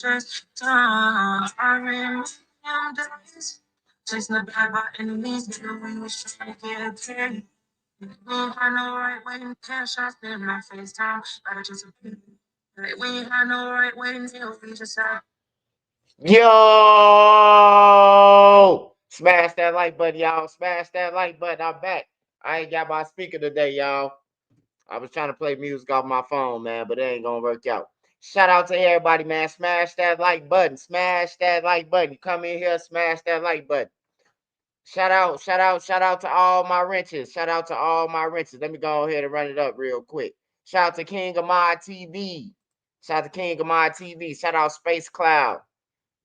Just I remember days. Chasing the bag by enemies, nigga, we was trying to get a pay. We had no right way to cash out in my FaceTime. I just like we had no right way to we just had. Yo! Smash that like button, y'all. Smash that like button. I'm back. I ain't got my speaker today, y'all. I was trying to play music off my phone, man, but it ain't gonna work out. Shout out to everybody, man. Smash that like button. Smash that like button. Come in here, smash that like button. Shout out, shout out, shout out to all my wrenches. Shout out to all my wrenches. Let me go ahead and run it up real quick. Shout out to King of My TV. Shout out to King of My TV. Shout out Space Cloud.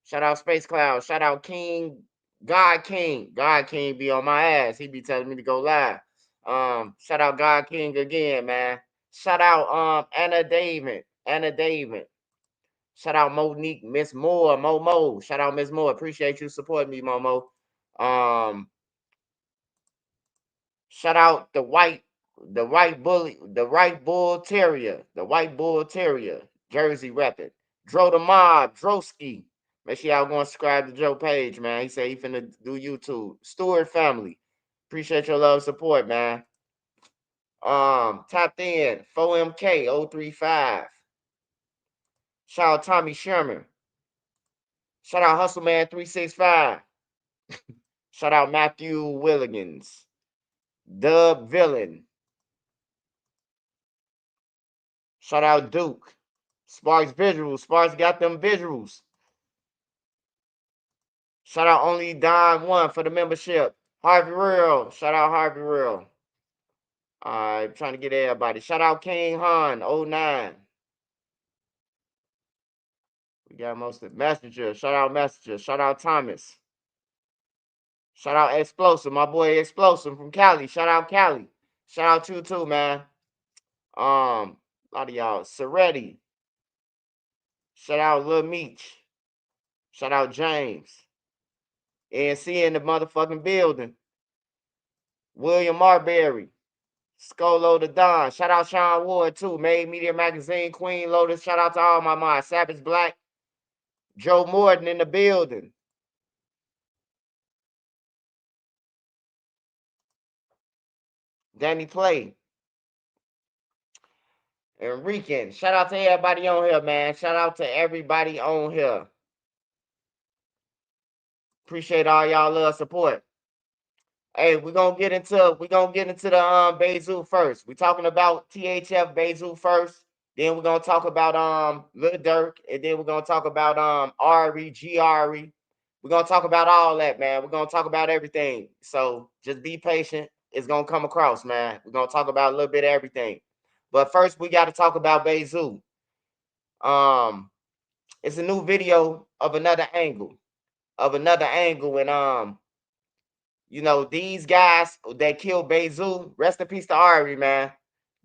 Shout out Space Cloud. Shout out King, God King. God King be on my ass. He be telling me to go live. Shout out God King again, man. Shout out Anna David. Anna David. Shout out Monique, Miss Moore, Momo. Shout out Miss Moore. Appreciate you supporting me, Momo. Um, Shout out the white bull terrier, Jersey repping. Dro the Mob, Droski. Make sure y'all go and subscribe to Joe Page, man. He said he finna do YouTube. Stewart family. Appreciate your love and support, man. Tapped in 4MK 035. Shout out Tommy Sherman. Shout out Hustle Man 365. Shout out Matthew Willigans. Dub Villain. Shout out Duke. Sparks Visuals. Sparks got them visuals. Shout out Only Don One for the membership. Harvey Real. Shout out Harvey Real. I'm trying to get everybody. Shout out King Han 09. We got most of the Messenger. Shout out Messenger. Shout out Thomas. Shout out Explosive. My boy Explosive from Cali. Shout out Cali. Shout out you too, man. A lot of y'all. Seretti. Shout out Lil Meech. Shout out James. ANC in the motherfucking building. William Marbury. Scolo the Don. Shout out Sean Ward too. Made Media Magazine, Queen Lotus. Shout out to all my minds. Savage Black. Joe Morton in the building. Danny Clay. Enrican. Shout out to everybody on here, man. Shout out to everybody on here. Appreciate all y'all love support. Hey, we're gonna get into the Bayzoo first. We're talking about THF Bayzoo first. Then we're gonna talk about Lil Durk, and then we're gonna talk about Ari, GRE. We're gonna talk about all that, man. We're gonna talk about everything. So just be patient. It's gonna come across, man. We're gonna talk about a little bit of everything. But first, we got to talk about Bayzoo. It's a new video of another angle, and you know, these guys that killed Bayzoo, rest in peace to Ari, man.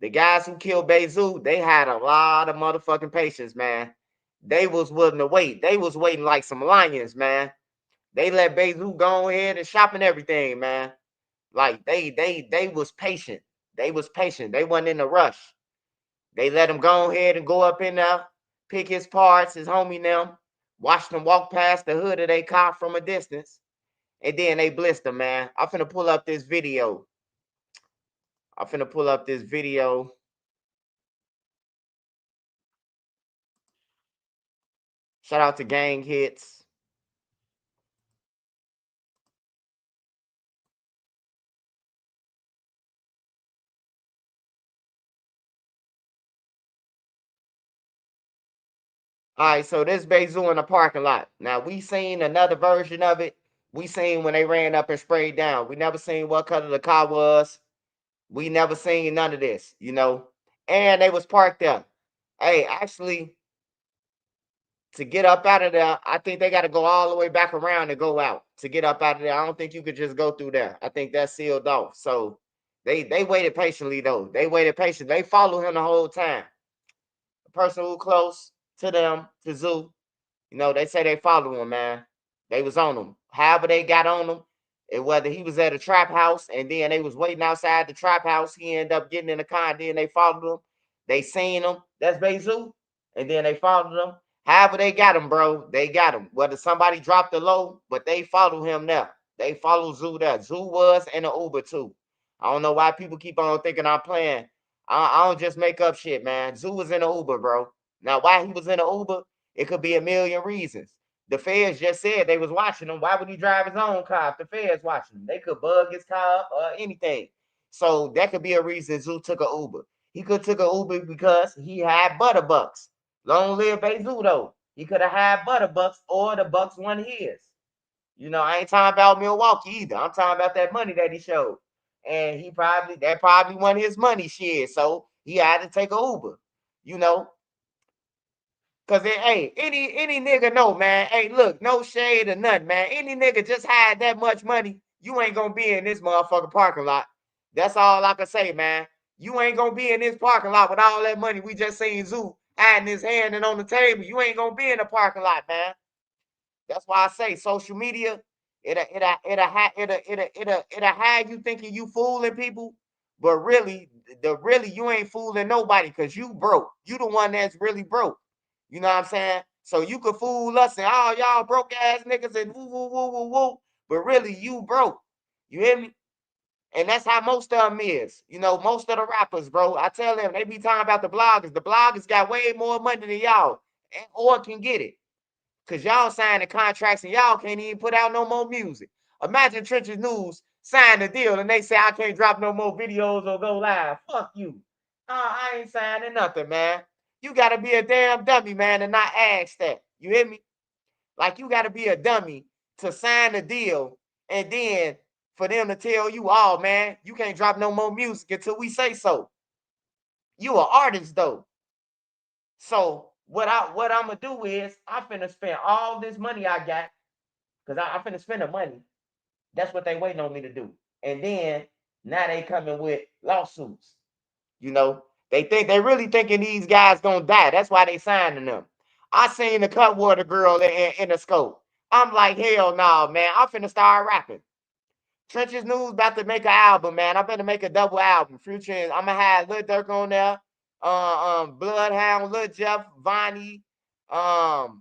The guys who killed Bayzoo, they had a lot of motherfucking patience, man. They was willing to wait. They was waiting like some lions, man. They let Bayzoo go ahead and shop and everything, man. Like they was patient. They was patient. They wasn't in a rush. They let him go ahead and go up in there, pick his parts, his homie them, watch them walk past the hood of their car from a distance. And then they blissed him, man. I'm finna pull up this video. Shout out to Gang Hits. All right, so this Bayzoo in the parking lot. Now, we seen another version of it. We seen when they ran up and sprayed down. We never seen what color the car was. We never seen none of this, you know. And they was parked there. Hey, actually, to get up out of there, I think they got to go all the way back around and go out to get up out of there. I don't think you could just go through there. I think that's sealed off. So they waited patiently though. They waited patiently. They followed him the whole time. The person who close to them, to Zoo, you know, they say they followed him, man. They was on him. However they got on him, and whether he was at a trap house and then they was waiting outside the trap house, he ended up getting in the car and then they followed him. They seen him. That's Bayzoo. And then they followed him. However, they got him, bro. They got him. Whether somebody dropped the low, but they follow him now. They follow Zoo there. Zoo was in the Uber too. I don't know why people keep on thinking I'm playing. I don't just make up shit, man. Zoo was in the Uber, bro. Now, why he was in the Uber, it could be a million reasons. The feds just said they was watching him. Why would he drive his own car if the feds watching him? They could bug his car up or anything. So that could be a reason Zoo took a Uber. He could took a Uber because he had Butterbucks. Long live Bayzoo though. He could have had Butterbucks or the Bucks won his. You know, I ain't talking about Milwaukee either. I'm talking about that money that he showed. And that probably won his money shit. So he had to take a Uber. You know, cause hey, any nigga know, man. Hey, look, no shade or nothing, man. Any nigga just had that much money, you ain't gonna be in this motherfucking parking lot. That's all I can say, man. You ain't gonna be in this parking lot with all that money we just seen Zoo hiding his hand and on the table. You ain't gonna be in the parking lot, man. That's why I say social media, it'll have you thinking you fooling people, but really you ain't fooling nobody because you broke. You the one that's really broke. You know what I'm saying? So you could fool us and all y'all broke ass niggas and woo woo woo woo woo, but really you broke. You hear me? And that's how most of them is. You know, most of the rappers, bro. I tell them they be talking about the bloggers. The bloggers got way more money than y'all, or can get it. Cause y'all signing contracts and y'all can't even put out no more music. Imagine Trenches News signed a deal and they say I can't drop no more videos or go live. Fuck you. I ain't signing nothing, man. You gotta be a damn dummy, man, and not ask that. You hear me? Like you gotta be a dummy to sign a deal and then for them to tell you, oh man, you can't drop no more music until we say so. You an artist though. So what I'm gonna do is I finna spend all this money I got because I finna spend the money. That's what they waiting on me to do. And then now they coming with lawsuits. You know, they really thinking these guys gonna die. That's why they signing them. I seen the Cutwater girl in the scope. I'm like, hell no, man. I'm finna start rapping. Trenches News about to make an album, man. I'm gonna make a double album. Future, I'm gonna have Lil Durk on there, Bloodhound, Lil Jeff, Vonnie, OTF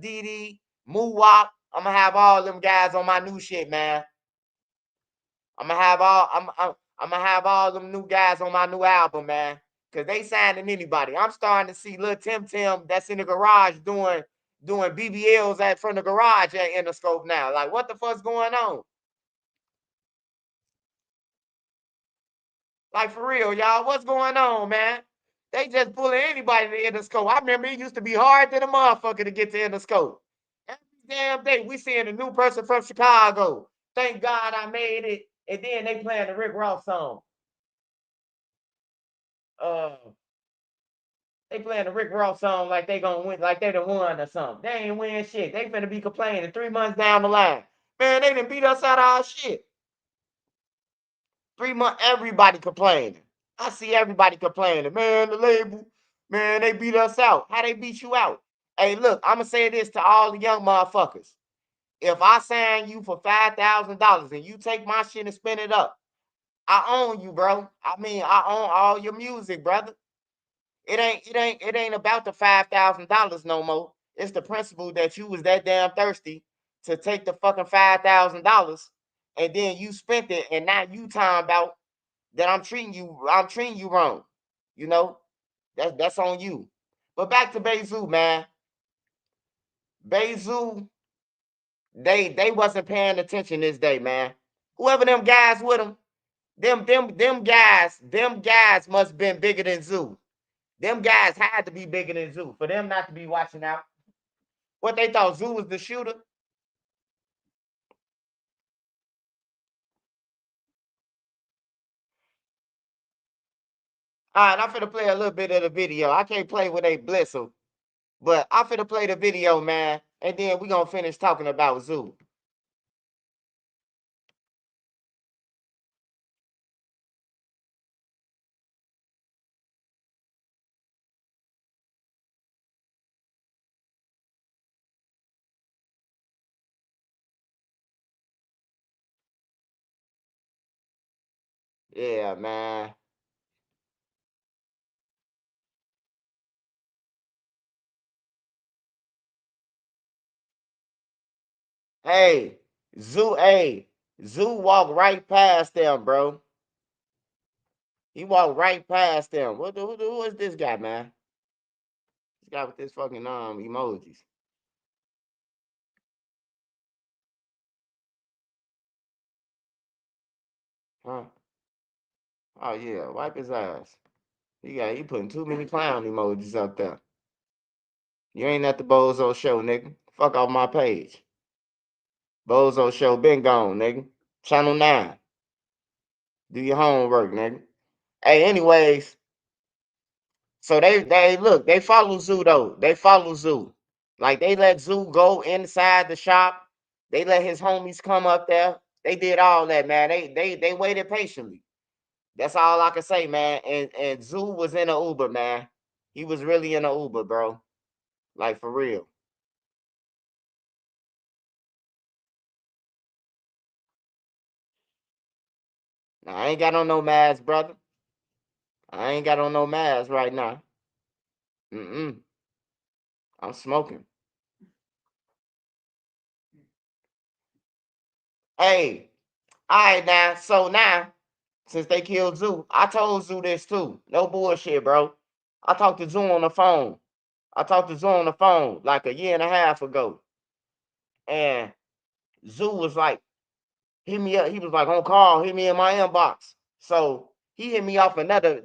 DD, Moowop. I'm gonna have all them guys on my new shit, man. I'm gonna have all them new guys on my new album, man. Cause they signing anybody. I'm starting to see Lil Tim Tim that's in the garage doing BBLs at from the garage at Interscope now. Like, what the fuck's going on? Like for real, y'all, what's going on, man? They just pulling anybody to Interscope. I remember it used to be hard to the motherfucker to get to Interscope. Every damn day we seeing a new person from Chicago. Thank God I made it. And then they playing the Rick Ross song. Uh, they playing the Rick Ross song like they gonna win, like they done won or something. They ain't win shit. They finna be complaining 3 months down the line. Man, they done beat us out of our shit. 3 months, everybody complaining. I see everybody complaining. Man, the label, man, they beat us out. How they beat you out? Hey, look, I'm gonna say this to all the young motherfuckers. If I sign you for $5,000 and you take my shit and spin it up, I own you, bro. I mean, I own all your music, brother. It ain't about the $5,000 no more. It's the principle that you was that damn thirsty to take the fucking $5,000 and then you spent it and now you talking about that I'm treating you wrong. You know, that's on you. But back to Bayzoo, man. Bayzoo, they wasn't paying attention this day, man. Whoever them guys with them guys must have been bigger than Zoo. Them guys had to be bigger than Zoo for them not to be watching out. What they thought Zoo was the shooter? All right, I'm finna play a little bit of the video. I can't play with a blisser, but I'm finna play the video, man, and then we gonna finish talking about Zoo. Yeah, man. Hey, Zoo walked right past them, bro. He walked right past them. Who is this guy, man? This guy with this fucking emojis. Huh? Oh yeah, wipe his ass. He putting too many clown emojis up there. You ain't at the Bozo show, nigga. Fuck off my page. Bozo show been gone, nigga. Channel 9. Do your homework, nigga. Hey, anyways, so they look, they follow Zoo though. They follow Zoo. Like they let Zoo go inside the shop. They let his homies come up there. They did all that, man. They waited patiently. That's all I can say, man. And Zoo was in an Uber, man. He was really in an Uber, bro. Like for real. Now, I ain't got on no mask, brother. I ain't got on no mask right now. Mm-mm. I'm smoking. Hey, all right now. So now, since they killed Zoo, I told Zoo this too. No bullshit, bro. I talked to Zoo on the phone. I talked to Zoo on the phone like a year and a half ago. And Zoo was like, hit me up. He was like, on call, hit me in my inbox. So he hit me off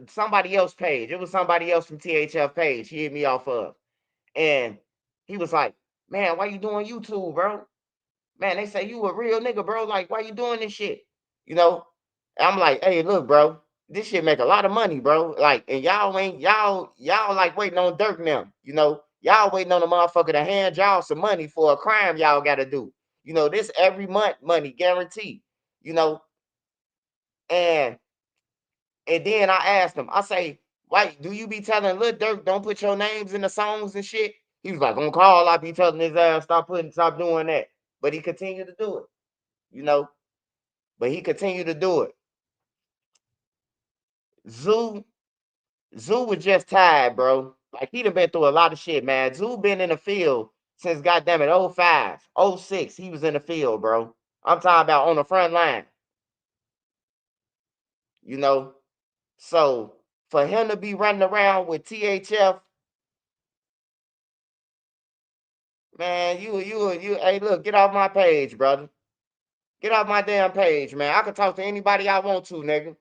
somebody else page. It was somebody else from THF page. He hit me off of. And he was like, man, why you doing YouTube, bro? Man, they say you a real nigga, bro. Like, why you doing this shit? You know? And I'm like, hey, look, bro, this shit make a lot of money, bro. Like, and y'all like waiting on Durk now. You know, y'all waiting on a motherfucker to hand y'all some money for a crime y'all gotta do. You know, this every month money guaranteed. You know, and and then I asked him, I say, why do you be telling Lil Durk don't put your names in the songs and shit? He was like, on call, I be telling his ass stop doing that. But he continued to do it, you know. But he continued to do it. Zoo, Zoo was just tired, bro. Like he done been through a lot of shit, man. Zoo been in the field since goddamn it, 05, 06. He was in the field, bro. I'm talking about on the front line, you know. So for him to be running around with THF, man, hey, look, get off my page, brother. Get off my damn page, man. I can talk to anybody I want to, nigga.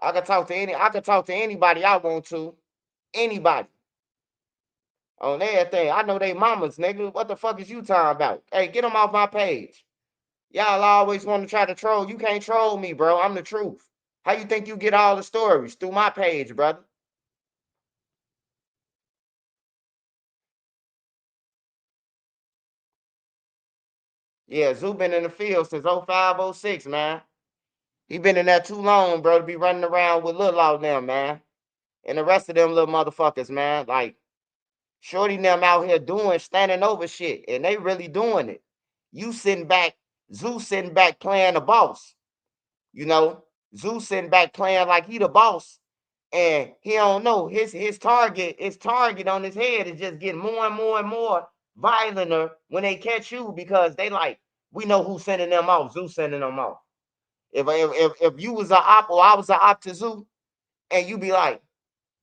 I can talk to anybody I want to. Anybody. On everything. I know they mamas, nigga. What the fuck is you talking about? Hey, get them off my page. Y'all always want to try to troll. You can't troll me, bro. I'm the truth. How you think you get all the stories? Through my page, brother. Yeah, Zoo been in the field since 05, 06, man. He been in there too long, bro, to be running around with Lil out there, man. And the rest of them little motherfuckers, man. Like, Shorty and them out here doing, standing over shit. And they really doing it. You sitting back, Zoo sitting back playing the boss. You know, Zeus sitting back playing like he the boss, and he don't know his target on his head is just getting more and more and more violenter when they catch you because they like we know who's sending them off. Zeus sending them off. If you was a op or I was a op to Zeus, and you be like,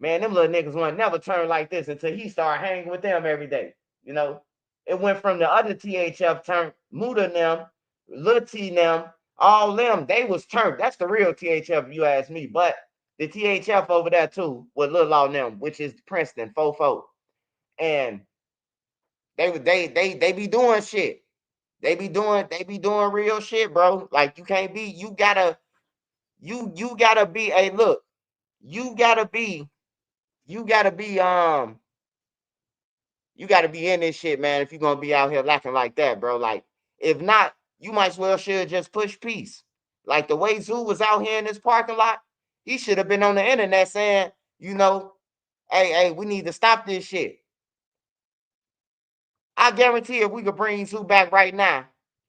man, them little niggas want never turn like this until he start hanging with them every day. You know, it went from the other THF turn, Muda them, Lil T them, all them, they was turned. That's the real THF, if you ask me. But the THF over there too, with Lil Law them, which is Princeton, Fofo. And they be doing shit. They be doing real shit, bro. Like you can't be, you gotta be, hey, look, you gotta be, you gotta be you got to be in this shit, man, if you're going to be out here lacking like that, bro. Like, if not, you might as well should just push peace. Like the way Zoo was out here in this parking lot, he should have been on the internet saying, you know, hey, we need to stop this shit. I guarantee if we could bring Zoo back right now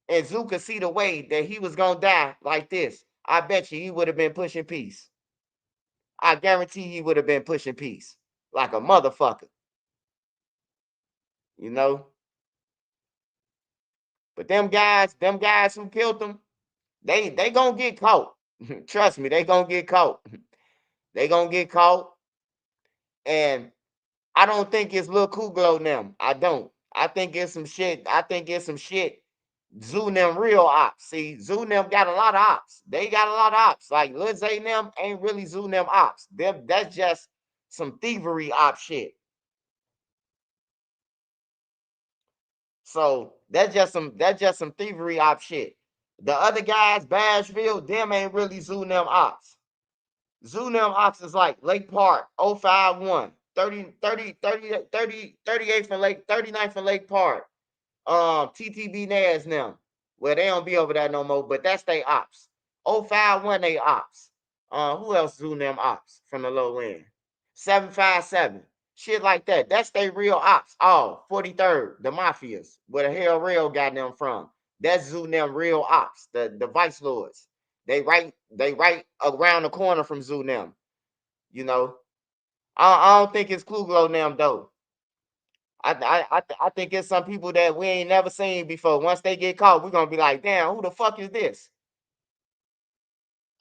and Zoo could see the way that he was going to die like this, I bet you he would have been pushing peace. I guarantee he would have been pushing peace like a motherfucker, you know? But them guys who killed them, they gonna get caught. Trust me, they gonna get caught. They gonna get caught. And I don't think it's Lil Kuglo them. I don't. I think it's some shit. I think it's some shit. Zoo them real ops. See, Zoo them got a lot of ops. They got a lot of ops. Like Lil Zay them ain't really Zoo them ops. Them that's just some thievery op shit. So that's just some thievery op shit. The other guys, Bashville, them ain't really Zoo them ops. Zoo them ops is like Lake Park, 051, 38th and Lake, 39th and Lake Park. TTB Nas now. Well, they don't be over there no more, but that's they ops. 051 they ops. Who else do them ops from the low end? 757. Shit like that. That's they real ops. Oh, 43rd, the mafias. Where the hell real got them from. That's Zoo them real ops, the vice lords. They right around the corner from Zoo them. You know. I don't think it's Kluglo them though. I think it's some people that we ain't never seen before. Once they get caught, we're gonna be like, damn, who the fuck is this?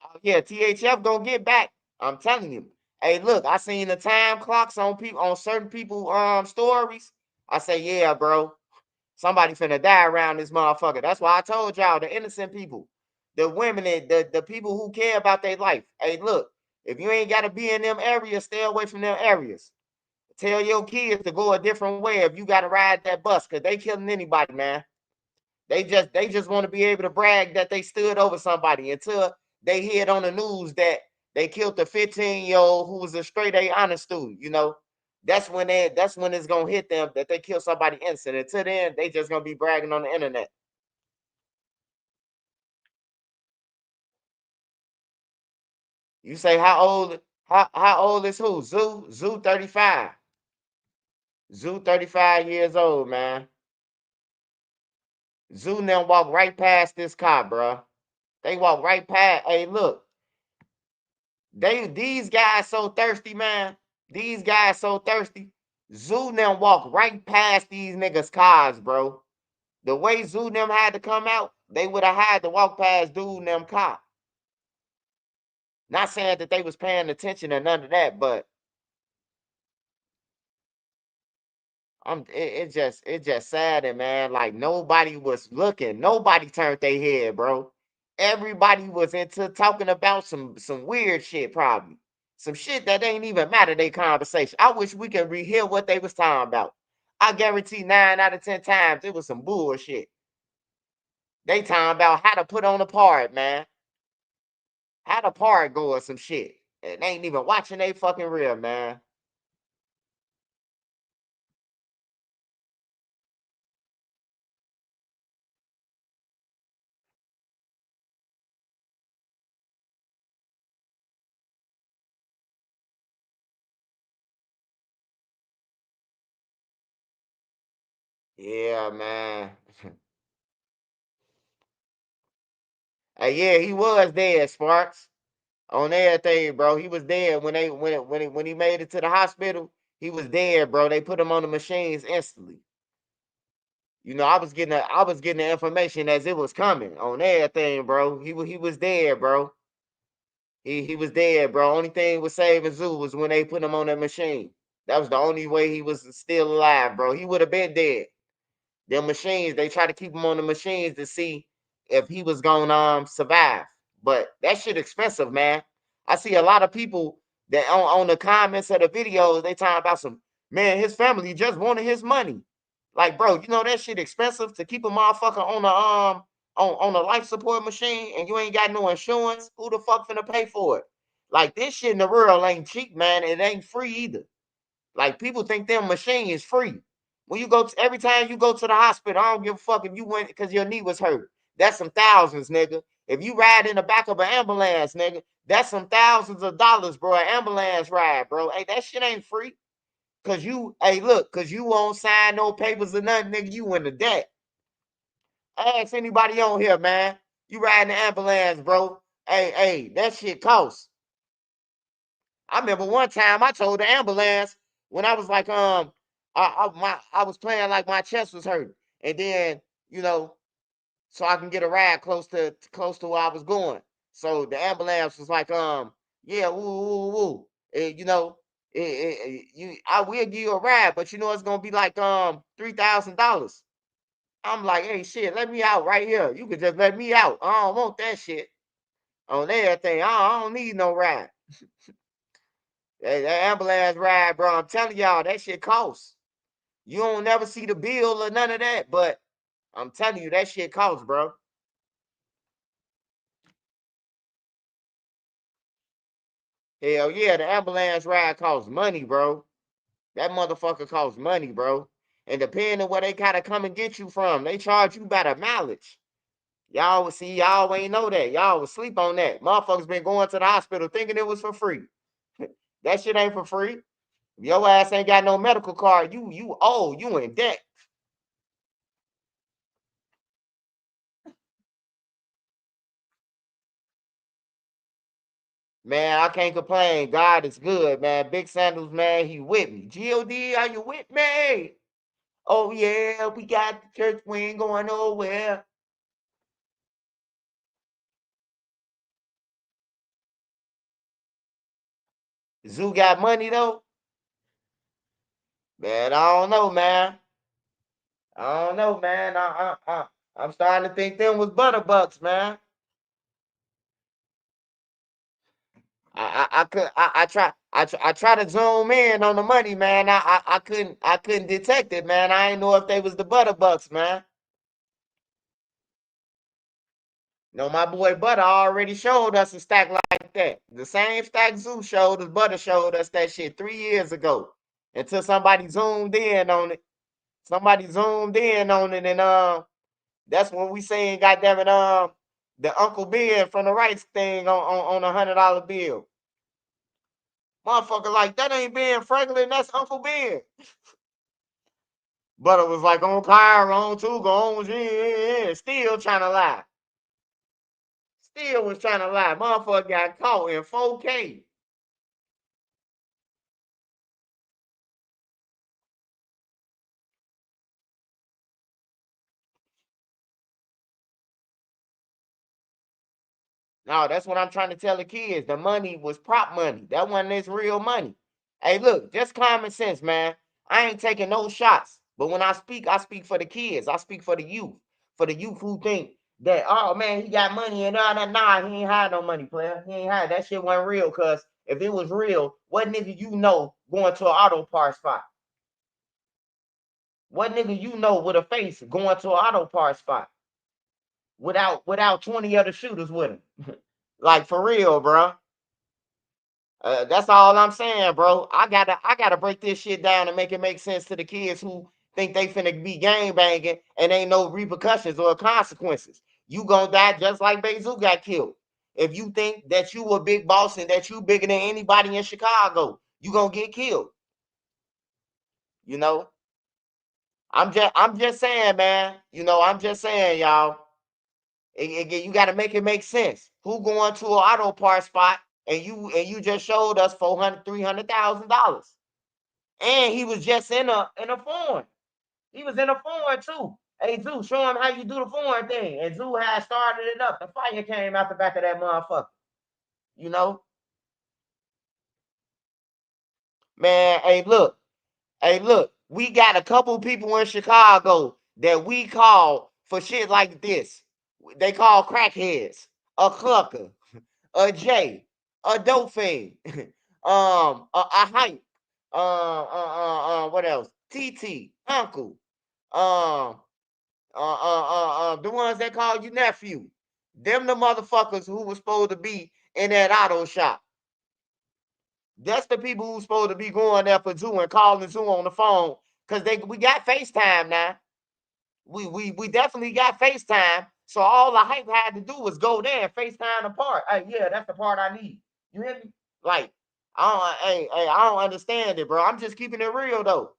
Oh, yeah, THF gonna get back. I'm telling you. Hey, look, I seen the time clocks on people on certain people stories. I say, yeah, bro, somebody finna die around this motherfucker. That's why I told y'all, the innocent people, the women, the people who care about their life. Hey, look, if you ain't gotta be in them areas, stay away from them areas. Tell your kids to go a different way if you got to ride that bus, because they killing anybody, man. They just want to be able to brag that they stood over somebody until they hear it on the news that they killed a 15-year-old who was a straight A honor student. That's when it's gonna hit them that they killed somebody innocent. Until then, they just gonna be bragging on the internet. You say how old is who? Zoo 35. Zoo 35 years old, man. Zoo now walk right past this car, bro. They walk right past. Hey, look, these guys so thirsty, man. These guys so thirsty. Zoo them walk right past these niggas' cars, bro. The way Zoo them had to come out, they would have had to walk past dude and them car. Not saying that they was paying attention or none of that, but it just sad, and man. Like nobody was looking. Nobody turned their head, bro. Everybody was into talking about some weird shit, probably. Some shit that ain't even matter, they conversation. I wish we could rehear what they was talking about. I guarantee 9 out of 10 times it was some bullshit. They talking about how to put on a part, man. How the part go or some shit. And they ain't even watching they fucking real, man. Yeah, man. Yeah, he was dead, Sparks. On everything, bro. He was dead when they when he made it to the hospital. He was dead, bro. They put him on the machines instantly. I was getting the information as it was coming on everything, bro. He was dead, bro. He was dead, bro. Only thing was saving Zoo was when they put him on that machine. That was the only way he was still alive, bro. He would have been dead. Them machines, they try to keep him on the machines to see if he was gonna survive. But that shit expensive, man. I see a lot of people that on the comments of the videos, they talking about some man, his family just wanted his money. Like, bro, you know that shit expensive to keep a motherfucker on the on a life support machine and you ain't got no insurance. Who the fuck finna pay for it? Like this shit in the world ain't cheap, man. It ain't free either. Like people think their machine is free. When you go to every time you go to the hospital, I don't give a fuck if you went because your knee was hurt. That's some thousands, nigga. If you ride in the back of an ambulance, nigga, that's some thousands of dollars, bro. An ambulance ride, bro. Hey, that shit ain't free. Hey, look, cause you won't sign no papers or nothing, nigga. You in the debt. Ask anybody on here, man. You riding the ambulance, bro. Hey, that shit costs. I remember one time I told the ambulance when I was like, I was playing like my chest was hurting, and then you know so I can get a ride close to where I was going. So the ambulance was like, yeah, woo, woo, woo. You know, I will give you a ride, but you know it's gonna be like $3,000. I'm like, hey, shit, let me out right here. You could just let me out. I don't want that shit on everything. I don't need no ride. That ambulance ride, bro. I'm telling y'all, that shit costs. You don't never see the bill or none of that, but I'm telling you, that shit costs, bro. Hell yeah, the ambulance ride costs money, bro. That motherfucker costs money, bro. And depending on where they gotta come and get you from, they charge you by the mileage. Y'all see, y'all ain't know that. Y'all was sleep on that. Motherfuckers been going to the hospital thinking it was for free. That shit ain't for free. If your ass ain't got no medical card, you owe, you in debt. Man, I can't complain. God is good, man. Big Sandals, man, he with me. God, are you with me? Oh yeah, we got the church. We ain't going nowhere. Zoo got money though. Man, I don't know, man. I don't know, man. I'm starting to think them was butterbucks, man. I try to zoom in on the money, man. I couldn't detect it, man. I didn't know if they was the butterbucks, man. No, my boy Butter already showed us a stack like that. The same stack Zoo showed us, Butter showed us that shit 3 years ago. Until somebody zoomed in on it. Somebody zoomed in on it, and that's when we saying, goddamn it, the Uncle Ben from the rights thing on $100 bill. Motherfucker, like that ain't Ben Franklin, that's Uncle Ben. But it was like on Kyra, on Tuga, on G, still trying to lie. Still was trying to lie. Motherfucker got caught in 4K. No, that's what I'm trying to tell the kids. The money was prop money. That wasn't this real money. Hey, look, just common sense, man. I ain't taking no shots. But when I speak for the kids. I speak for the youth. For the youth who think that, oh man, he got money and nah, he ain't had no money, player. He ain't had that shit wasn't real. Cause if it was real, what nigga you know going to an auto parts spot? What nigga you know with a face going to an auto parts spot without 20 other shooters with him? Like for real, bro. That's all I'm saying, bro. I gotta break this shit down and make it make sense to the kids who think they finna be gang banging and ain't no repercussions or consequences. You gonna die just like Bayzoo got killed. If you think that you a big boss and that you bigger than anybody in Chicago, you gonna get killed. You know, I'm just saying, man. I'm just saying, y'all. You got to make it make sense. Who going to an auto parts spot and you just showed us 400, $300,000, and he was just in a foreign. He was in a foreign too. Hey Zoo, show him how you do the foreign thing. And Zoo had started it up. The fire came out the back of that motherfucker. You know, man. Hey look. We got a couple people in Chicago that we call for shit like this. They call crackheads, a clucker, a J, a dope fiend, a hype, what else? TT, uncle, um, the ones that call you nephew. Them the motherfuckers who was supposed to be in that auto shop. That's the people who's supposed to be going there for Zoo and calling Zoo on the phone. Cause we got FaceTime now. We definitely got FaceTime. So all the hype had to do was go there and FaceTime the part. Hey, yeah, that's the part I need. You hear me? Like, I don't understand it, bro. I'm just keeping it real though.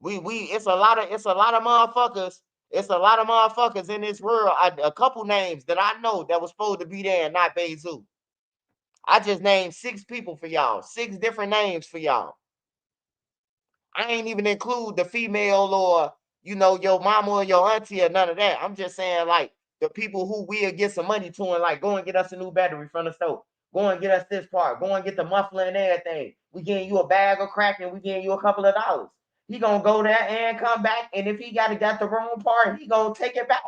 It's a lot of motherfuckers. It's a lot of motherfuckers in this world. A couple names that I know that was supposed to be there and not Bayzoo. I just named 6 people for y'all. 6 different names for y'all. I ain't even include the female or your mama or your auntie or none of that. I'm just saying like the people who we'll get some money to and like go and get us a new battery from the store. Go and get us this part. Go and get the muffler and everything. We getting you a bag of crack and we getting you a couple of dollars. He gonna go there and come back, and if he got the wrong part, he gonna take it back.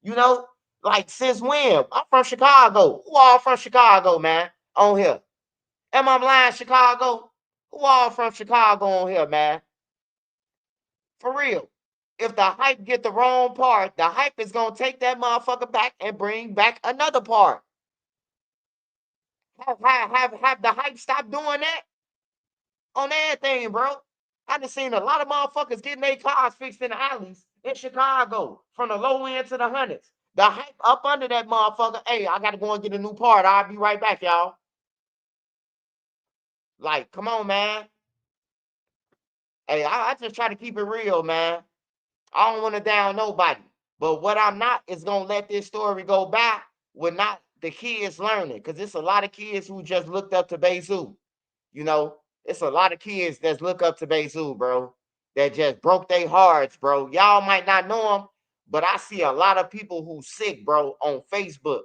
You know, like since when? I'm from Chicago. Who all from Chicago, man? On here. Am I lying, Chicago? Who all from Chicago on here, man? For real. If the hype get the wrong part, the hype is gonna take that motherfucker back and bring back another part. Have the hype stop doing that on everything, bro. I done seen a lot of motherfuckers getting their cars fixed in the alleys in Chicago from the low end to the hundreds. The hype up under that motherfucker. Hey, I gotta go and get a new part. I'll be right back, y'all. Like, come on, man. Hey, I just try to keep it real, man. I don't want to down nobody. But what I'm not is gonna let this story go by with not the kids learning. Cause it's a lot of kids who just looked up to Bayzoo. You know, it's a lot of kids that look up to Bayzoo, bro. That just broke their hearts, bro. Y'all might not know them, but I see a lot of people who sick, bro, on Facebook.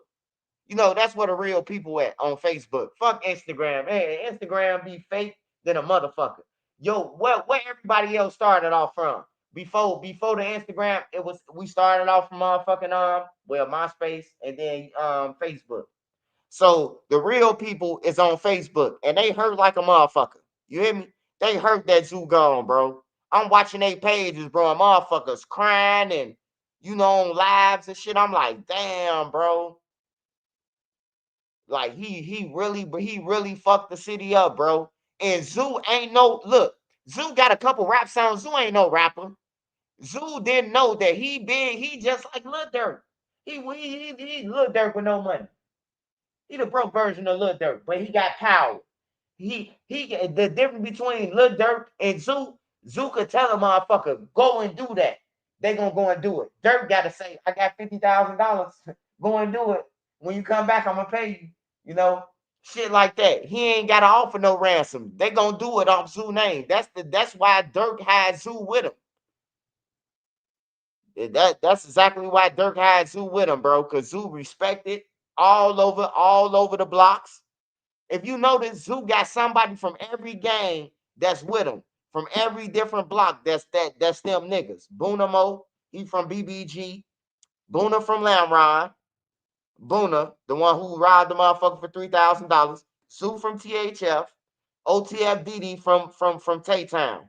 You know, that's where the real people at on Facebook. Fuck Instagram. Hey, Instagram be fake than a motherfucker. Yo, where everybody else started off from? Before the Instagram, it was we started off from motherfucking MySpace and then Facebook. So the real people is on Facebook and they hurt like a motherfucker. You hear me? They hurt that Zoo gone, bro. I'm watching their pages, bro. And motherfuckers crying and on lives and shit. I'm like, damn, bro. Like he really fucked the city up, bro. And Zoo ain't no look. Zoo got a couple rap songs. Zoo ain't no rapper. Zoo didn't know that he just like Lil Durk. He Lil Durk with no money. He the broke version of Lil Durk, but he got power. He the difference between Lil Durk and Zoo. Zoo could tell a motherfucker go and do that. They gonna go and do it. Durk gotta say, I got $50,000. Go and do it. When you come back, I'm gonna pay you. You know, shit like that. He ain't gotta offer no ransom. They gonna do it off Zoo name. That's why Durk had Zoo with him. That's exactly why Durk had Zoo with him, bro. Cause Zoo respected all over the blocks. If you notice, Zoo got somebody from every gang that's with him, from every different block. That's them niggas. Boona Mo, he from BBG. Boona from Lamron. Boona, the one who robbed the motherfucker for $3,000. Zoo from THF. OTF DD from Tay Town.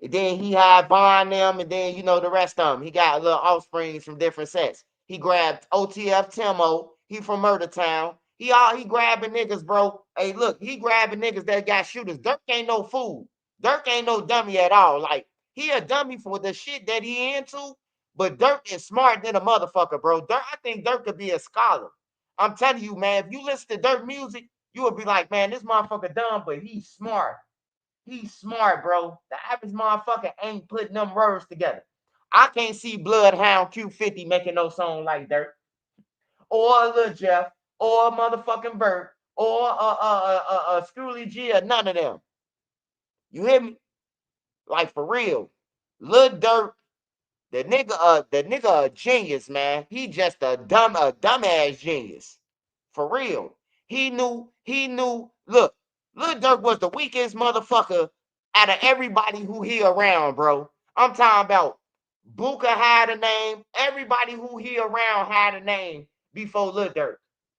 And then he had Bond them, and then the rest of them. He got little offsprings from different sets. He grabbed OTF Timo. He from Murder Town. He grabbing niggas, bro. Hey, look, he grabbing niggas that got shooters. Durk ain't no fool. Durk ain't no dummy at all. Like, he a dummy for the shit that he into, but Durk is smart than a motherfucker, bro. I think Durk could be a scholar. I'm telling you, man, if you listen to Durk music, you would be like, man, this motherfucker dumb, but he's smart. He's smart, bro. The average motherfucker ain't putting them words together. I can't see Bloodhound Q50 making no song like Dirt, or Lil Jeff, or motherfucking Bert, or Schooly G, or none of them. You hear me? Like for real. Lil Durk, the nigga a genius, man. He just a dumbass genius. For real. He knew. Look, Lil Durk was the weakest motherfucker out of everybody who he around, bro. I'm talking about Booker had a name. Everybody who he around had a name before Lil Durk.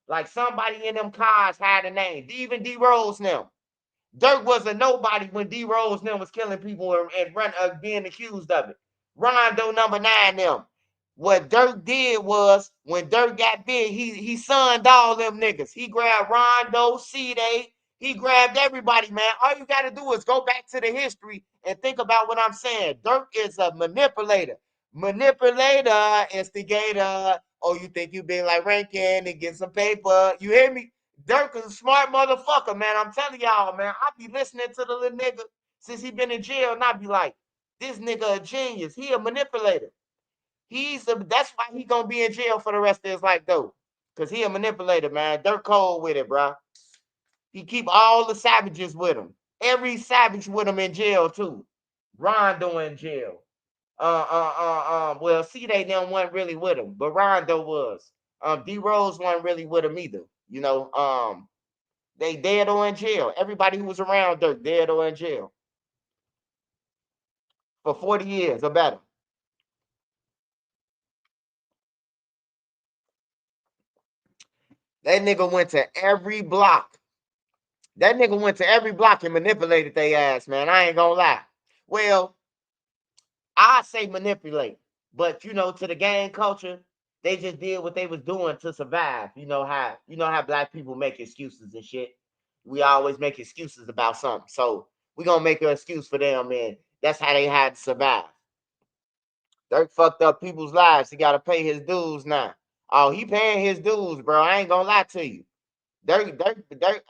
Like somebody in them cars had a name. Even D Rose now. Dirk was a nobody when D Rose them was killing people and being accused of it. Rondo number 9 them. What Dirk did was when Dirk got big, he sunned all them niggas. He grabbed Rondo, C-Day, he grabbed everybody, man. All you gotta do is go back to the history and think about what I'm saying. Dirk is a manipulator. Manipulator, instigator. Oh, you think you been like Rankin and get some paper. You hear me? Dirk is a smart motherfucker, man. I'm telling y'all, man. I be listening to the little nigga since he been in jail, and I be like, this nigga a genius. He a manipulator. That's why he gonna be in jail for the rest of his life, though. Cause he a manipulator, man. Dirk cold with it, bro. He keep all the savages with him. Every savage with him in jail, too. Rondo in jail. Well, C they them wasn't really with him, but Rondo was. D Rose wasn't really with him either. You know, they dead or in jail. Everybody who was around Dirk dead or in jail for 40 years or better. That nigga went to every block. That nigga went to every block and manipulated they ass, man. I ain't gonna lie. Well, I say manipulate, but you know, to the gang culture, they just did what they was doing to survive. You know how black people make excuses and shit. We always make excuses about something. So we gonna make an excuse for them, and that's how they had to survive. Dirk fucked up people's lives. He gotta pay his dues now. Oh, he paying his dues, bro. I ain't gonna lie to you. Dirk,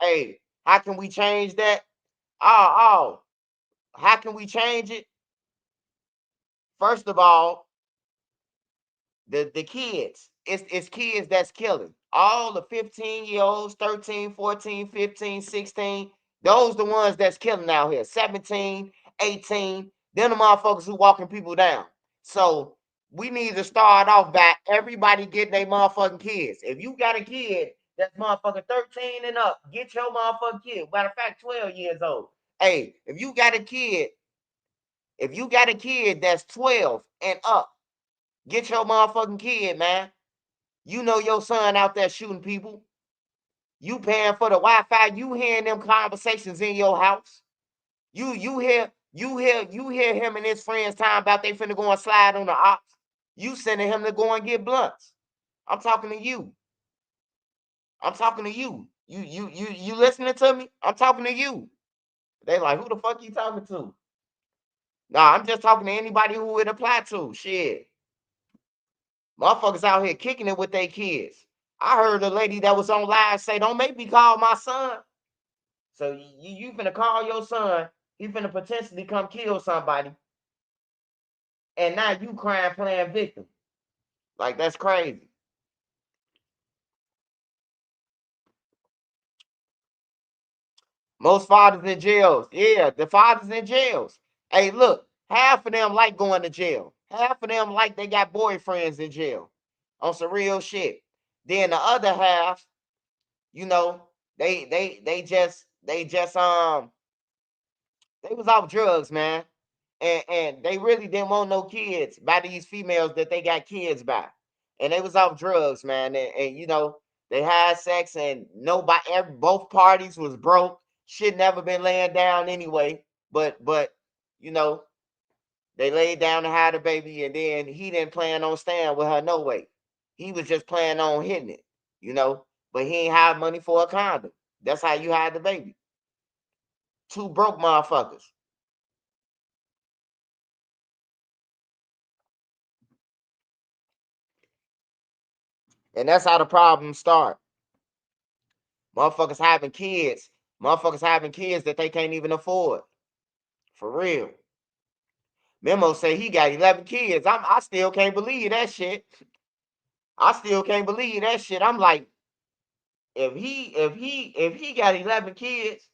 hey, how can we change that? Oh, how can we change it? First of all, the kids. It's kids that's killing. All the 15-year-olds, 13, 14, 15, 16. Those the ones that's killing out here. 17, 18. Them the motherfuckers who walking people down. So we need to start off by everybody getting their motherfucking kids. If you got a kid that's motherfucking 13 and up, get your motherfucking kid. Matter of fact, 12 years old. Hey, if you got a kid that's 12 and up, get your motherfucking kid, man. You know your son out there shooting people. You paying for the Wi-Fi. You hearing them conversations in your house. You hear him and his friends talking about they finna go and slide on the ops. You sending him to go and get blunts. I'm talking to you. I'm talking to you. You listening to me? I'm talking to you. They like, who the fuck you talking to? Nah, I'm just talking to anybody who it apply to. Shit. Motherfuckers out here kicking it with their kids. I heard a lady that was on live say, "Don't make me call my son." So you finna call your son, he finna potentially come kill somebody, and now you crying playing victim. Like that's crazy. Most fathers in jails. Yeah, the fathers in jails. Hey, look, half of them like going to jail. Half of them like they got boyfriends in jail on some real shit. Then the other half, you know, they just they was off drugs, man. And they really didn't want no kids by these females that they got kids by. And they was off drugs, man. And you know, they had sex and both parties was broke. Shit never been laying down anyway. But you know, they laid down to hide the baby, and then he didn't plan on staying with her no way. He was just planning on hitting it, you know. But he ain't have money for a condom. That's how you hide the baby. Two broke motherfuckers. And that's how the problems start. Motherfuckers having kids. Motherfuckers having kids that they can't even afford. For real. Memo say he got 11 kids. I still can't believe that shit. I still can't believe that shit. I'm like, if he got 11 kids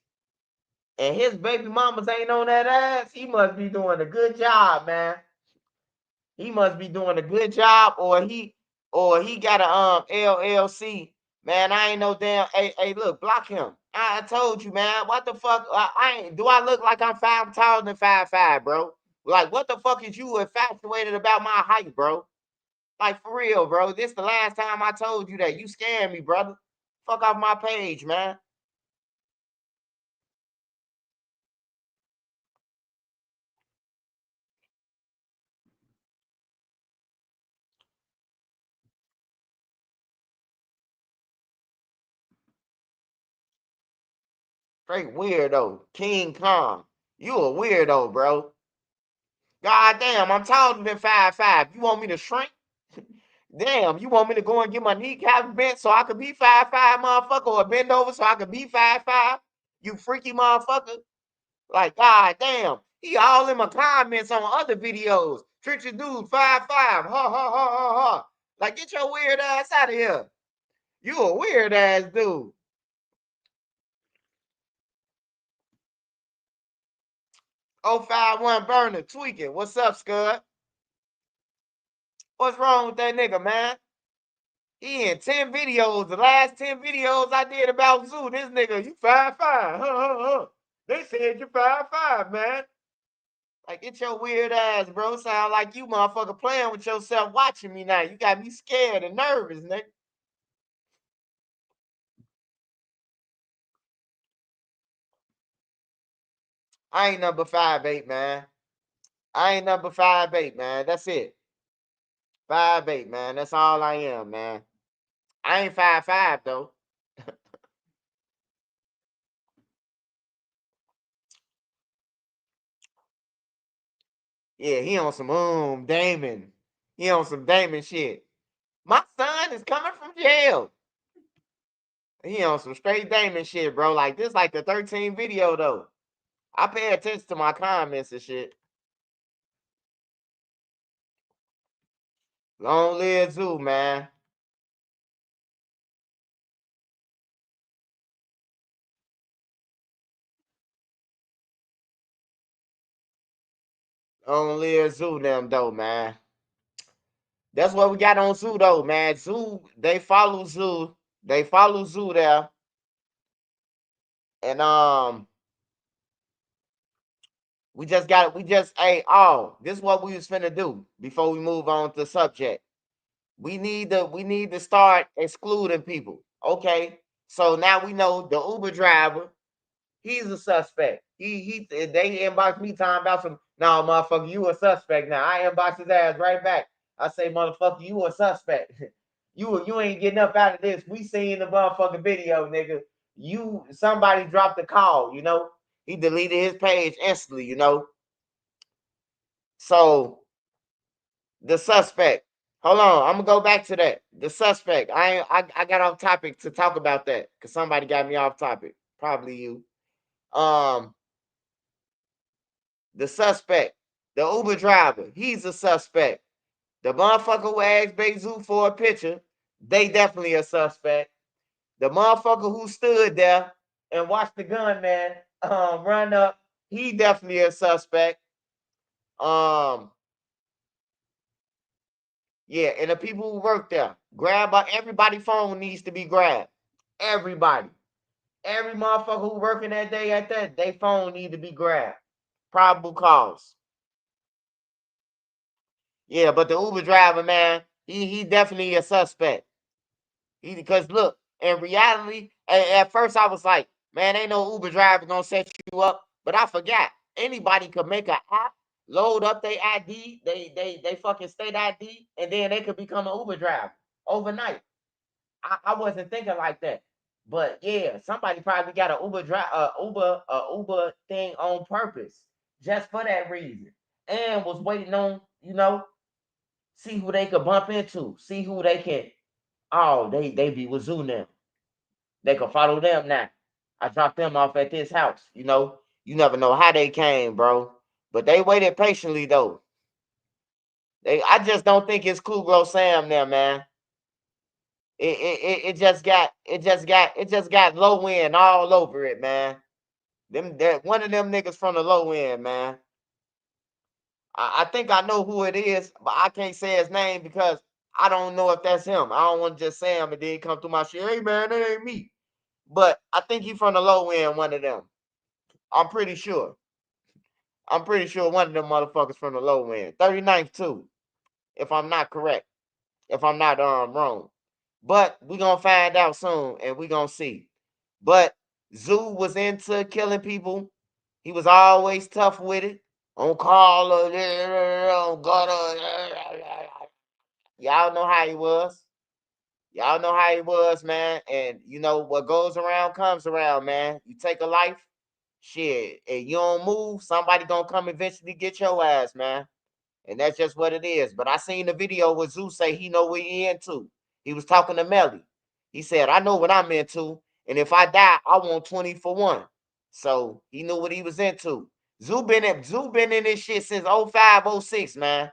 and his baby mamas ain't on that ass, he must be doing a good job, man. He must be doing a good job, or he got a LLC. Man, I ain't no damn. Hey, look, block him. I told you, man. What the fuck? I ain't. Do I look like I'm 5 taller than 5'5", bro? Like, what the fuck is you infatuated about my height, bro? Like, for real, bro. This the last time I told you that. You scared me, brother. Fuck off my page, man. Straight weirdo. King Kong. You a weirdo, bro. God damn, I'm taller than 5'5". You want me to shrink? Damn, you want me to go and get my kneecap bent so I could be 5'5", motherfucker, or bend over so I could be 5'5"? You freaky motherfucker. Like, god damn. He all in my comments on other videos. Trencher dude, 5'5". Ha ha ha ha ha. Like, get your weird ass out of here. You a weird ass dude. 051 burner tweaking. What's up, Scud? What's wrong with that nigga, man? He in 10 videos. The last 10 videos I did about Zoo, this nigga, you 5'5". They said you 5'5", man. Like, get your weird ass, bro. Sound like you motherfucker playing with yourself watching me now. You got me scared and nervous, nigga. I ain't number 5'8", man. I ain't number 5'8", man. That's it. 5'8", man. That's all I am, man. I ain't 5'5", though. Yeah, he on some Damon. He on some Damon shit. My son is coming from jail. He on some straight Damon shit, bro. Like this, like the 13 video though. I pay attention to my comments and shit. Long live Zoo, man. Long live Zoo, them though, man. That's what we got on Zoo though, man. Zoo, they follow Zoo. They follow Zoo there, and we just, hey, this is what we was finna do before we move on to the subject. We need to start excluding people. Okay. So now we know the Uber driver, he's a suspect. They inbox me talking about some, no, motherfucker, you a suspect now. I inbox his ass right back. I say, motherfucker, you a suspect. you ain't getting up out of this. We seen the motherfucking video, nigga. Somebody. He deleted his page instantly. So the suspect. Hold on, I'm gonna go back to that. The suspect. I got off topic to talk about that because somebody got me off topic. Probably you. Um, the suspect, the Uber driver, he's a suspect. The motherfucker who asked Bayzoo for a picture, they definitely a suspect. The motherfucker who stood there and watched the gunman run up, he definitely a suspect. Um, yeah, and the people who work there, everybody phone needs to be grabbed. Everybody. Every motherfucker who working that day at that, they phone need to be grabbed. Probable cause. Yeah, but the Uber driver, man, he definitely a suspect. Because look, in reality, at first I was like, man, ain't no Uber driver gonna set you up. But I forgot. Anybody could make an app, load up their ID, they fucking state ID, and then they could become an Uber driver overnight. I wasn't thinking like that. But yeah, somebody probably got a Uber thing on purpose just for that reason, and was waiting on see who they could bump into, see who they can. Oh, they be with Zoo now. They can follow them now. I dropped them off at this house. You never know how they came, bro. But they waited patiently though. I just don't think it's Kuglo Sam there, man. It just got low end all over it, man. One of them niggas from the low end, man. I think I know who it is, but I can't say his name because I don't know if that's him. I don't want to just say him and then come through my shit. Hey man, that ain't me. But I think he from the low end, one of them. I'm pretty sure. I'm pretty sure one of them motherfuckers from the low end. 39th too, if I'm not correct. If I'm not wrong. But we gonna find out soon and we gonna see. But Zoo was into killing people. He was always tough with it. On call, on gutter. Y'all know how he was. Y'all know how he was, man. And you know what goes around comes around, man. You take a life, shit, and you don't move, somebody gonna come eventually get your ass, man. And that's just what it is. But I seen the video where Zeus say he know what he into. He was talking to Melly. He said, I know what I'm into. And if I die, I want 20 for one. So he knew what he was into. Zoo been in this shit since 05, 06, man.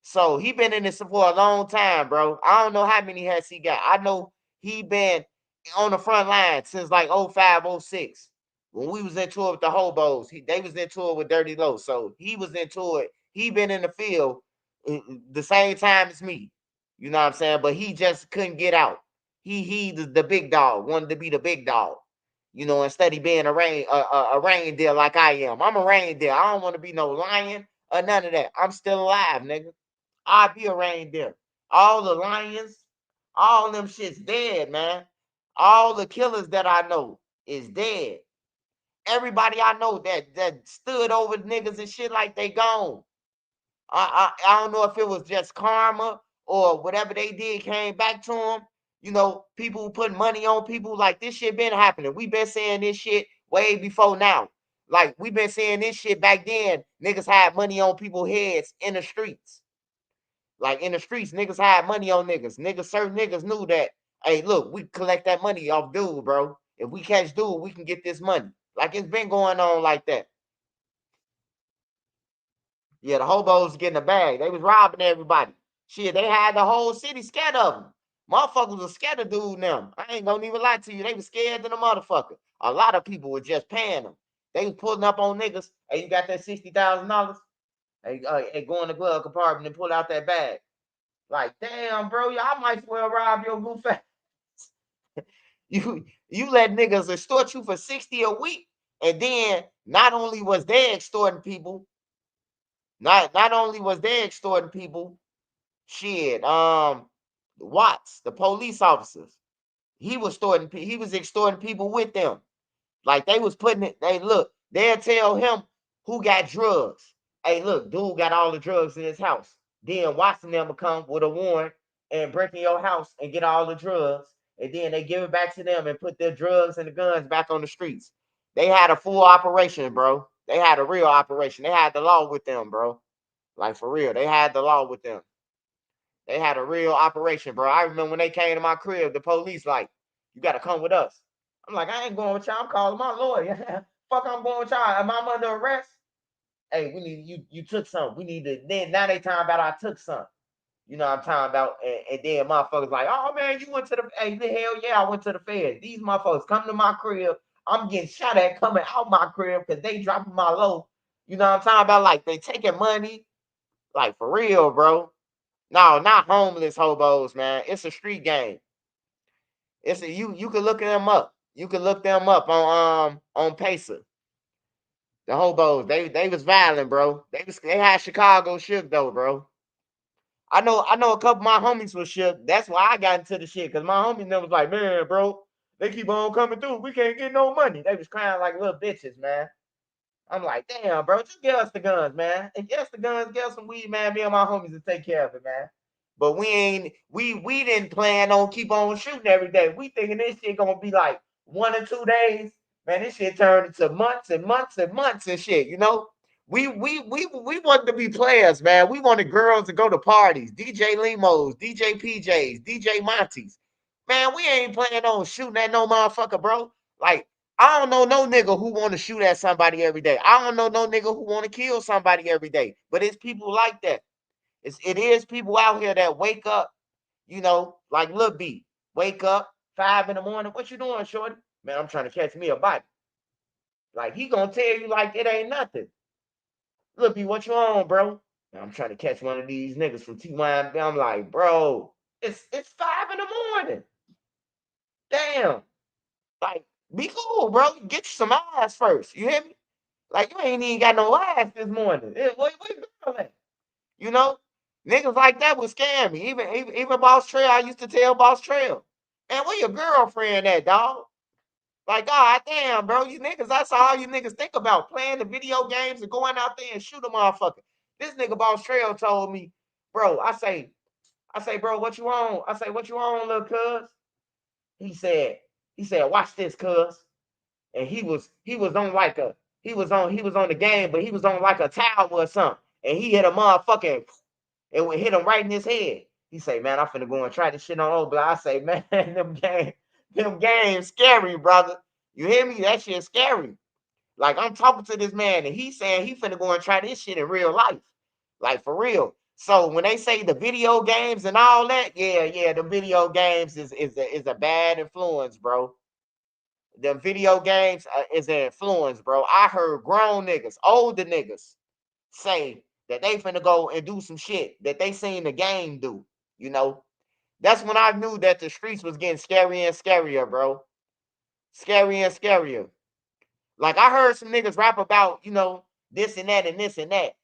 So he been in this for a long time, bro. I don't know how many hats he got. I know he been on the front line since like 05, 06. When we was into it with the hobos, they was into it with Dirty Low. So he was into it. He been in the field the same time as me. You know what I'm saying? But he just couldn't get out. He the big dog, wanted to be the big dog. You know, instead of being a reindeer like I am. I'm a reindeer. I don't want to be no lion or none of that. I'm still alive, nigga. I'll be a reindeer. All the lions, all them shit's dead, man. All the killers that I know is dead. Everybody I know that stood over niggas and shit like they gone. I don't know if it was just karma or whatever they did came back to them. You know, people who put money on people, like this shit been happening. We been saying this shit way before now. Like we been saying this shit back then. Niggas had money on people's heads in the streets. Like in the streets, niggas had money on niggas. Certain niggas knew that. Hey, look, we collect that money off dude, bro. If we catch dude, we can get this money. Like it's been going on like that. Yeah, the hobos getting a bag. They was robbing everybody. Shit, they had the whole city scared of them. Motherfuckers was scared of dude now. I ain't gonna even lie to you. They was scared of the motherfucker. A lot of people were just paying them. They was pulling up on niggas. Hey, you got that $60,000? Hey, go in the glove compartment and pull out that bag. Like, damn, bro, y'all might as well rob your goof ass. You let niggas extort you for 60 a week, and then not only was they extorting people, not only was they extorting people, shit, Watts, the police officers, he was extorting people with them. Like they was putting it, they look, they'll tell him who got drugs. Hey, look, dude got all the drugs in his house. Then Watson them will come with a warrant and break in your house and get all the drugs. And then they give it back to them and put their drugs and the guns back on the streets. They had a full operation, bro. They had a real operation. They had the law with them, bro. Like for real. They had the law with them. They had a real operation, bro. I remember when they came to my crib, the police like, you gotta come with us. I'm like, I ain't going with y'all. I'm calling my lawyer. Fuck, I'm going with y'all. Am I under arrest? Hey, we need you took something. We need to then now they talking about I took something. You know what I'm talking about? And then motherfuckers like, oh man, you went to the hey, the hell yeah, I went to the feds. These motherfuckers come to my crib. I'm getting shot at coming out my crib because they dropping my low. You know what I'm talking about? Like they taking money. Like for real, bro. No, not homeless hobos, man. It's a street game. You can look them up. You can look them up on Pacer. The hobos, they was violent, bro. They had Chicago shook though, bro. I know a couple of my homies was shook. That's why I got into the shit. Cause my homies them was like, man, bro, they keep on coming through. We can't get no money. They was crying like little bitches, man. I'm like, damn, bro, just give us the guns, man. And get us the guns, get us some weed, man. Me and my homies will take care of it, man. But we didn't plan on keep on shooting every day. We thinking this shit gonna be like 1 or 2 days. Man, this shit turned into months and months and months and shit, you know? We wanted to be players, man. We wanted girls to go to parties, DJ Limos, DJ PJs, DJ Monties. Man, we ain't planning on shooting at no motherfucker, bro. Like, I don't know no nigga who want to shoot at somebody every day. I don't know no nigga who want to kill somebody every day. But it's people like that. It is people out here that wake up, you know, like Lil B. Wake up 5 in the morning. What you doing, shorty? Man, I'm trying to catch me a bite. Like he gonna tell you like it ain't nothing. Lil B, what you on, bro? Man, I'm trying to catch one of these niggas from T-Wine. I'm like, bro, it's 5 in the morning. Damn. Like, be cool, bro. Get you some ass first. You hear me? Like you ain't even got no ass this morning. What girl at? You know, niggas like that would scare me. Even Boss Trail, I used to tell Boss Trail, man, where your girlfriend at, dog? Like, god damn, bro, you niggas, that's all you niggas think about, playing the video games and going out there and shoot a motherfucker. This nigga Boss Trail told me, bro, I say, bro, what you on? I say, what you on, little cuz? He said, watch this, cuz. And he was on like a he was on the game, but he was on like a tower or something. And he hit a motherfucking it would hit him right in his head. He say, man, I'm finna go and try this shit on old block. I say, man, them games scary, brother. You hear me? That shit scary. Like I'm talking to this man and he's saying he finna go and try this shit in real life. Like for real. So when they say the video games and all that, yeah, the video games is a bad influence, bro. The video games is an influence, bro. I heard grown niggas, older niggas say that they finna go and do some shit that they seen the game do, you know. That's when I knew that the streets was getting scarier and scarier, bro. Scarier and scarier. Like I heard some niggas rap about, this and that and this and that.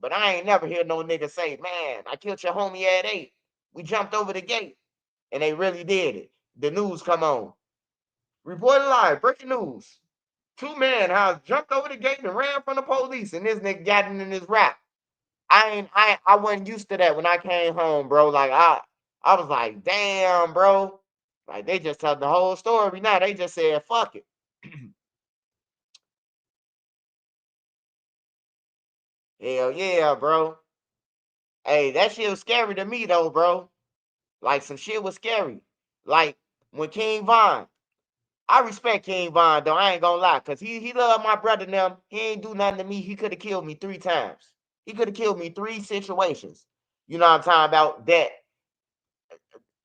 But I ain't never hear no nigga say, man, I killed your homie at 8. We jumped over the gate. And they really did it. The news come on. Reporting live, breaking news. Two men has jumped over the gate and ran from the police, and this nigga got in his rap. I wasn't used to that when I came home, bro. Like I was like, damn, bro. Like they just tell the whole story now. They just said, fuck it. Hell yeah, bro. Hey, that shit was scary to me though, bro. Like some shit was scary. Like when King Von, I respect King Von though. I ain't gonna lie, cause he loved my brother. Them he ain't do nothing to me. He could have killed me 3 times. He could have killed me 3 situations. You know what I'm talking about? That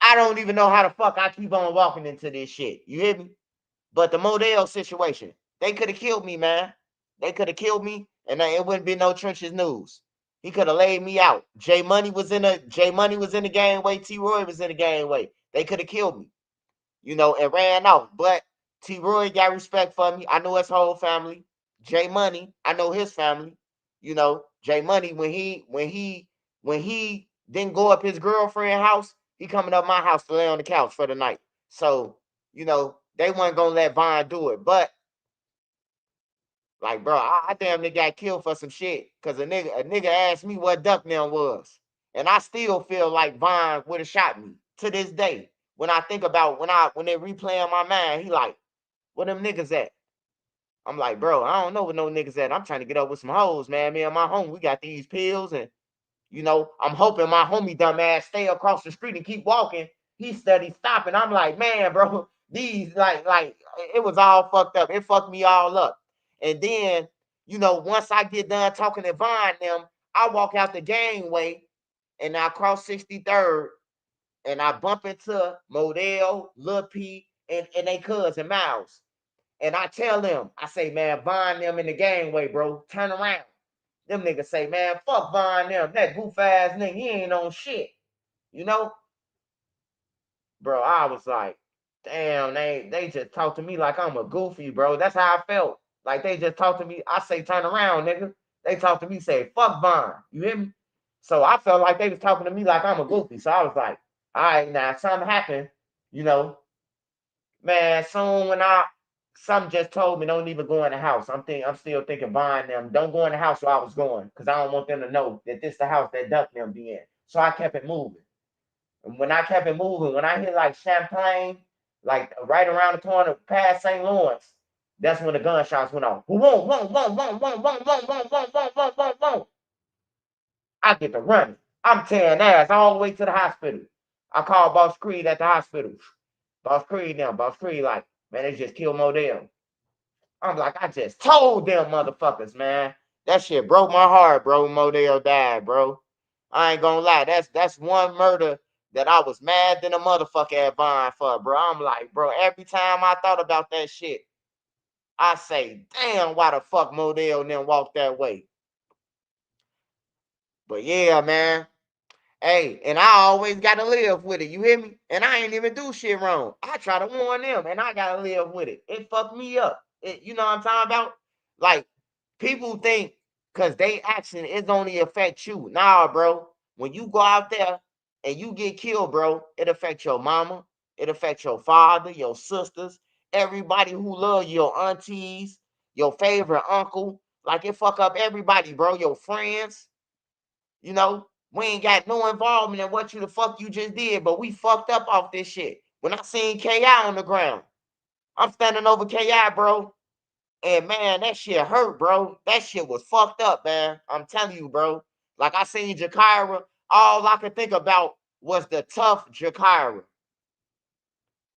I don't even know how the fuck I keep on walking into this shit. You hear me? But the Modell situation, they could have killed me, man. They could have killed me, and it wouldn't be no trenches news. He could have laid me out. J Money was in the game way. T Roy was in the game way. They could have killed me, and ran off. But T Roy got respect for me. I know his whole family. J Money, I know his family. J Money when he didn't go up his girlfriend's house, he coming up my house to lay on the couch for the night. So, they weren't gonna let Von do it. But like, bro, I damn near got killed for some shit. Cause a nigga asked me what Duck Down was. And I still feel like Von would have shot me to this day. When I think about when they replay in my mind, he like, where them niggas at? I'm like, bro, I don't know where no niggas at. I'm trying to get up with some hoes, man. Me and my homie, we got these pills, and I'm hoping my homie dumbass stay across the street and keep walking. He steady stopping. I'm like, man, bro, these like it was all fucked up. It fucked me all up. And then, once I get done talking to Vine them, I walk out the gangway and I cross 63rd and I bump into Modell, Lil P, and they cousin Miles. And I tell them, I say, man, Vine them in the gangway, bro. Turn around. Them niggas say, man, fuck Vine them. That goof ass nigga, he ain't on shit. You know? Bro, I was like, damn, they just talk to me like I'm a goofy, bro. That's how I felt. Like they just talk to me. I say, turn around, nigga. They talk to me, say, fuck Vine. You hear me? So I felt like they was talking to me like I'm a goofy. So I was like, all right, now something happened, you know. Man, soon when something just told me don't even go in the house. I'm still thinking buying them. Don't go in the house where I was going, because I don't want them to know that this the house that Duck them be in. So I kept it moving. And when I kept it moving, when I hit like Champlain, like right around the corner past St. Lawrence, that's when the gunshots went off. Whoa, whoa, whoa, whoa, whoa, whoa, whoa, whoa, whoa, whoa, whoa, whoa, whoa. I get to running. I'm tearing ass all the way to the hospital. I called Boss Creed at the hospital. Boss Creed like, man, they just killed Modell. I'm like, I just told them motherfuckers, man. That shit broke my heart, bro. Modell died, bro. I ain't gonna lie. That's one murder that I was mad than a motherfucker at Vine for, bro. I'm like, bro, every time I thought about that shit, I say, damn, why the fuck Modell and them walk that way? But yeah, man. Hey, and I always gotta live with it. You hear me? And I ain't even do shit wrong. I try to warn them, and I gotta live with it. It fucked me up. You know what I'm talking about? Like people think because they action it only affect you. Nah, bro. When you go out there and you get killed, bro, it affects your mama. It affects your father, your sisters, everybody who love you, your aunties, your favorite uncle. Like it fuck up everybody, bro. Your friends. We ain't got no involvement in what the fuck you just did, but we fucked up off this shit. When I seen KI on the ground, I'm standing over KI, bro. And man, that shit hurt, bro. That shit was fucked up, man. I'm telling you, bro. Like I seen Jakira, all I could think about was the tough Jakira.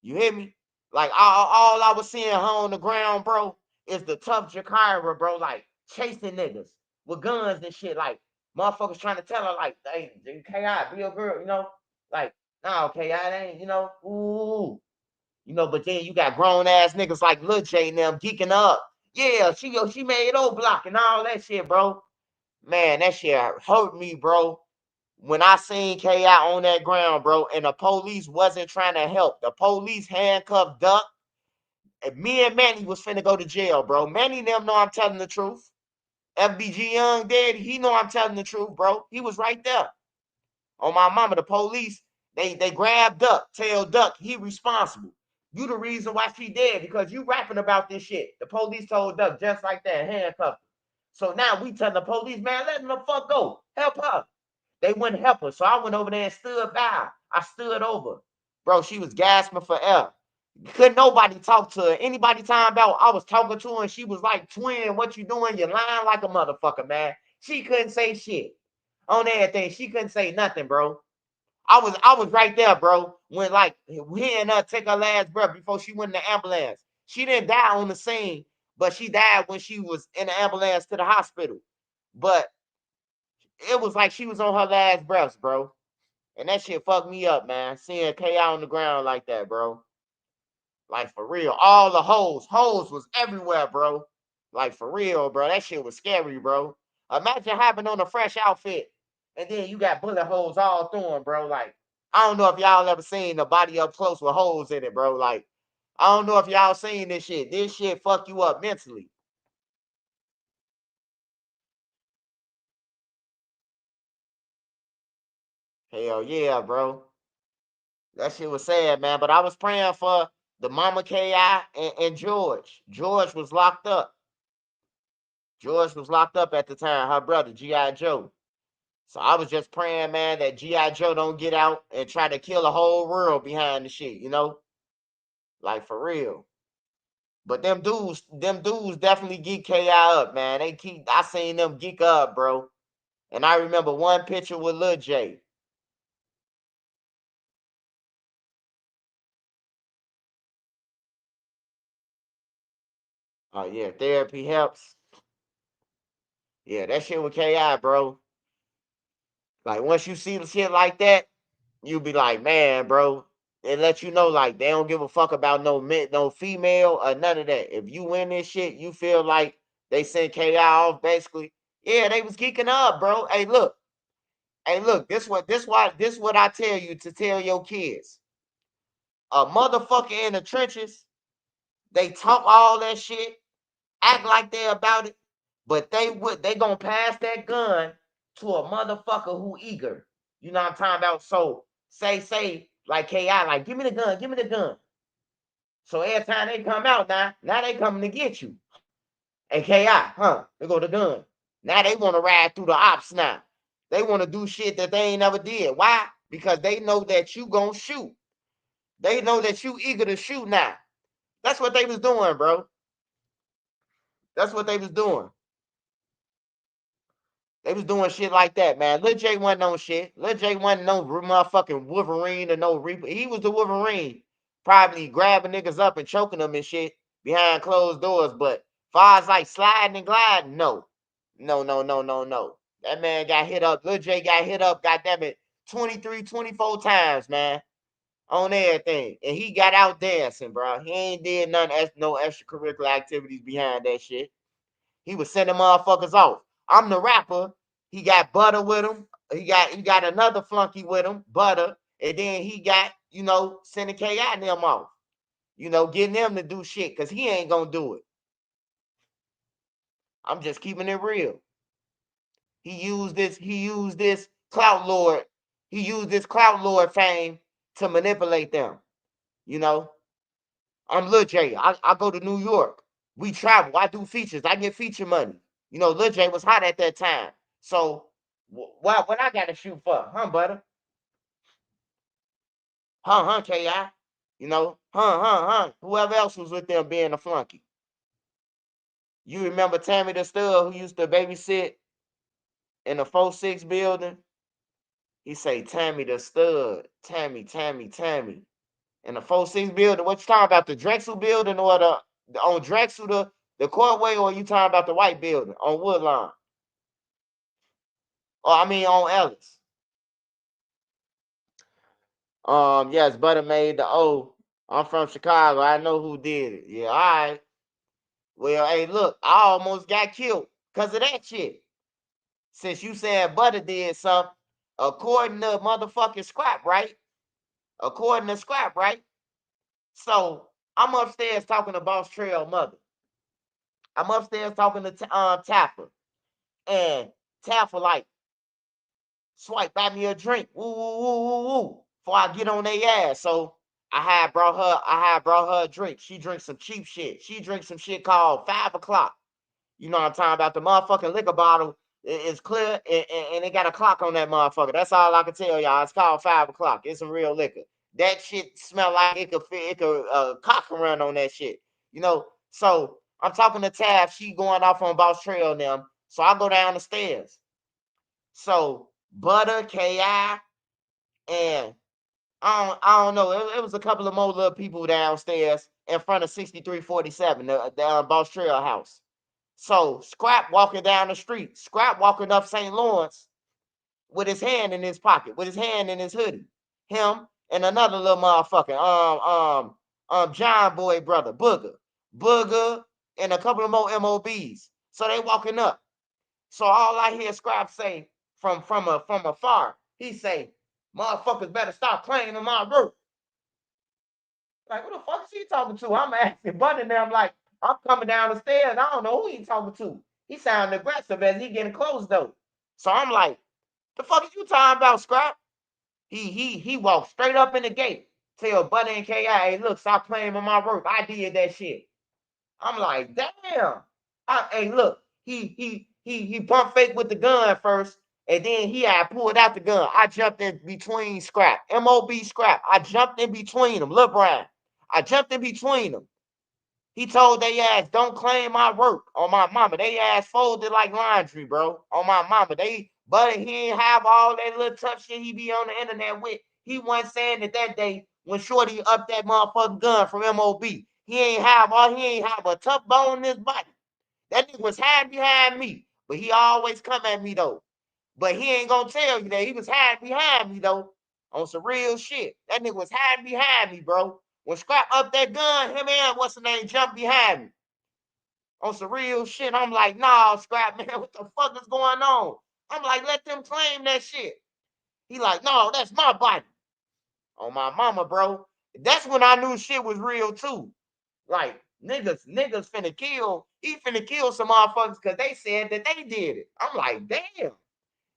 You hear me? Like all I was seeing her on the ground, bro, is the tough Jakira, bro, like chasing niggas with guns and shit. Like motherfuckers trying to tell her, like, hey, KI, be a girl, like, no, KI, ain't, ooh. But then you got grown ass niggas like Lil J and them geeking up. Yeah, she made O Block and all that shit, bro. Man, that shit hurt me, bro. When I seen KI on that ground, bro, and the police wasn't trying to help. The police handcuffed Duck. And me and Manny was finna go to jail, bro. Manny and them know I'm telling the truth. FBG Young dead, he know I'm telling the truth, bro. He was right there. On my mama, the police, they grabbed Duck, tell Duck he responsible. You the reason why she dead, because you rapping about this shit. The police told Duck just like that, handcuffed her. So now we tell the police, man, let them the fuck go. Help her. They wouldn't help her. So I went over there and stood by. I stood over. Bro, she was gasping for air. Couldn't nobody talk to her. Anybody talking about I was talking to her and she was like, twin, what you doing? You're lying like a motherfucker, man. She couldn't say shit. On everything. She couldn't say nothing, bro. I was right there, bro. When like hearing her take her last breath before she went in the ambulance. She didn't die on the scene, but she died when she was in the ambulance to the hospital. But it was like she was on her last breaths, bro. And that shit fucked me up, man. Seeing KI on the ground like that, bro. Like for real. All the holes was everywhere, bro. Like for real, bro. That shit was scary, bro. Imagine having on a fresh outfit and then you got bullet holes all through them, bro. Like, I don't know if y'all ever seen a body up close with holes in it, bro. Like, I don't know if y'all seen this shit. This shit fuck you up mentally. Hell yeah, bro. That shit was sad, man. But I was praying for the mama KI and George. George was locked up. George was locked up at the time, her brother, G.I. Joe. So I was just praying, man, that G.I. Joe don't get out and try to kill the whole world behind the shit, you know? Like for real. But them dudes definitely geek KI up, man. I seen them geek up, bro. And I remember one picture with Lil J. Oh yeah, therapy helps. Yeah, that shit with KI, bro. Like once you see the shit like that, you be like, man, bro. It let you know like they don't give a fuck about no men, no female or none of that. If you win this shit, you feel like they sent KI off basically. Yeah, they was geeking up, bro. Hey, look, this what I tell you to tell your kids. A motherfucker in the trenches, they talk all that shit, act like they about it, but they gonna pass that gun to a motherfucker who eager. You know what I'm talking about? So say like KI, like give me the gun, give me the gun. So every time they come out now they coming to get you. And KI, huh? They go the gun. Now they want to ride through the ops now. They want to do shit that they ain't never did. Why? Because they know that you gonna shoot. They know that you eager to shoot now. That's what they was doing, bro. That's what they was doing. They was doing shit like that, man. Lil J wasn't on shit. Lil J wasn't no motherfucking Wolverine or no Reaper. He was the Wolverine, probably grabbing niggas up and choking them and shit behind closed doors. But far as like sliding and gliding, no. No, no, no, no, no. That man got hit up. Lil J got hit up, goddamn it, 23, 24 times, man. On everything. And he got out dancing, bro. He ain't did no extracurricular activities behind that shit. He was sending motherfuckers off. I'm the rapper. He got Butter with him. He got another flunky with him, Butter. And then he got, sending KI and them off. Getting them to do shit because he ain't gonna do it. I'm just keeping it real. He used this clout lord. He used this clout lord fame to manipulate them. You know, I'm Lil J. I go to New York. We travel. I do features. I get feature money. Lil J was hot at that time. So what I gotta shoot for? Huh, butter? Huh, Ki? Huh. Whoever else was with them being a flunky. You remember Tammy the Stud who used to babysit in the 4-6 building? He say Tammy the Stud. Tammy. In the 4-6 building. What you talking about? The Drexel building or the on Drexel the Courtway, or you talking about the white building on Woodlawn? Or I mean on Ellis. Yes, Butter made the O. I'm from Chicago. I know who did it. Yeah, all right. Well, hey, look, I almost got killed because of that shit. since you said Butter did something, according to motherfucking Scrap, right? According to Scrap, right? So I'm upstairs talking to Boss Trail mother. I'm upstairs talking to Tapper. And Tapper like, Swipe, buy me a drink. Woo, woo, woo, woo, woo. Before I get on their ass. So I had brought her a drink. She drinks some cheap shit. She drinks some shit called 5 o'clock. You know what I'm talking about? The motherfucking liquor bottle is clear and it got a clock on that motherfucker. That's all I can tell y'all. It's called 5 o'clock. It's some real liquor. That shit smell like it could cock run on that shit. You know, so I'm talking to Tab. She going off on Boss Trail and them. So I go down the stairs. So Butter, KI, and I don't know. It was a couple of more little people downstairs in front of 6347, the Boss Trail house. So Scrap walking down the street, Scrap walking up St. Lawrence with his hand in his pocket, with his hand in his hoodie. Him and another little motherfucker, John Boy brother, Booger, and a couple of more MOBs. So they walking up. So all I hear Scrap say from afar, he say, "Motherfuckers better stop playing in my roof." Like, who the fuck is he talking to? I'm asking Buddy now. I'm like, I'm coming down the stairs. I don't know who he talking to. He sounding aggressive as he getting close though. So I'm like, the fuck is you talking about, Scrap? He walked straight up in the gate. Tell Buddy and KI, hey, look, stop playing with my roof. I did that shit. I'm like, damn. Hey, look, he pump fake with the gun first, and then he had pulled out the gun. I jumped in between Scrap, MOB Scrap. I jumped in between them, Lil Brian. I jumped in between them. He told they ass, don't claim my work on my mama. They ass folded like laundry, bro. On my mama. But he ain't have all that little tough shit he be on the internet with. He wasn't saying that day when Shorty upped that motherfucking gun from MOB. He ain't have a tough bone in his body. That nigga was hiding behind me. But he always come at me though. But he ain't gonna tell you that he was hiding behind me though. On some real shit. That nigga was hiding behind me, bro. When Scrap up that gun, him and what's the name jumped behind me. On some real shit. I'm like, nah, Scrap, man, what the fuck is going on? I'm like, let them claim that shit. He like, no, that's my body. On my mama, bro. That's when I knew shit was real too. Like, niggas finna kill some motherfuckers because they said that they did it. I'm like, damn.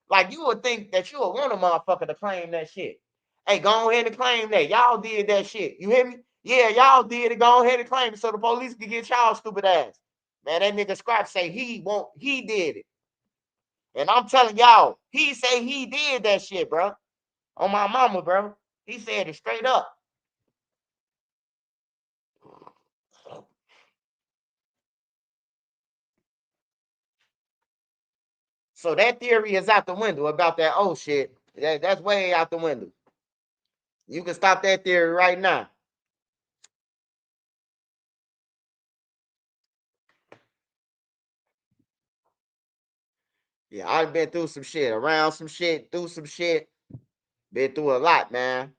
Like, you would think that you would want a motherfucker to claim that shit. Hey, go ahead and claim that. Y'all did that shit. You hear me? Yeah, y'all did it. Go ahead and claim it so the police can get y'all stupid ass. Man, that nigga Scrap say he did it. And I'm telling y'all, he say he did that shit, bro. On my mama, bro. He said it straight up. So that theory is out the window about that old shit. That's way out the window. You can stop that theory right now. Yeah, I've been through some shit, around some shit, through some shit. Been through a lot, man.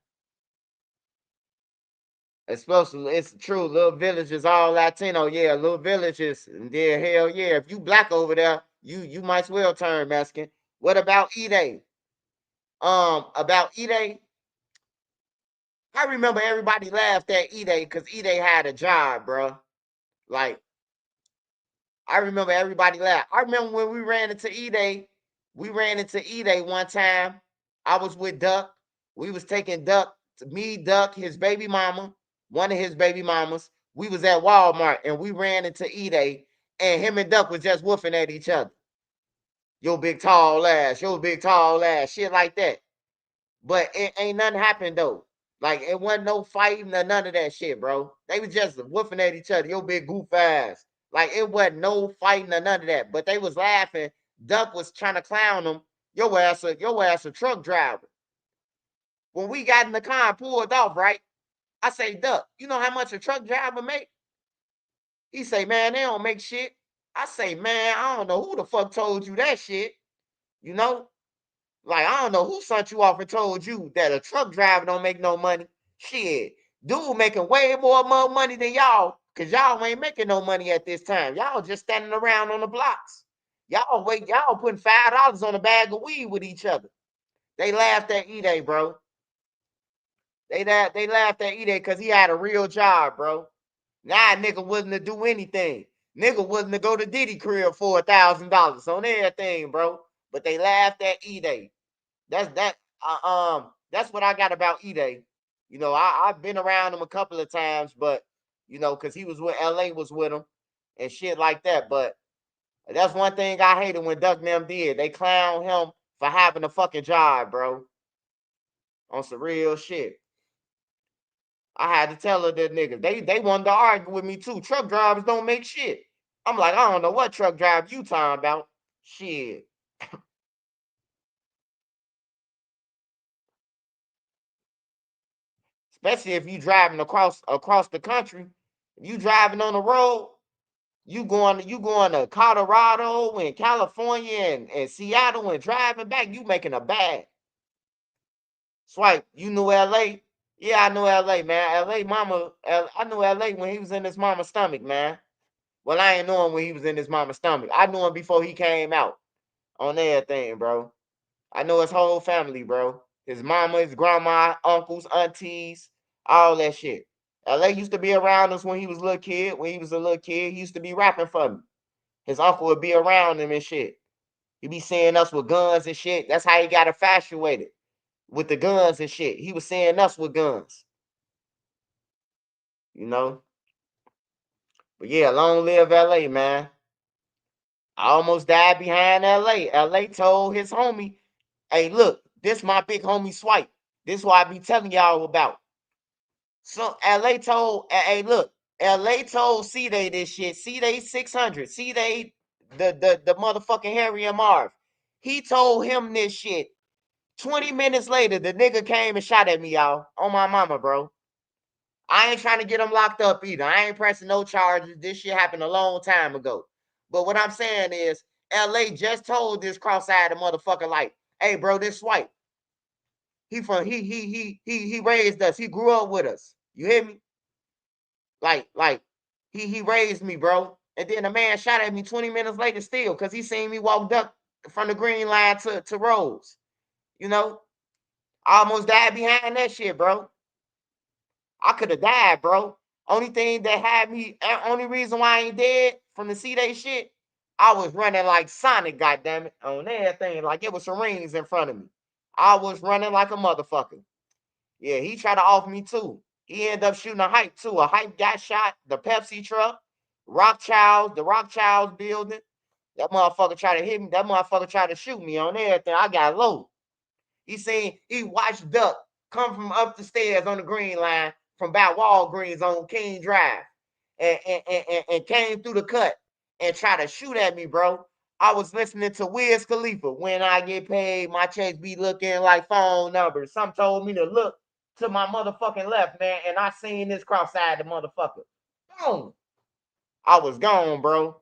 Especially, it's true. Little villages, all Latino. Yeah, little villages. And then hell yeah, if you black over there, you might as well turn Mexican. What about E-Day? About E-Day, I remember everybody laughed at E-Day because E-Day had a job, bro. Like, I remember everybody laughed. I remember when we ran into E-Day. We ran into E-Day one time. I was with Duck. We was taking Duck, me, Duck, his baby mama, one of his baby mamas. We was at Walmart and we ran into E-Day, and him and Duck was just woofing at each other. Yo, big tall ass, yo, big tall ass, shit like that. But it ain't nothing happened though. Like, it wasn't no fighting or none of that shit, bro. They was just woofing at each other. Yo, big goof ass. Like, it wasn't no fighting or none of that. But they was laughing. Duck was trying to clown them. Your ass a truck driver. When we got in the car and pulled off, right? I say, Duck, you know how much a truck driver make? He say, man, they don't make shit. I say, man, I don't know who the fuck told you that shit. You know? Like, I don't know who sent you off and told you that a truck driver don't make no money. Shit, dude making way more money than y'all, because y'all ain't making no money at this time. Y'all just standing around on the blocks. Y'all putting $5 on a bag of weed with each other. They laughed at E-Day, bro. They laughed at E-Day because he had a real job, bro. Now nigga wasn't to do anything. Nigga wasn't to go to Diddy crib for $1,000 on everything, bro. But they laughed at E-Day. That's what I got about E-Day. You know, I've been around him a couple of times, but you know, because he was with LA was with him and shit like that. But that's one thing I hated when Duck and them did. They clown him for having a fucking job, bro. On some real shit. I had to tell her that nigga. They wanted to argue with me too. Truck drivers don't make shit. I'm like, I don't know what truck drive you talking about. Shit. Especially if you driving across the country. If you driving on the road, you going to Colorado and California and Seattle and driving back, you making a bag. Swipe, you knew LA? Yeah, I knew LA, man. I knew LA when he was in his mama's stomach, man. Well, I ain't know him when he was in his mama's stomach. I knew him before he came out on everything, bro. I know his whole family, bro. His mama, his grandma, uncles, aunties, all that shit. LA used to be around us when he was a little kid. When he was a little kid, he used to be rapping for me. His uncle would be around him and shit. He be seeing us with guns and shit. That's how he got infatuated with the guns and shit. He was seeing us with guns, you know. But yeah, long live LA, man. I almost died behind LA. LA told his homie, hey, look, this my big homie Swipe. This what I be telling y'all about. So LA told, hey, look, LA told C-Day this shit. C-Day 600. C-Day, the motherfucking Harry and Marv. He told him this shit. 20 minutes later, the nigga came and shot at me, y'all. On my mama, bro. I ain't trying to get him locked up either. I ain't pressing no charges. This shit happened a long time ago. But what I'm saying is, LA just told this cross-eyed motherfucker, like, hey, bro, this Swipe. He raised us. He grew up with us. You hear me? Like he raised me, bro. And then the man shot at me 20 minutes later still because he seen me walk up from the green line to Rose. You know, I almost died behind that shit, bro. I could have died, bro. Only thing that had me, only reason why I ain't dead from the C-Day shit, I was running like Sonic, goddamn it, on everything. Like it was some rings in front of me. I was running like a motherfucker. Yeah, he tried to off me too. He ended up shooting a hype too. A hype got shot, the Pepsi truck, the Rock Child's building. That motherfucker tried to hit me. That motherfucker tried to shoot me on everything. I got low. He watched Duck come from up the stairs on the green line from about Walgreens on King Drive and came through the cut and tried to shoot at me, bro. I was listening to Wiz Khalifa. When I get paid, my checks be looking like phone numbers. Some told me to look to my motherfucking left, man, and I seen this cross-eyed motherfucker. Boom. I was gone, bro.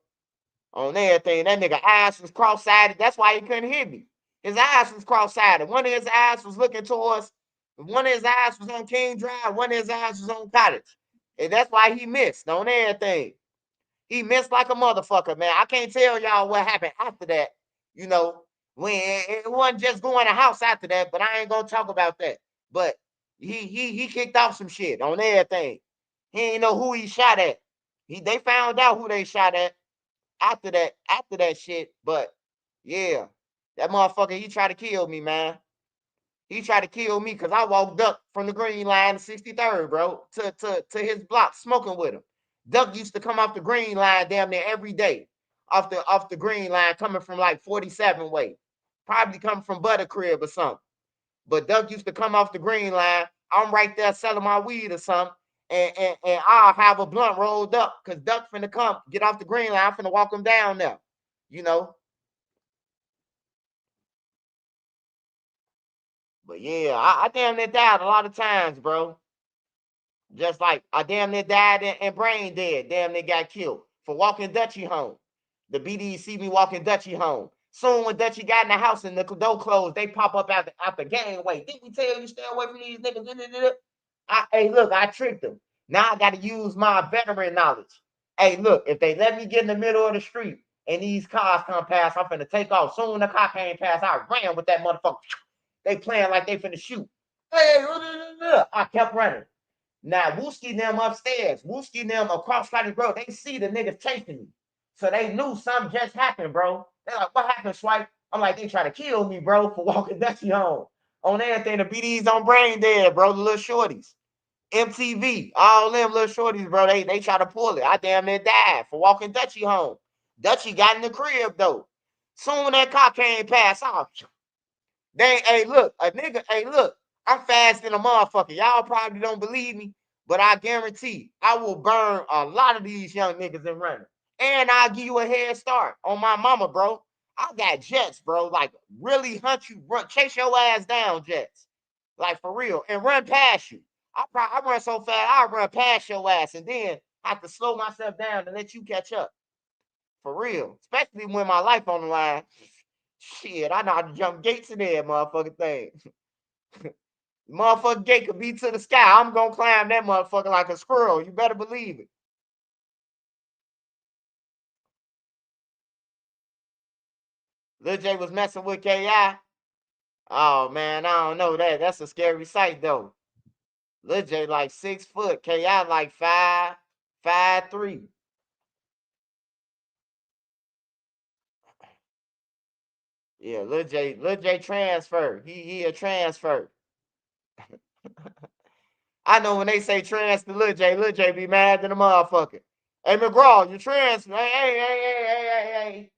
On everything. That nigga eyes was cross-sided. That's why he couldn't hit me. His eyes was cross-sided. One of his eyes was looking towards, one of his eyes was on King Drive, one of his eyes was on Cottage. And that's why he missed on everything. He missed like a motherfucker, man. I can't tell y'all what happened after that. You know, when it wasn't just going to house after that, but I ain't gonna talk about that. But he kicked off some shit on everything. He ain't know who he shot at. They found out who they shot at after that shit. But yeah, that motherfucker, he tried to kill me, man. He tried to kill me because I walked up from the green line to 63rd, bro, to his block smoking with him. Duck used to come off the green line damn near every day. Off the green line coming from like 47 way. Probably coming from Buttercrib or something. But Duck used to come off the green line. I'm right there selling my weed or something. And I'll have a blunt rolled up because Duck finna come, get off the green line. I'm finna walk him down there. You know? But yeah, I damn near died a lot of times, bro. Just like I damn near died and brain dead. Damn near got killed for walking Dutchie home. The BDs see me walking Dutchie home. Soon when Dutchie got in the house and the door closed, they pop up out the gangway. Didn't we tell you stay away from these niggas? Hey, look, I tricked them. Now I got to use my veteran knowledge. Hey, look, if they let me get in the middle of the street and these cars come past. I'm finna take off. Soon the car came past, I ran with that motherfucker. They playing like they finna shoot. Hey, I kept running. Now, Wooski and them upstairs, Wooski and them across Scotty Road, they see the niggas chasing me. So they knew something just happened, bro. They're like, what happened, Swipe? I'm like, they try to kill me, bro, for walking Dutchy home. On everything, the BDs on Brain Dead, bro, the little shorties. MTV, all them little shorties, bro, they try to pull it. I damn near died for walking Dutchy home. Dutchy got in the crib, though. Soon that car came past, hey, look, a nigga, hey, look, I'm fast than a motherfucker. Y'all probably don't believe me, but I guarantee I will burn a lot of these young niggas in running. And I'll give you a head start on my mama, bro. I got jets, bro. Like, really hunt you, chase your ass down, jets. Like, for real. And run past you. I run so fast, I'll run past your ass and then have to slow myself down and let you catch up. For real. Especially when my life on the line. Shit, I know how to jump gates in there, motherfucking thing. Motherfucking gate could be to the sky. I'm gonna climb that motherfucker like a squirrel. You better believe it. Lil J was messing with KI. Oh man, I don't know that. That's a scary sight though. Lil J like 6 foot. KI like 5'3". Yeah, Lil J transfer. He a transfer. I know when they say trans to Lil J be mad than a motherfucker. Hey McGraw, you trans. Hey.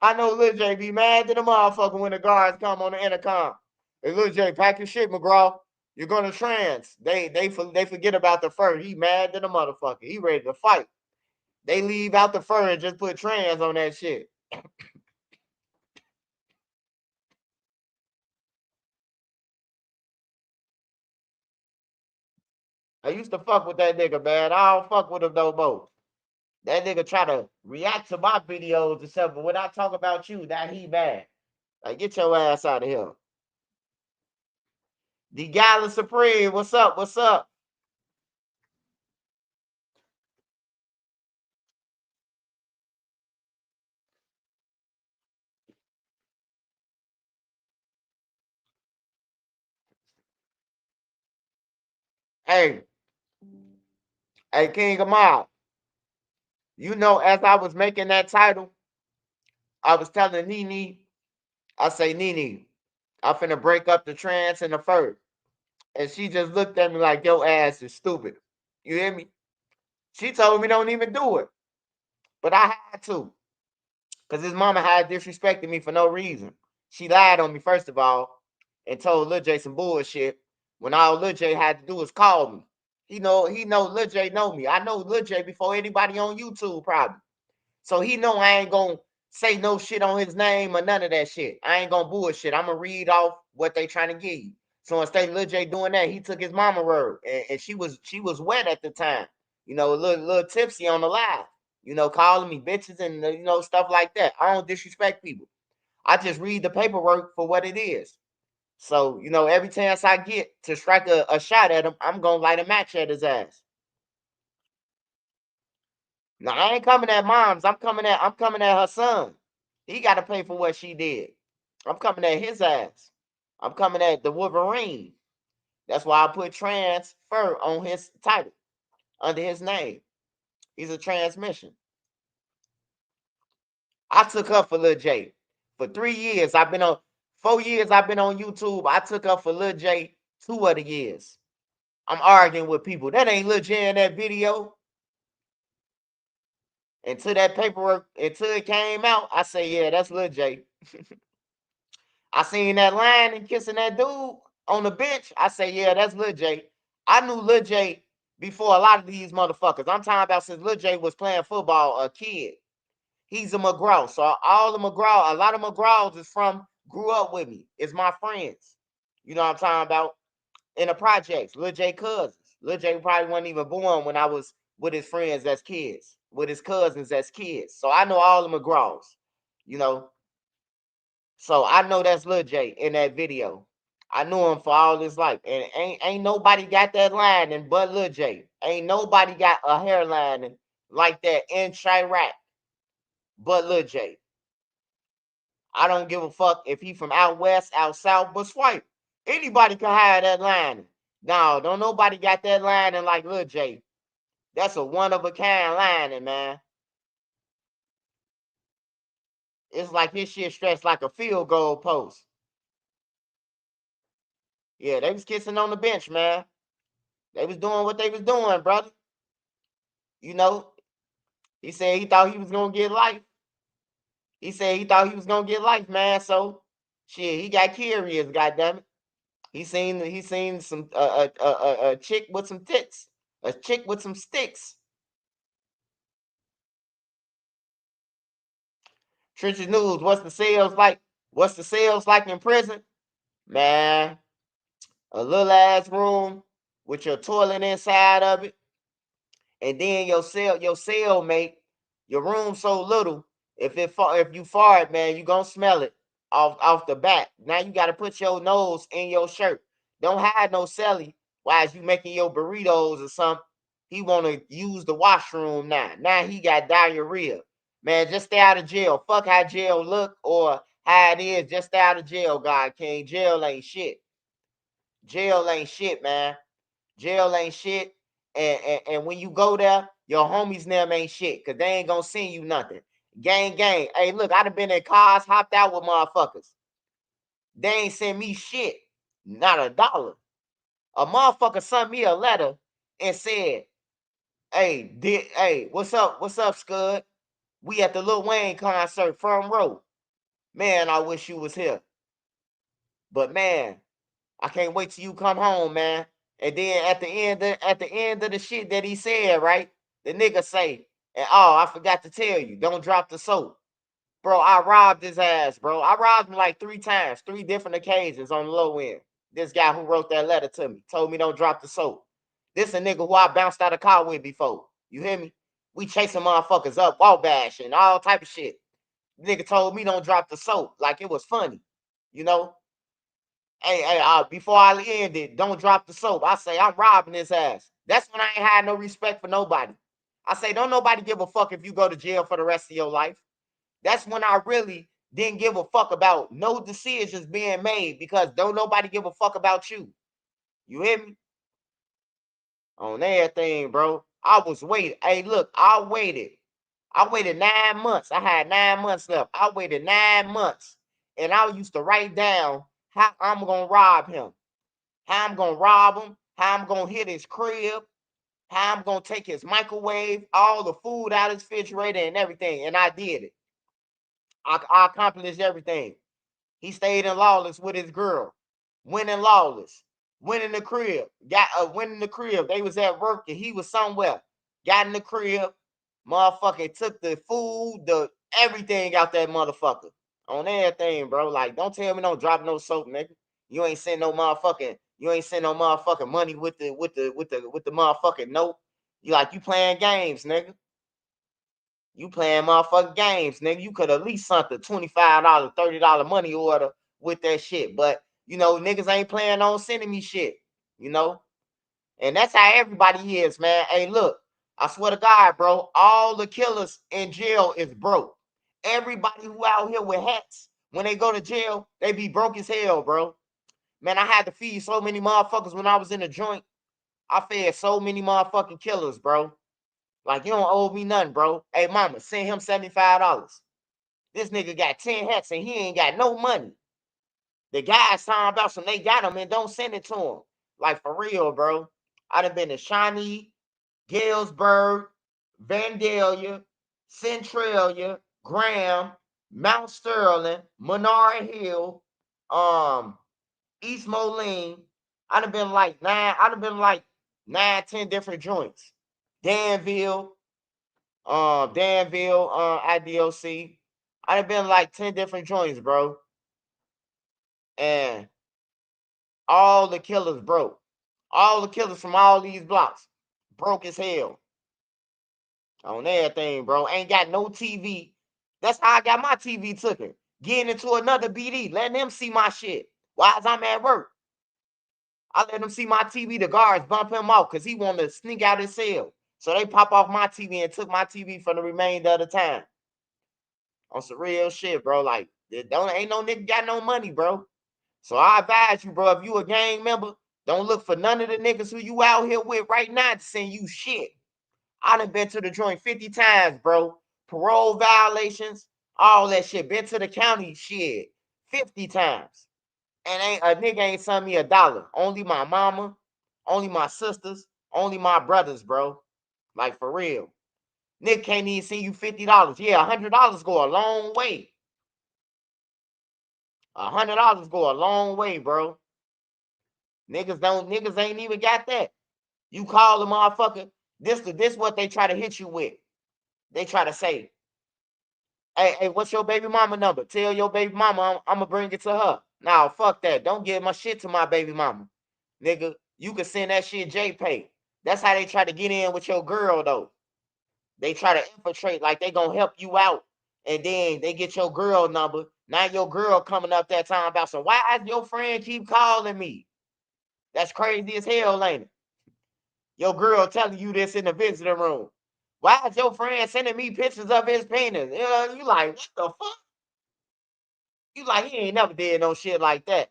I know Lil J be mad than a motherfucker when the guards come on the intercom. Hey Lil J, pack your shit, McGraw. You're gonna trans. They forget about the fur. He mad than a motherfucker. He ready to fight. They leave out the fur and just put trans on that shit. I used to fuck with that nigga, man. I don't fuck with him no more. That nigga try to react to my videos and stuff, but when I talk about you, that he mad. Like, get your ass out of here. The Gala Supreme, what's up? What's up? Hey, hey, King Amal. You know, as I was making that title, I was telling Nene, I say, Nene, I'm finna break up the trance and the fur. And she just looked at me like, your ass is stupid. You hear me? She told me don't even do it. But I had to. Because his mama had disrespected me for no reason. She lied on me, first of all, and told Lil J some bullshit when all Lil J had to do was call me. He know Lil J know me. I know Lil J before anybody on YouTube probably. So he know I ain't gonna say no shit on his name or none of that shit. I ain't gonna bullshit. I'm gonna read off what they trying to give you. So instead of Lil J doing that, he took his mama word, and she was wet at the time. A little tipsy on the live. Calling me bitches and stuff like that. I don't disrespect people. I just read the paperwork for what it is. So every chance I get to strike a shot at him, I'm gonna light a match at his ass. Now I ain't coming at mom's. I'm coming at her son. He got to pay for what she did. I'm coming at his ass. I'm coming at the Wolverine. That's why I put transfer on his title under his name. He's a transmission. I took up for Lil J for 3 years. 4 years. I've been on YouTube. I took up for Lil J 2 of the years. I'm arguing with people. That ain't Lil J in that video. Until that paperwork, until it came out, I say, yeah, that's Lil J. I seen that line and kissing that dude on the bench. I say, yeah, that's Lil J. I knew Lil J before a lot of these motherfuckers. I'm talking about since Lil J was playing football, a kid. He's a McGraw. So all the McGraw, a lot of McGraws is grew up with me. It's my friends. You know what I'm talking about? In the projects, Lil J cousins. Lil J probably wasn't even born when I was with his friends as kids, with his cousins as kids. So I know all the McGraws, you know. So I know that's Lil J in that video. I knew him for all his life. And ain't nobody got that lining but Lil J. Ain't nobody got a hairline like that in Chirac. but Lil J. I don't give a fuck if he from out west, out south, but swipe. Anybody can have that line. No, don't nobody got that lining like Lil J. That's a one of a kind lining, man. It's like his shit stretched like a field goal post. Yeah, they was kissing on the bench, man. They was doing what they was doing, brother. You know, he said he thought he was gonna get life. He said he thought he was gonna get life, man. So shit, he got curious, goddamn it. He seen some a chick with some tits, a chick with some sticks. Trenches News, what's the sales like? What's the sales like in prison? Man, a little ass room with your toilet inside of it, and then your cellmate, your room so little, if you fart, man, you gonna smell it off the bat. Now you gotta put your nose in your shirt. Don't hide no celly while you making your burritos or something. He wanna use the washroom now. Now he got diarrhea. Man, just stay out of jail. Fuck how jail look or how it is. Just stay out of jail, God King. Jail ain't shit. Jail ain't shit, man. Jail ain't shit. And when you go there, your homies them ain't shit. Cause they ain't gonna send you nothing. Gang, gang. Hey, look, I done been in cars, hopped out with motherfuckers. They ain't send me shit. Not a dollar. A motherfucker sent me a letter and said, hey, what's up? What's up, Scud? We at the Lil Wayne concert, front row. Man, I wish you was here. But man, I can't wait till you come home, man. And then at the end of the shit that he said, right? The nigga say, and oh, I forgot to tell you, don't drop the soap. Bro, I robbed his ass, bro. I robbed him like 3 times, 3 different occasions on the low end. This guy who wrote that letter to me told me don't drop the soap. This a nigga who I bounced out of car with before. You hear me? We chasing motherfuckers up, wall bashing, all type of shit. Nigga told me don't drop the soap like it was funny, you know. Hey, before I end it, don't drop the soap. I say I'm robbing his ass. That's when I ain't had no respect for nobody. I say don't nobody give a fuck if you go to jail for the rest of your life. That's when I really didn't give a fuck about no decisions being made because don't nobody give a fuck about you. You hear me? On everything, bro. I was waiting. Hey, look, I waited. I waited 9 months. I had 9 months left. I waited 9 months. And I used to write down how I'm gonna rob him. How I'm gonna rob him, how I'm gonna hit his crib, how I'm gonna take his microwave, all the food out of his refrigerator and everything. And I did it. I accomplished everything. He stayed in Lawless with his girl. Went in Lawless. Went in the crib. Went in the crib. They was at work and he was somewhere. Got in the crib. Motherfucker took the food, the everything out that motherfucker. On everything, bro. Like, don't tell me don't drop no soap, nigga. You ain't send no motherfucking money with the motherfucking note. You playing games, nigga. You playing motherfucking games, nigga. You could at least sent the $25, $30 money order with that shit. But niggas ain't planning on sending me shit, you know? And that's how everybody is, man. Hey, look, I swear to God, bro, all the killers in jail is broke. Everybody who out here with hats, when they go to jail, they be broke as hell, bro. Man, I had to feed so many motherfuckers when I was in the joint. I fed so many motherfucking killers, bro. Like, you don't owe me nothing, bro. Hey, mama, send him $75. This nigga got 10 hats and he ain't got no money. The guys talking about some they got him and don't send it to him. Like, for real, bro. I done been to Shawnee, Galesburg, Vandalia, Centralia, Graham, Mount Sterling, Menard Hill, East Moline. I done been like 9, 10 different joints. Danville, IDOC. I done been like 10 different joints, bro. And all the killers broke. All the killers from all these blocks broke as hell on everything, bro. Ain't got no TV. That's how I got my TV taken. Getting into another BD, letting them see my shit while I'm at work. I let them see my TV. The guards bump him off because he wanted to sneak out his cell. So they pop off my TV and took my TV for the remainder of the time. On some real shit, bro. Like, don't ain't no nigga got no money, bro. So I advise you, bro, if you a gang member, don't look for none of the niggas who you out here with right now to send you shit. I done been to the joint 50 times, bro. Parole violations, all that shit. Been to the county shit 50 times. And ain't a nigga ain't sent me $1. Only my mama, only my sisters, only my brothers, bro. Like for real. Nigga can't even send you $50. Yeah, $100 go a long way. $100 go a long way, bro. Niggas ain't even got that. You call the motherfucker. This what they try to hit you with. They try to say, hey, what's your baby mama number? Tell your baby mama I'm gonna bring it to her. Nah, fuck that. Don't give my shit to my baby mama. Nigga, you can send that shit JPay. That's how they try to get in with your girl though. They try to infiltrate like they gonna help you out. And then they get your girl number. Now your girl coming up that time about some, why does your friend keep calling me? That's crazy as hell, ain't it? Your girl telling you this in the visiting room. Why is your friend sending me pictures of his penis? You like, what the fuck? You like, he ain't never did no shit like that.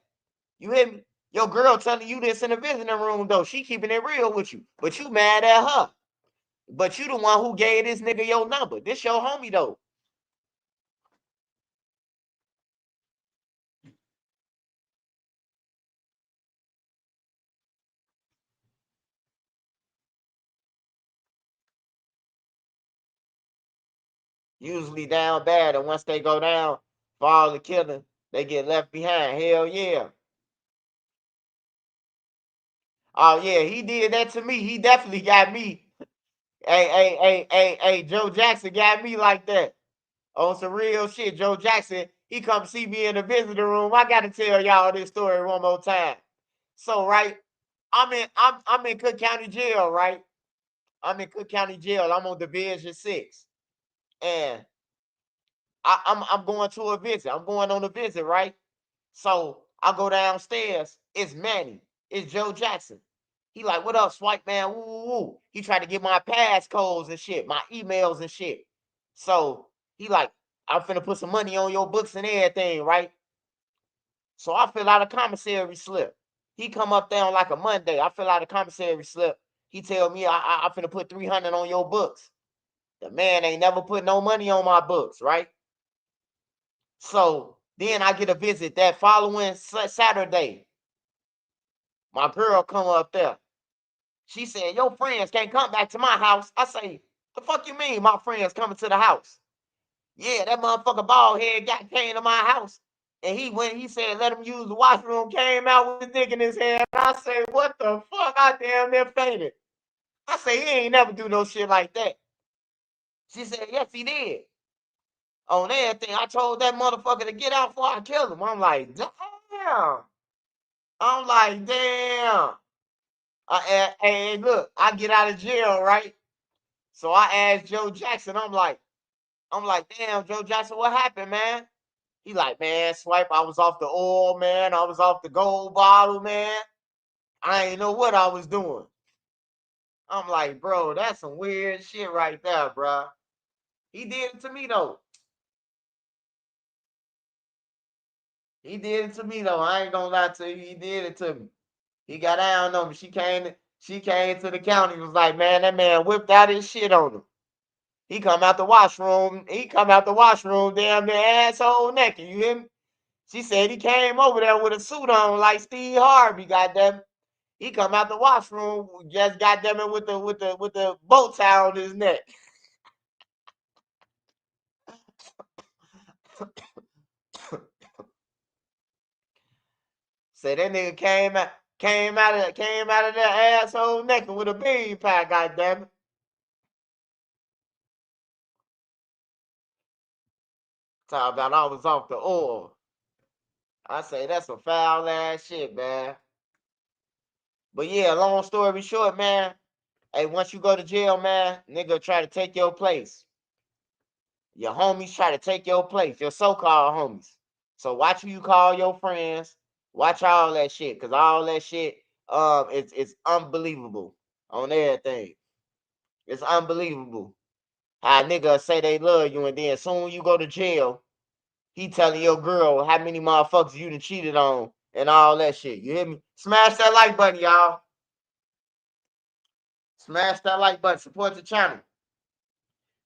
You hear me? Your girl telling you this in the visiting room, though. She keeping it real with you. But you mad at her. But you the one who gave this nigga your number. This your homie, though. Usually down bad. And once they go down for all the killing, they get left behind. Hell yeah. Oh, yeah. He did that to me. He definitely got me. Hey, Joe Jackson got me like that. On some real shit. Joe Jackson, he come see me in the visitor room. I gotta tell y'all this story one more time. So, right, I'm in Cook County Jail, right? I'm in Cook County Jail. I'm on Division 6. And I'm going to a visit. I'm going on a visit, right? So I go downstairs. It's Manny. It's Joe Jackson. He like, what up, swipe man? Woo, woo, woo. He tried to get my passcodes and shit, my emails and shit. So he like, I'm finna put some money on your books and everything, right? So I fill out a commissary slip. He come up there on like a Monday. I fill out a commissary slip. He tell me I finna put 300 on your books. The man ain't never put no money on my books, right? So then I get a visit that following Saturday. My girl come up there. She said, your friends can't come back to my house. I say, the fuck you mean my friends coming to the house? Yeah, that motherfucker bald head came to my house. And he said, let him use the washroom, came out with his dick in his hand. I say, what the fuck? I damn near fainted. I say, he ain't never do no shit like that. She said, yes, he did. On everything, I told that motherfucker to get out before I killed him. I'm like, damn. I'm like, damn. And look, I get out of jail, right? So I asked Joe Jackson, I'm like, damn, Joe Jackson, what happened, man? He like, man, swipe, I was off the oil, man. I was off the gold bottle, man. I ain't know what I was doing. I'm like, bro, that's some weird shit right there, bro. He did it to me though. He did it to me though. I ain't gonna lie to you. He did it to me. He got down on me. She came to the county. Was like, man, that man whipped out his shit on him. He come out the washroom. He come out the washroom, damn near asshole naked. You hear me? She said he came over there with a suit on like Steve Harvey. Goddamn. He come out the washroom, just goddamn it with the bow tie on his neck. Say that nigga came out of that asshole naked with a bean pie. Goddamn it. Talk about I was off the oil. I say that's some foul ass shit, man. But yeah, long story short, man. Hey, once you go to jail, man, nigga try to take your place. Your homies try to take your place, your so-called homies. So watch who you call your friends. Watch all that shit, cause all that shit, it's unbelievable on everything. It's unbelievable. How niggas say they love you, and then soon you go to jail, he telling your girl how many motherfuckers you done cheated on and all that shit. You hear me? Smash that like button, y'all. Smash that like button. Support the channel.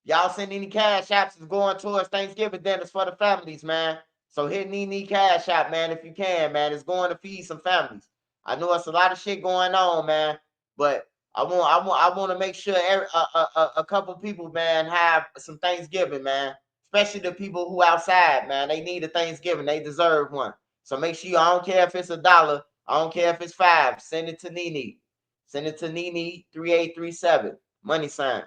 Y'all send any cash apps is going towards Thanksgiving dinners for the families, man. So hit Nene Cash App, man, if you can, man. It's going to feed some families. I know it's a lot of shit going on, man, but I want to make sure a couple people, man, have some Thanksgiving, man. Especially the people who outside, man. They need a Thanksgiving. They deserve one. So make sure I don't care if it's $1. I don't care if it's 5. Send it to Nene. Send it to Nene 3837. Money sign.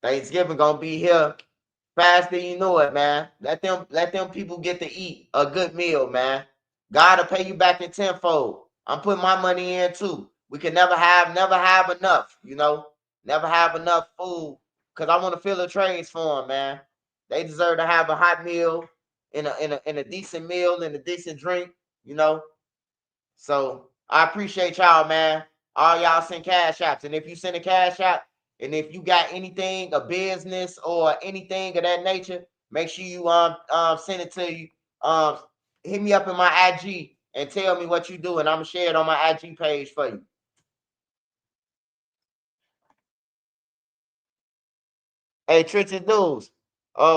Thanksgiving gonna be here faster than you know it, man. Let them people get to eat a good meal, man. God will pay you back in tenfold. I'm putting my money in too. We can never have enough, you know, never have enough food. Cause I want to fill the trays for them, man. They deserve to have a hot meal, in a decent meal, and a decent drink, you know. So I appreciate y'all, man. All y'all send cash apps. And if you send a cash app, and if you got anything, a business or anything of that nature, make sure you send it to you. Um Hit me up in my IG and tell me what you do, and I'm gonna share it on my IG page for you. Hey, Tristan News.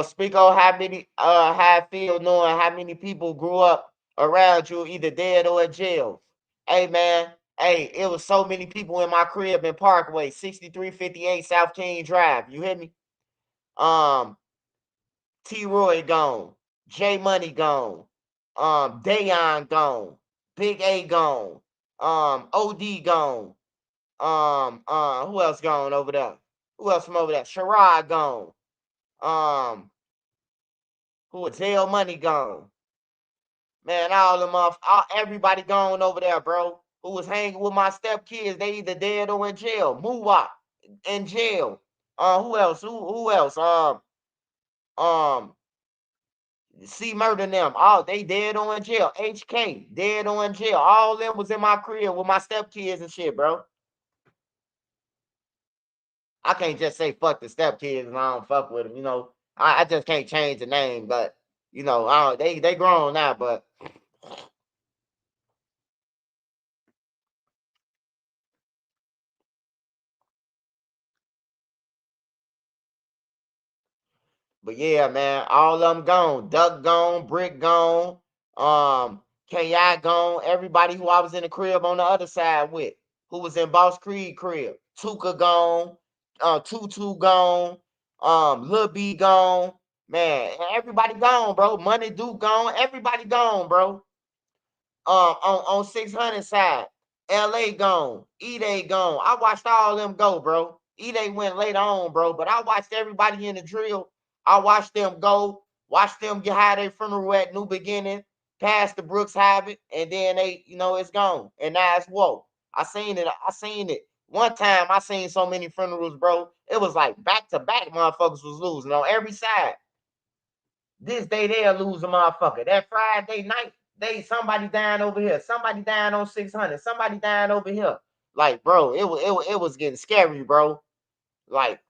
Speak on how I feel knowing how many people grew up around you, either dead or in jail. Hey man, hey, it was so many people in my crib in Parkway, 6358 South King Drive. You hear me? Um, T Roy gone, J Money gone, Dayon gone, Big A gone, OD gone, who else gone over there? Who else from over there? Sherrod gone. Um, who was Jail Money gone? Man, all them off, everybody gone over there, bro. Who was hanging with my stepkids? They either dead or in jail. Muwak in jail. Who else? Who else? Um, C Murder them. All they dead or in jail. HK dead or in jail. All them was in my crib with my stepkids and shit, bro. I can't just say fuck the stepkids and I don't fuck with them. You know, I just can't change the name, but you know, they grown now, but yeah, man, all of them gone. Duck gone, Brick gone, KI gone. Everybody who I was in the crib on the other side with, who was in Boss Creed crib. Tuka gone, Tutu gone, Lil B gone. Man, everybody gone, bro. Money Duke gone. Everybody gone, bro. On 600 side, LA gone, E-Day gone. I watched all them go, bro. E-Day went later on, bro, but I watched everybody in the drill. I watched them go, watched them get how their funeral at New Beginning, past the Brooks Habit, and then they, you know, it's gone. And now it's whoa. I seen it. I seen it. One time I seen so many funerals, bro. It was like back to back motherfuckers was losing on every side. This day they'll lose a motherfucker. That Friday night, somebody dying over here, somebody dying on 600, somebody dying over here. Like, bro, it was getting scary, bro. Like,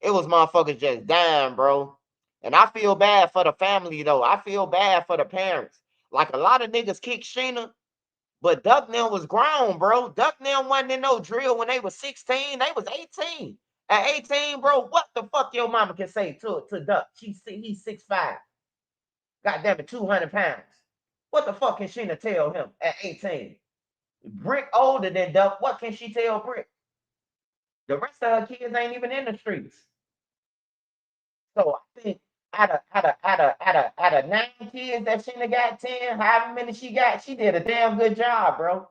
it was motherfuckers just dying, bro. And I feel bad for the family though. I feel bad for the parents. Like a lot of niggas kicked Sheena, but Duck Nail was grown, bro. Duck Nail wasn't in no drill when they was 16. They was 18. At 18, bro, what the fuck your mama can say to Duck? He's 6'5". God damn it, 200 pounds. What the fuck can Sheena tell him at 18? Brick older than Duck. What can she tell Brick? The rest of her kids ain't even in the streets. So I think out of 9 kids that Sheena got 10, however many she got, she did a damn good job, bro.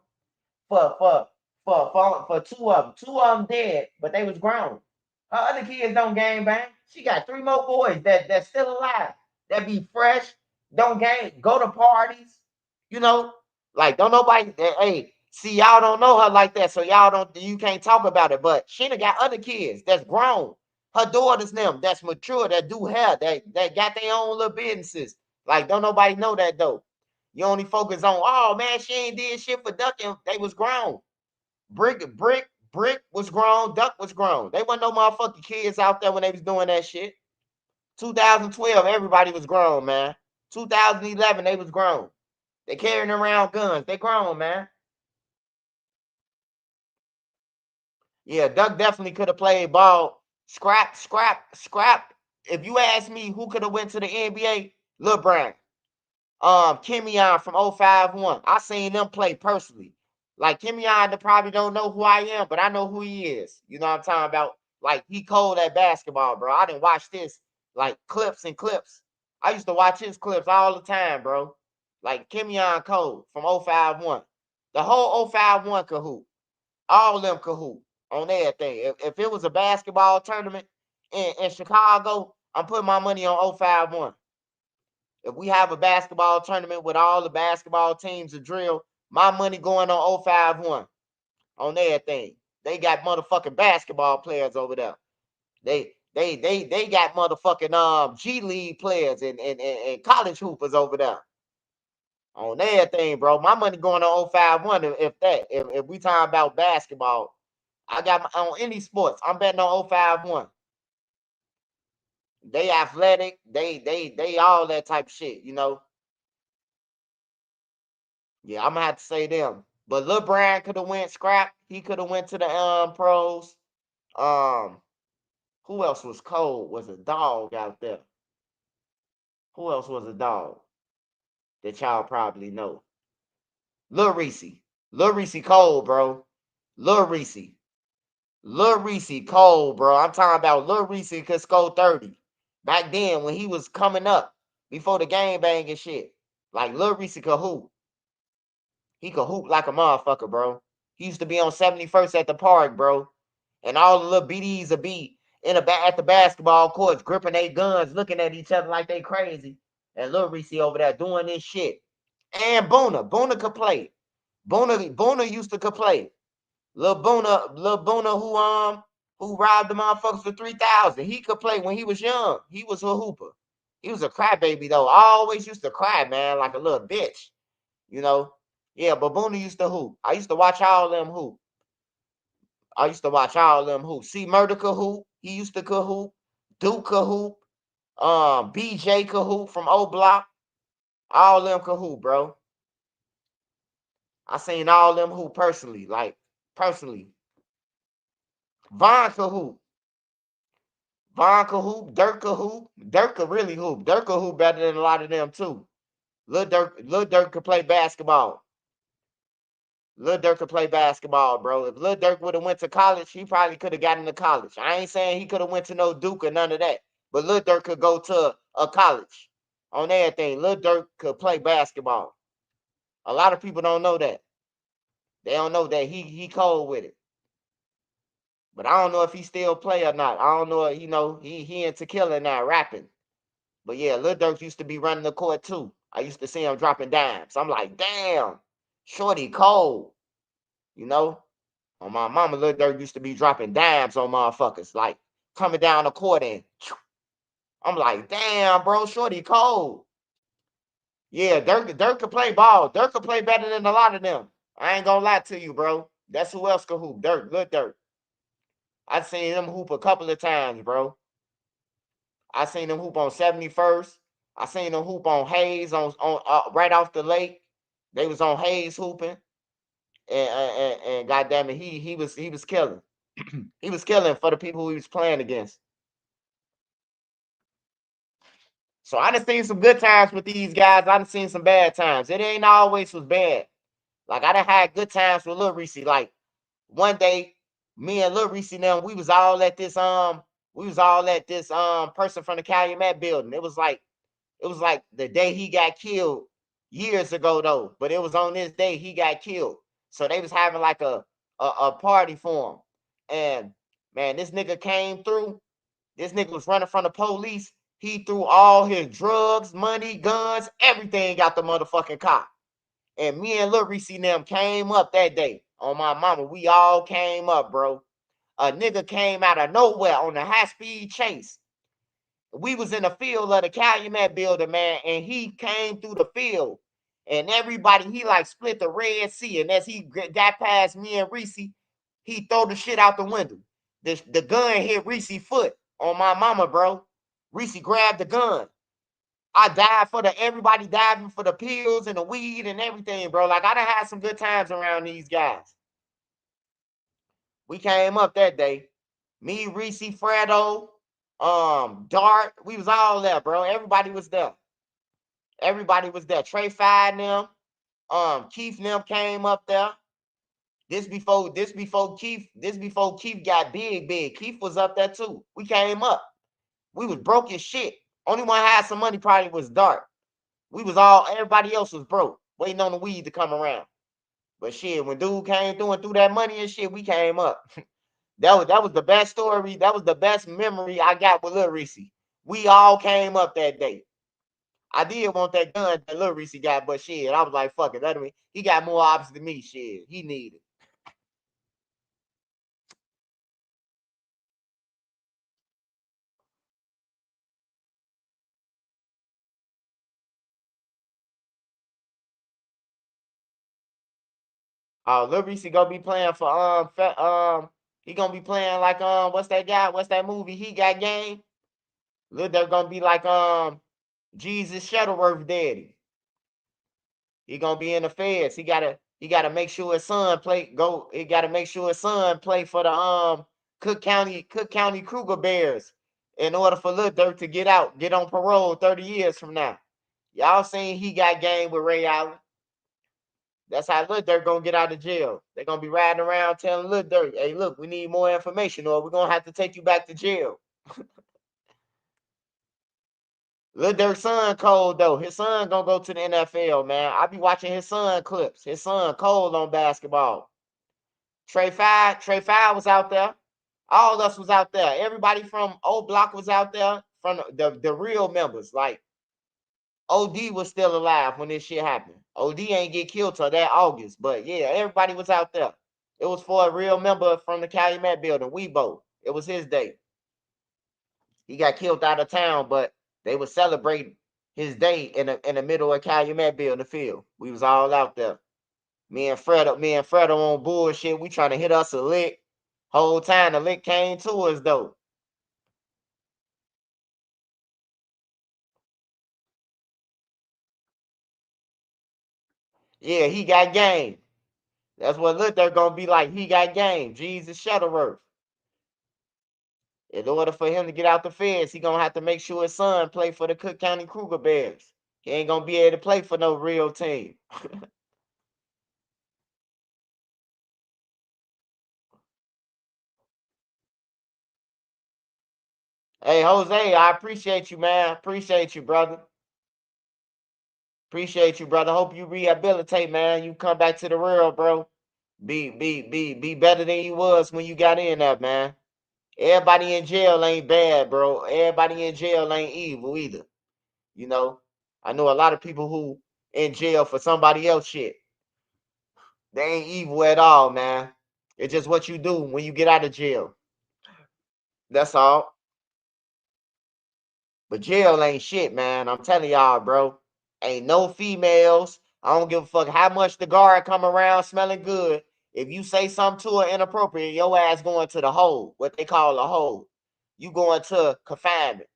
For for for two of them. Two of them dead, but they was grown. Her other kids don't game bang. She got 3 more boys that's still alive. That be fresh, don't game, go to parties, you know. Like don't nobody hey, see y'all don't know her like that, so you can't talk about it. But Sheena got other kids that's grown. Her daughters them that's mature, that do hair, that got their own little businesses. Like don't nobody know that though. You only focus on, oh man, she ain't did shit for ducking. They was grown. Brick Brick was grown, Duck was grown. They wasn't no motherfucking kids out there when they was doing that shit. 2012, everybody was grown, man. 2011, they was grown. They carrying around guns. They grown, man. Yeah, Duck definitely could have played ball. Scrap. If you ask me who could have went to the NBA, Lil Brown. Kimion from 051. I seen them play personally. Like Kimion probably don't know who I am, but I know who he is. You know what I'm talking about? Like he cold at basketball, bro. I didn't watch this like clips and clips. I used to watch his clips all the time, bro. Like Kimion Cole from 051. The whole 051 could hoop. All of them could hoop on everything. If it was a basketball tournament in Chicago, I'm putting my money on 051. If we have a basketball tournament with all the basketball teams to drill, my money going on 051 on everything. They got motherfucking basketball players over there. They got motherfucking G League players and college hoopers over there. On everything, bro. My money going on 051 if we talking about basketball. I got on any sports. I'm betting on 051. They athletic, they all that type of shit, you know. Yeah, I'm gonna have to say them. But Lil Brian could have went scrap. He could have went to the pros. Um, who else was cold? Was a dog out there? Who else was a dog that y'all probably know? Lil Reese. Lil Reese cold, bro. Lil Reese. Lil Reese cold, bro. I'm talking about Lil Reese could score 30. Back then when he was coming up before the game bang and shit. Like Lil Reese could hoop. He could hoop like a motherfucker, bro. He used to be on 71st at the park, bro. And all the little BDs would be at the basketball courts, gripping their guns, looking at each other like they crazy. And Lil Reese over there doing this shit. And Boona could play. Boona used to could play. Lil Boona who robbed the motherfuckers for 3,000. He could play when he was young. He was a hooper. He was a crybaby though. I always used to cry, man, like a little bitch. You know? Yeah, but Boona used to hoop. I used to watch all them hoop. I used to watch all them hoop. See Murder could hoop. He used to could hoop. Duke could hoop. BJ could hoop from O Block. All them could hoop, bro. I seen all them hoop personally. Like, personally. Von could hoop. Von could hoop. Durk could hoop. Durk could really hoop. Durk could hoop better than a lot of them, too. Lil Durk could play basketball. Lil Durk could play basketball, bro. If Lil Durk would have went to college, he probably could have gotten into college. I ain't saying he could have went to no Duke or none of that, but Lil Durk could go to a college on everything. Lil Durk could play basketball. A lot of people don't know that. They don't know that he cold with it. But I don't know if he still play or not. I don't know. You know, he into killing now, rapping. But yeah, Lil Durk used to be running the court too. I used to see him dropping dimes. I'm like, damn, shorty cold. You know. On my mama, Lil Durk used to be dropping dimes on motherfuckers, like coming down the court and I'm like, damn, bro, shorty cold. Yeah, Dirk could play ball. Dirk could play better than a lot of them. I ain't gonna lie to you, bro. That's who else could hoop. Lil Durk. I seen him hoop a couple of times, bro. I seen him hoop on 71st. I seen him hoop on Hayes on right off the lake. They was on Hayes hooping, and goddamn it, he was killing. He was killing for the people who he was playing against. So I done seen some good times with these guys. I done seen some bad times. It ain't always was bad. Like I done had good times with Lil Reese. Like one day, me and Lil Reese and them, we was all at this person from the Calumet building. It was like the day he got killed years ago though. But it was on this day he got killed. So they was having like a party for him. And man, this nigga came through. This nigga was running from the police. He threw all his drugs, money, guns, everything out the motherfucking car. And me and Lil Reese and them came up that day. On my mama, we all came up, bro. A nigga came out of nowhere on a high-speed chase. We was in the field of the Calumet building, man, and he came through the field. And everybody, he like split the Red Sea. And as he got past me and Reese, He throw the shit out the window. The gun hit Reese's foot on my mama, bro. Reese grabbed the gun. I died for everybody diving for the pills and the weed and everything, bro. Like, I done had some good times around these guys. We came up that day. Me, Reese, Fredo, Dark. We was all there, bro. Everybody was there. Everybody was there. Trey Five and them. Keith and them came up there. This before Keith got big. Keith was up there too. We came up. We was broke as shit. Only one had some money probably was Dark. Everybody else was broke, waiting on the weed to come around. But shit, when dude came through and threw that money and shit, we came up. That was the best story. That was the best memory I got with Lil Reese. We all came up that day. I did want that gun that Lil Reese got, but shit, I was like, fuck it. He got more options than me. Shit, he needed. Lil Reese gonna be playing for he gonna be playing like what's that guy? What's that movie? He Got Game. Lil Durk gonna be like Jesus Shuttleworth daddy. He gonna be in the feds. He gotta make sure his son play go. He gotta make sure his son play for the Cook County Kruger Bears in order for Lil Durk to get on parole 30 years from now. Y'all seen He Got Game with Ray Allen. That's how Lil Durk gonna get out of jail. They're gonna be riding around telling Lil Durk, hey, look, we need more information or we're gonna have to take you back to jail. Lil Durk's son cold though. His son gonna go to the NFL, man. I be watching his son clips. His son cold on basketball. Trey Five was out there. All of us was out there. Everybody from O Block was out there. From the real members. Like OD was still alive when this shit happened. OD ain't get killed till that August. But yeah, everybody was out there. It was for a real member from the Calumet building, Weibo. It was his day. He got killed out of town, but they were celebrating his day in the middle of Calumet building field. We was all out there. Me and Fredo on bullshit. We trying to hit us a lick. Whole time the lick came to us though. Yeah, he got game. That's what look they're gonna be like. He got game. Jesus Shuttleworth. In order for him to get out the feds, he gonna have to make sure his son play for the Cook County Kruger Bears. He ain't gonna be able to play for no real team. Hey Jose, I appreciate you, man. Appreciate you, brother. Appreciate you, brother. Hope you rehabilitate, man. You come back to the real, bro. Be better than you was when you got in there, man. Everybody in jail ain't bad, bro. Everybody in jail ain't evil either. You know, I know a lot of people who in jail for somebody else shit. They ain't evil at all, man. It's just what you do when you get out of jail. That's all. But jail ain't shit, man. I'm telling y'all, bro. Ain't no females. I don't give a fuck how much the guard come around smelling good. If you say something to her inappropriate, your ass going to the hole, what they call a hole. You going to confinement.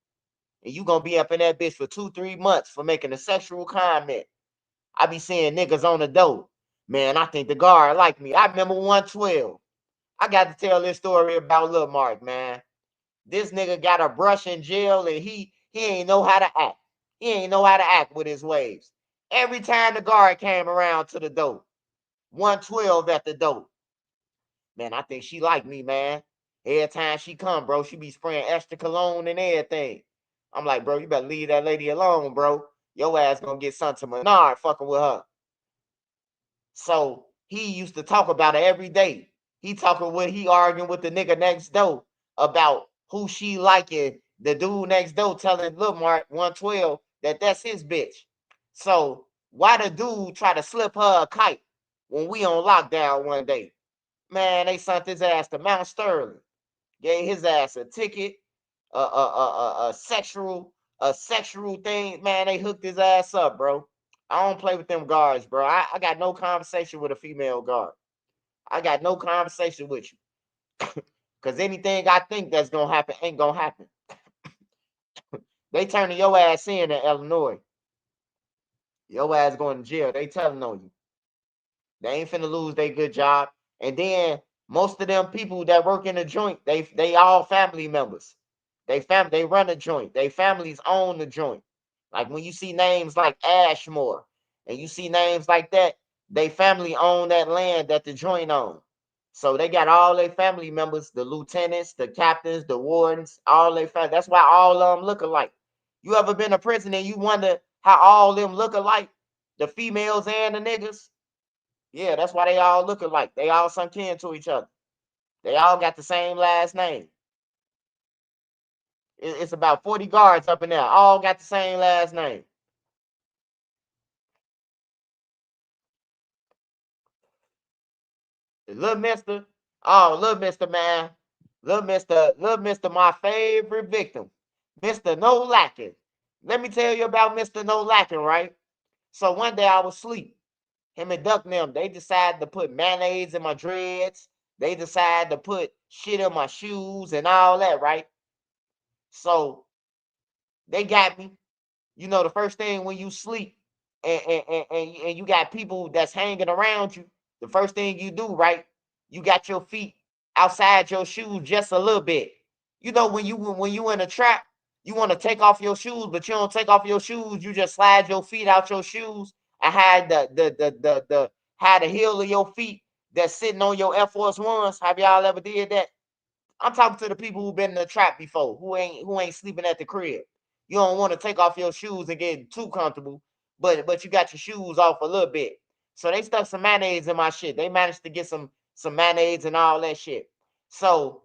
And you gonna be up in that bitch for 2-3 months for making a sexual comment. I be seeing niggas on the door. Man, I think the guard like me. I remember 112. I got to tell this story about Lil Mark, man. This nigga got a brush in jail and he ain't know how to act. He ain't know how to act with his waves. Every time the guard came around to the door, 112 at the door. Man, I think she like me, man. Every time she come, bro, she be spraying extra cologne and everything. I'm like, bro, you better leave that lady alone, bro. Your ass gonna get sent to Menard fucking with her. So he used to talk about it every day. He arguing with the nigga next door about who she liking. The dude next door telling Lil Mark 112 that that's his bitch. So why the dude try to slip her a kite when we on lockdown one day? Man, they sent his ass to Mount Sterling. Gave his ass a ticket, a sexual thing. Man, they hooked his ass up, bro. I don't play with them guards, bro. I got no conversation with a female guard. I got no conversation with you. Cause anything I think that's gonna happen ain't gonna happen. They turning your ass in Illinois. Your ass going to jail. They telling on you. They ain't finna lose their good job. And then most of them people that work in the joint, they all family members. They run a joint. They families own the joint. Like when you see names like Ashmore and you see names like that, they family own that land that the joint own. So they got all their family members, the lieutenants, the captains, the wardens, all their family. That's why all of them look alike. You ever been to prison and you wonder how all of them look alike? The females and the niggas? Yeah, that's why they all look alike. They all some kin to each other. They all got the same last name. It's about 40 guards up in there. All got the same last name. Little Mister. Oh, Little Mister, man. Little Mister, my favorite victim. Mr. No Lacking. Let me tell you about Mr. No Lacking, right? So one day I was asleep. Him and Duck and them, they decided to put mayonnaise in my dreads. They decided to put shit in my shoes and all that, right? So they got me. You know, the first thing when you sleep and you got people that's hanging around you, the first thing you do, right? You got your feet outside your shoes just a little bit. You know, when you in a trap, you want to take off your shoes, but you don't take off your shoes. You just slide your feet out your shoes and had the had the heel of your feet that's sitting on your Air Force Ones. Have y'all ever did that? I'm talking to the people who've been in the trap before, who ain't sleeping at the crib. You don't want to take off your shoes and get too comfortable, but you got your shoes off a little bit. So they stuck some mayonnaise in my shit. They managed to get some mayonnaise and all that shit. So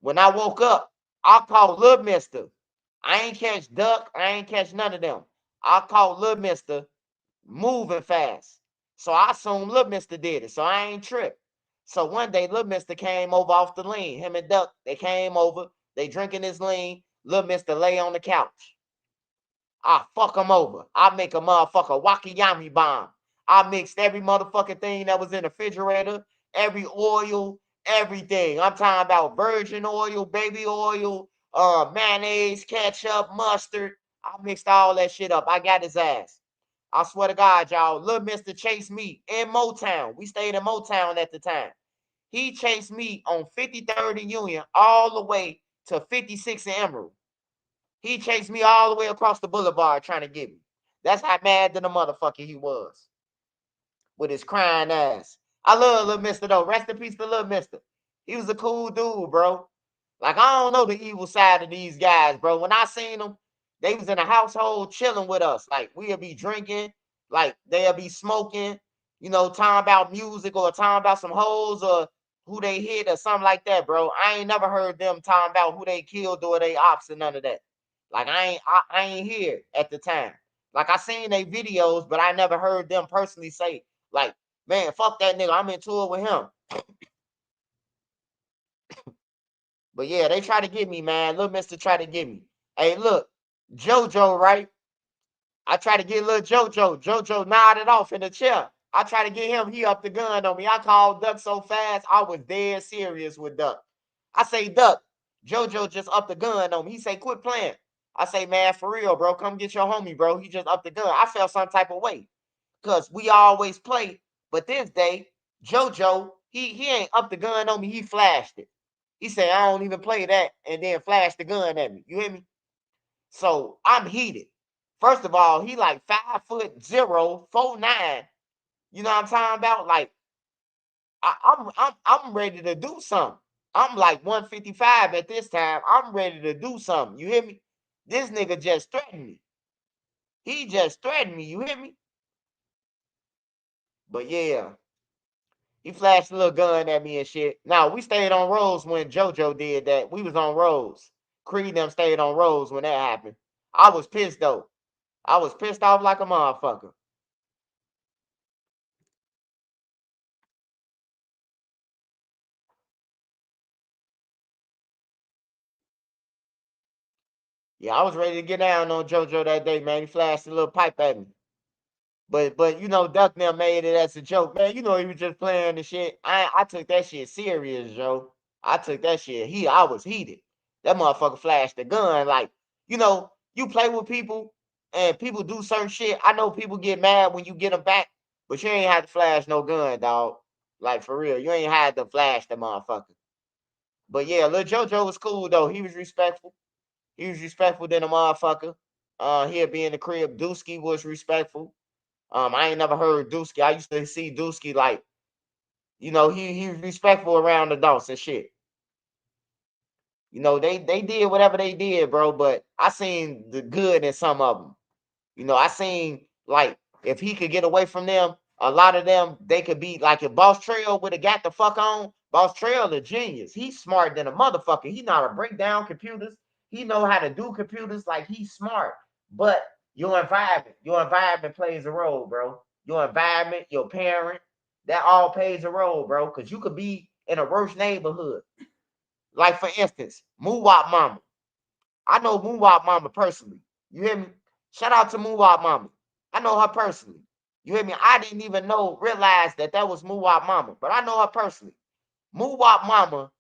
when I woke up, I called Lil Mister. I ain't catch Duck. I ain't catch none of them. I called Lil Mister moving fast. So I assumed Lil Mister did it. So I ain't tripped. So one day Lil Mister came over off the lean. Him and Duck, they came over. They drinking this lean. Lil Mister lay on the couch. I fuck him over. I make a motherfucker wakayami bomb. I mixed every motherfucking thing that was in the refrigerator, every oil, everything. I'm talking about virgin oil, baby oil, mayonnaise, ketchup, mustard. I mixed all that shit up. I got his ass. I swear to God, y'all, Lil Mister chased me in Motown. We stayed in Motown at the time. He chased me on 53rd and Union all the way to 56th and Emerald. He chased me all the way across the boulevard trying to get me. That's how mad than a motherfucker he was with his crying ass. I love Little Mister though. Rest in peace to Little Mister. He was a cool dude, bro. Like I don't know the evil side of these guys, bro. When I seen them, they was in a household chilling with us. Like we'll be drinking, like they'll be smoking, you know, talking about music or talking about some hoes or who they hit or something like that, bro. I ain't never heard them talking about who they killed or they ops and none of that. Like I ain't here at the time. Like I seen their videos, but I never heard them personally say, like, man, fuck that nigga. I'm in tour with him. But yeah, they try to get me, man. Little Mister try to get me. Hey, look, JoJo, right? I try to get little JoJo. JoJo nodded off in the chair. I try to get him. He up the gun on me. I called Duck so fast, I was dead serious with Duck. I say, Duck, JoJo just up the gun on me. He say, quit playing. I say, man, for real, bro. Come get your homie, bro. He just up the gun. I felt some type of way. Because we always play. But this day, JoJo, he ain't up the gun on me. He flashed it. He said, I don't even play that, and then flashed the gun at me. You hear me? So I'm heated. First of all, he like 5'0", 4'9". You know what I'm talking about? Like I'm ready to do something. I'm like 155 at this time. I'm ready to do something. You hear me? This nigga just threatened me. He just threatened me. You hear me? But yeah, he flashed a little gun at me and shit. Now we stayed on Rose when JoJo did that. We was on Rose. Creed and them stayed on Rose when that happened. I was pissed though. I was pissed off like a motherfucker. Yeah, I was ready to get down on JoJo that day, man. He flashed a little pipe at me. But you know, Duck now made it as a joke, man. You know he was just playing the shit. I took that shit serious, Joe. I took that shit. I was heated. That motherfucker flashed the gun. Like, you play with people and people do certain shit. I know people get mad when you get them back, but you ain't had to flash no gun, dog. Like, for real. You ain't had to flash the motherfucker. But yeah, Lil JoJo was cool, though. He was respectful. He was respectful than a motherfucker. He'll be in the crib. Dooski was respectful. I ain't never heard Dooski. I used to see Dooski like, he was respectful around adults and shit. They did whatever they did, bro. But I seen the good in some of them. I seen like if he could get away from them, a lot of them they could be like if Boss Trail would have got the fuck on. Boss Trail a genius. He's smarter than a motherfucker. He know how to break down computers. He know how to do computers. Like he's smart. But your environment plays a role, bro. Your environment, your parent, that all plays a role, bro. Because you could be in a worse neighborhood. Like for instance, Moowop Mama. I know Moowop Mama personally. You hear me? Shout out to Moowop Mama. I know her personally. You hear me? I didn't even realize that was Moowop Mama, but I know her personally. Moowop Mama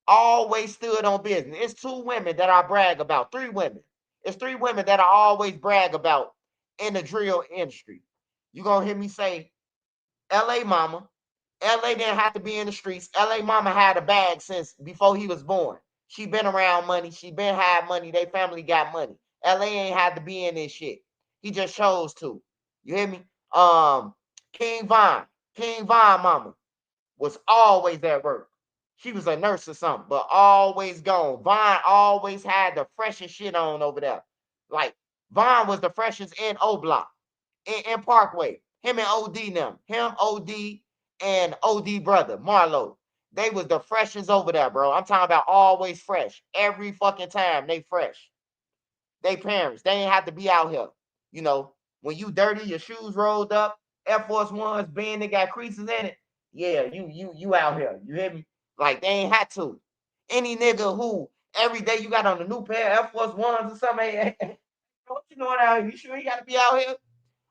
always stood on business. It's two women that I brag about. Three women. It's three women that I always brag about in the drill industry. You gonna hear me say LA Mama. LA didn't have to be in the streets. LA Mama had a bag since before he was born. She been around money. She been had money. They family got money. LA ain't had to be in this shit. He just chose to. You hear me? King Von. King Von Mama was always at work. She was a nurse or something, but always gone. Von always had the freshest shit on over there. Like Von was the freshest in O Block, in Parkway. Him and OD them. Him, OD, and OD brother, Marlo. They was the freshest over there, bro. I'm talking about always fresh. Every fucking time they fresh. They parents. They ain't have to be out here. When you dirty, your shoes rolled up, Air Force Ones, bend, they got creases in it. Yeah, you out here. You hear me? Like they ain't had to. Any nigga who every day you got on a new pair of Air Force Ones or something, what you doing out here? You sure you gotta be out here?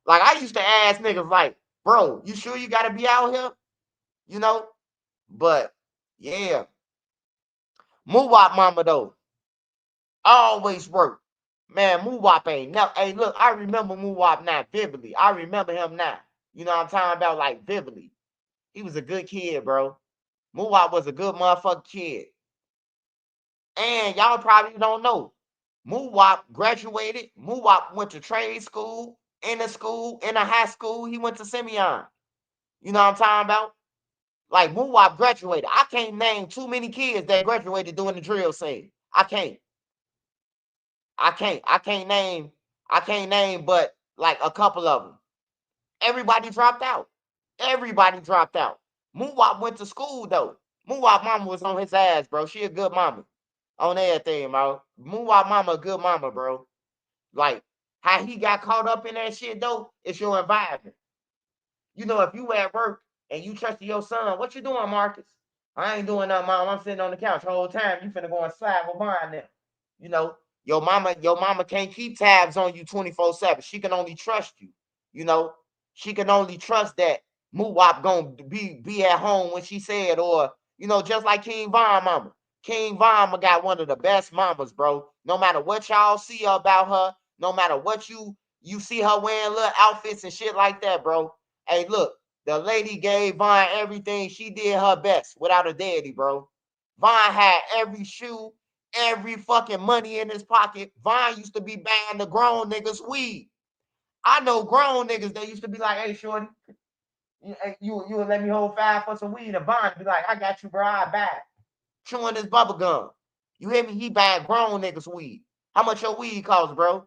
Like I used to ask niggas like, bro, you sure you gotta be out here? But yeah. Moowop Mama though. Always work. Man, Moowop ain't never. Hey, look, I remember Moowop now vividly. I remember him now. You know what I'm talking about? Like vividly. He was a good kid, bro. Moowop was a good motherfucking kid. And y'all probably don't know. Moowop graduated. Moowop went to trade school, in a high school. He went to Simeon. You know what I'm talking about? Like Moowop graduated. I can't name too many kids that graduated doing the drill scene. I can't. I can't name but like a couple of them. Everybody dropped out. Everybody dropped out. Moowop went to school though. Moowop mama was on his ass, bro. She a good mama. On everything, bro. Moowop mama a good mama, bro. Like how he got caught up in that shit though, it's your environment. If you at work and you trust your son, what you doing, Marcus? I ain't doing nothing, mom. I'm sitting on the couch the whole time. You finna go and slide with mine now. You know, your mama can't keep tabs on you 24/7. She can only trust you. You know, she can only trust that Muwap gonna be at home when she said, or just like King Von mama. King Von got one of the best mamas, bro. No matter what y'all see about her, no matter what you see her wearing little outfits and shit like that, bro. Hey, look, the lady gave Von everything. She did her best without a daddy, bro. Von had every shoe, every fucking money in his pocket. Von used to be buying the grown niggas weed. I know grown niggas that used to be like, hey, shorty, you will let me hold 5 for some weed. And Von be like, I got you, bro. I buy it. Chewing his bubble gum. You hear me? He buying grown niggas weed. How much your weed cost, bro?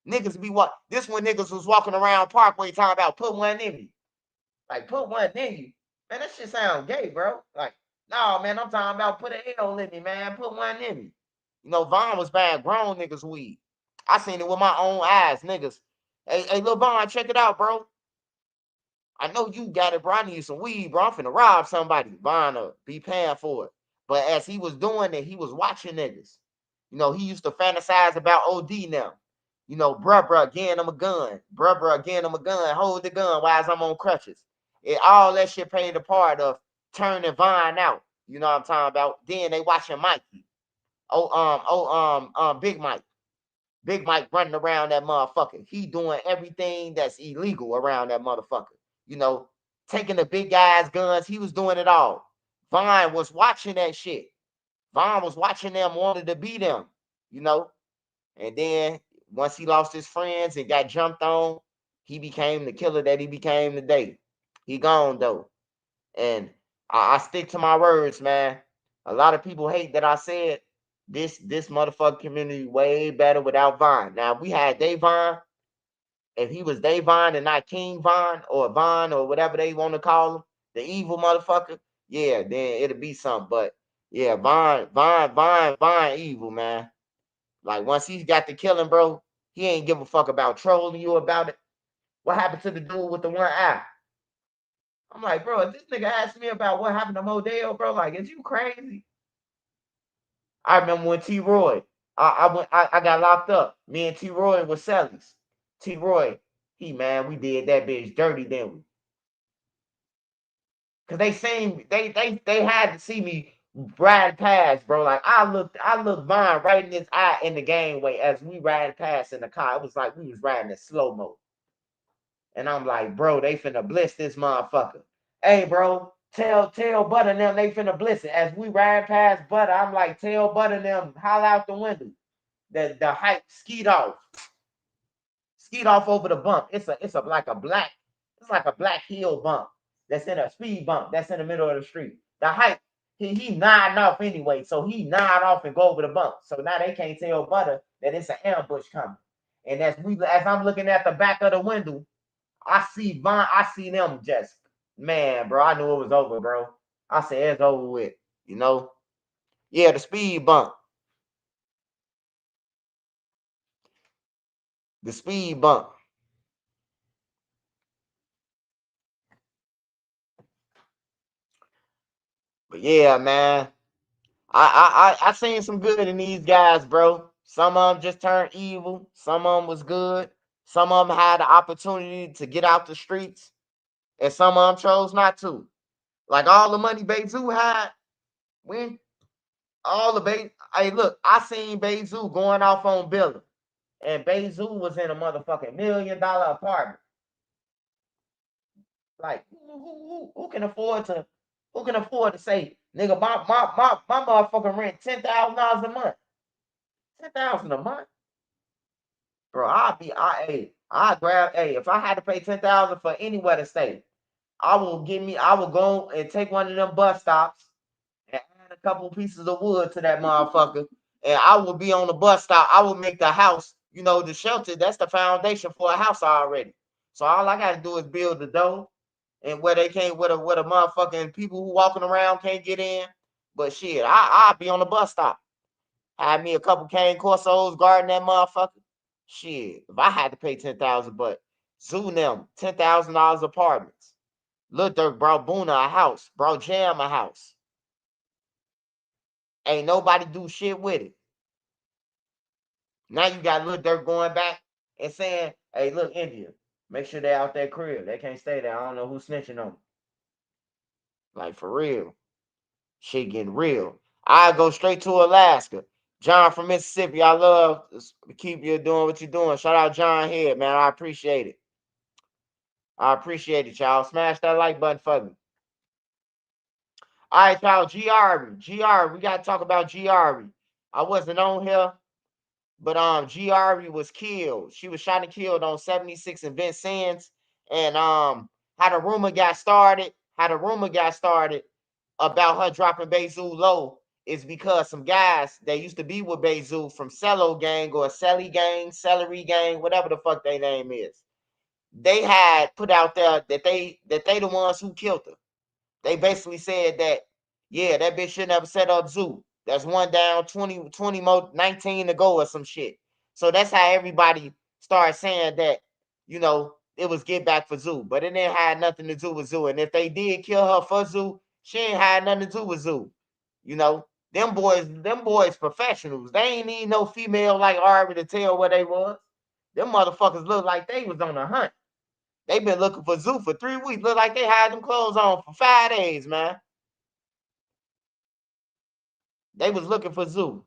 Niggas be what? This one niggas was walking around Parkway talking about put one in me. Like, put one in you. Man, that shit sound gay, bro. Like, no, man, I'm talking about put an L in me, man. Put one in me. Vaughn was buying grown niggas weed. I seen it with my own eyes, niggas. Hey, Lil Vaughn, check it out, bro. I know you got it, bro. I need some weed, bro. I'm finna rob somebody. Vaughn be paying for it. But as he was doing it, he was watching niggas. He used to fantasize about OD now. Bruh, again, I'm a gun. Bruh, again, I'm a gun. Hold the gun while I'm on crutches. All that shit played a part of turning Vine out. You know what I'm talking about? Then they watching Mikey. Big Mike. Big Mike running around that motherfucker. He doing everything that's illegal around that motherfucker. You know, taking the big guys' guns. He was doing it all. Vaughn was watching that shit. Vaughn was watching them, wanted to be them. You know, and then once he lost his friends and got jumped on, he became the killer that he became today. He gone though. And I stick to my words, man. A lot of people hate that I said this motherfucking community way better without Vaughn. Now, if we had Davon, if he was Davon and not King Vaughn or whatever they want to call him, the evil motherfucker, yeah, then it'll be something. But yeah, Vaughn, evil, man. Like once he's got the killing, bro, he ain't give a fuck about trolling you about it. What happened to the dude with the one eye? I'm like, bro, if this nigga asked me about what happened to Modell, bro, like, is you crazy? I remember when T Roy, I got locked up. Me and T Roy was Sally's. T Roy, we did that bitch dirty, didn't we? Cause they had to see me ride past, bro. Like I looked Vine right in his eye in the gangway as we ride past in the car. It was like we was riding in slow mo. And I'm like, bro, they finna bliss this motherfucker. Hey, bro, tell Butter them they finna bliss it. As we ride past Butter, I'm like, tell Butter them, holler out the window. The hype skeet off over the bump. It's like a black hill bump that's in a speed bump that's in the middle of the street. The hype, he nodding off anyway, so he nod off and go over the bump. So now they can't tell Butter that it's an ambush coming. And as I'm looking at the back of the window, I see them just, man, bro. I knew it was over, bro. I said it's over with, you know. Yeah, the speed bump. The speed bump. But yeah, man. I seen some good in these guys, bro. Some of them just turned evil. Some of them was good. Some of them had the opportunity to get out the streets, and some of them chose not to. Like all the money Bayzoo had, when all the hey, look, I seen Bayzoo going off on Billy, and Bayzoo was in a motherfucking $1 million apartment. Like who can afford to say, nigga, my motherfucking rent $10,000 a month. 10,000 a month, bro. I grab. Hey, if I had to pay 10,000 for anywhere to stay, I will go and take one of them bus stops and add a couple pieces of wood to that motherfucker, and I will be on the bus stop. I will make the house. You know, the shelter. That's the foundation for a house already. So all I gotta do is build the door, and where they can't, where the motherfucking people who walking around can't get in. But shit, I'll be on the bus stop. Had me a couple cane corsos guarding that motherfucker. Shit, if I had to pay 10,000, but Zoo them $10,000 apartments. Lil Durk brought Boona a house, brought Jam a house. Ain't nobody do shit with it. Now you got Lil Durk going back and saying, "Hey, look, India, make sure they out that crib. They can't stay there. I don't know who's snitching on them." Like for real, shit getting real. I go straight to Alaska. John from Mississippi, I love to keep you doing what you're doing. Shout out John here, man. I appreciate it. I appreciate it, y'all. Smash that like button for me. All right, y'all. GR, we gotta talk about GR. I wasn't on here, but GR was killed. She was shot and killed on 76 and Vincennes. And how the rumor got started, about her dropping Bayzoo low is because some guys that used to be with Bayzoo from Cello Gang or Celly Gang, Celery Gang, whatever the fuck their name is, they had put out there that they the ones who killed her. They basically said that, yeah, that bitch shouldn't have set up Zoo. That's one down, 20 more, 19 to go or some shit. So that's how everybody started saying that, it was get back for Zoo. But it didn't have nothing to do with Zoo. And if they did kill her for Zoo, she ain't had nothing to do with Zoo. You know, them boys professionals. They ain't need no female like Ari to tell where they was. Them motherfuckers look like they was on a hunt. They been looking for Zoo for 3 weeks. Look like they had them clothes on for 5 days, man. They was looking for Zoo,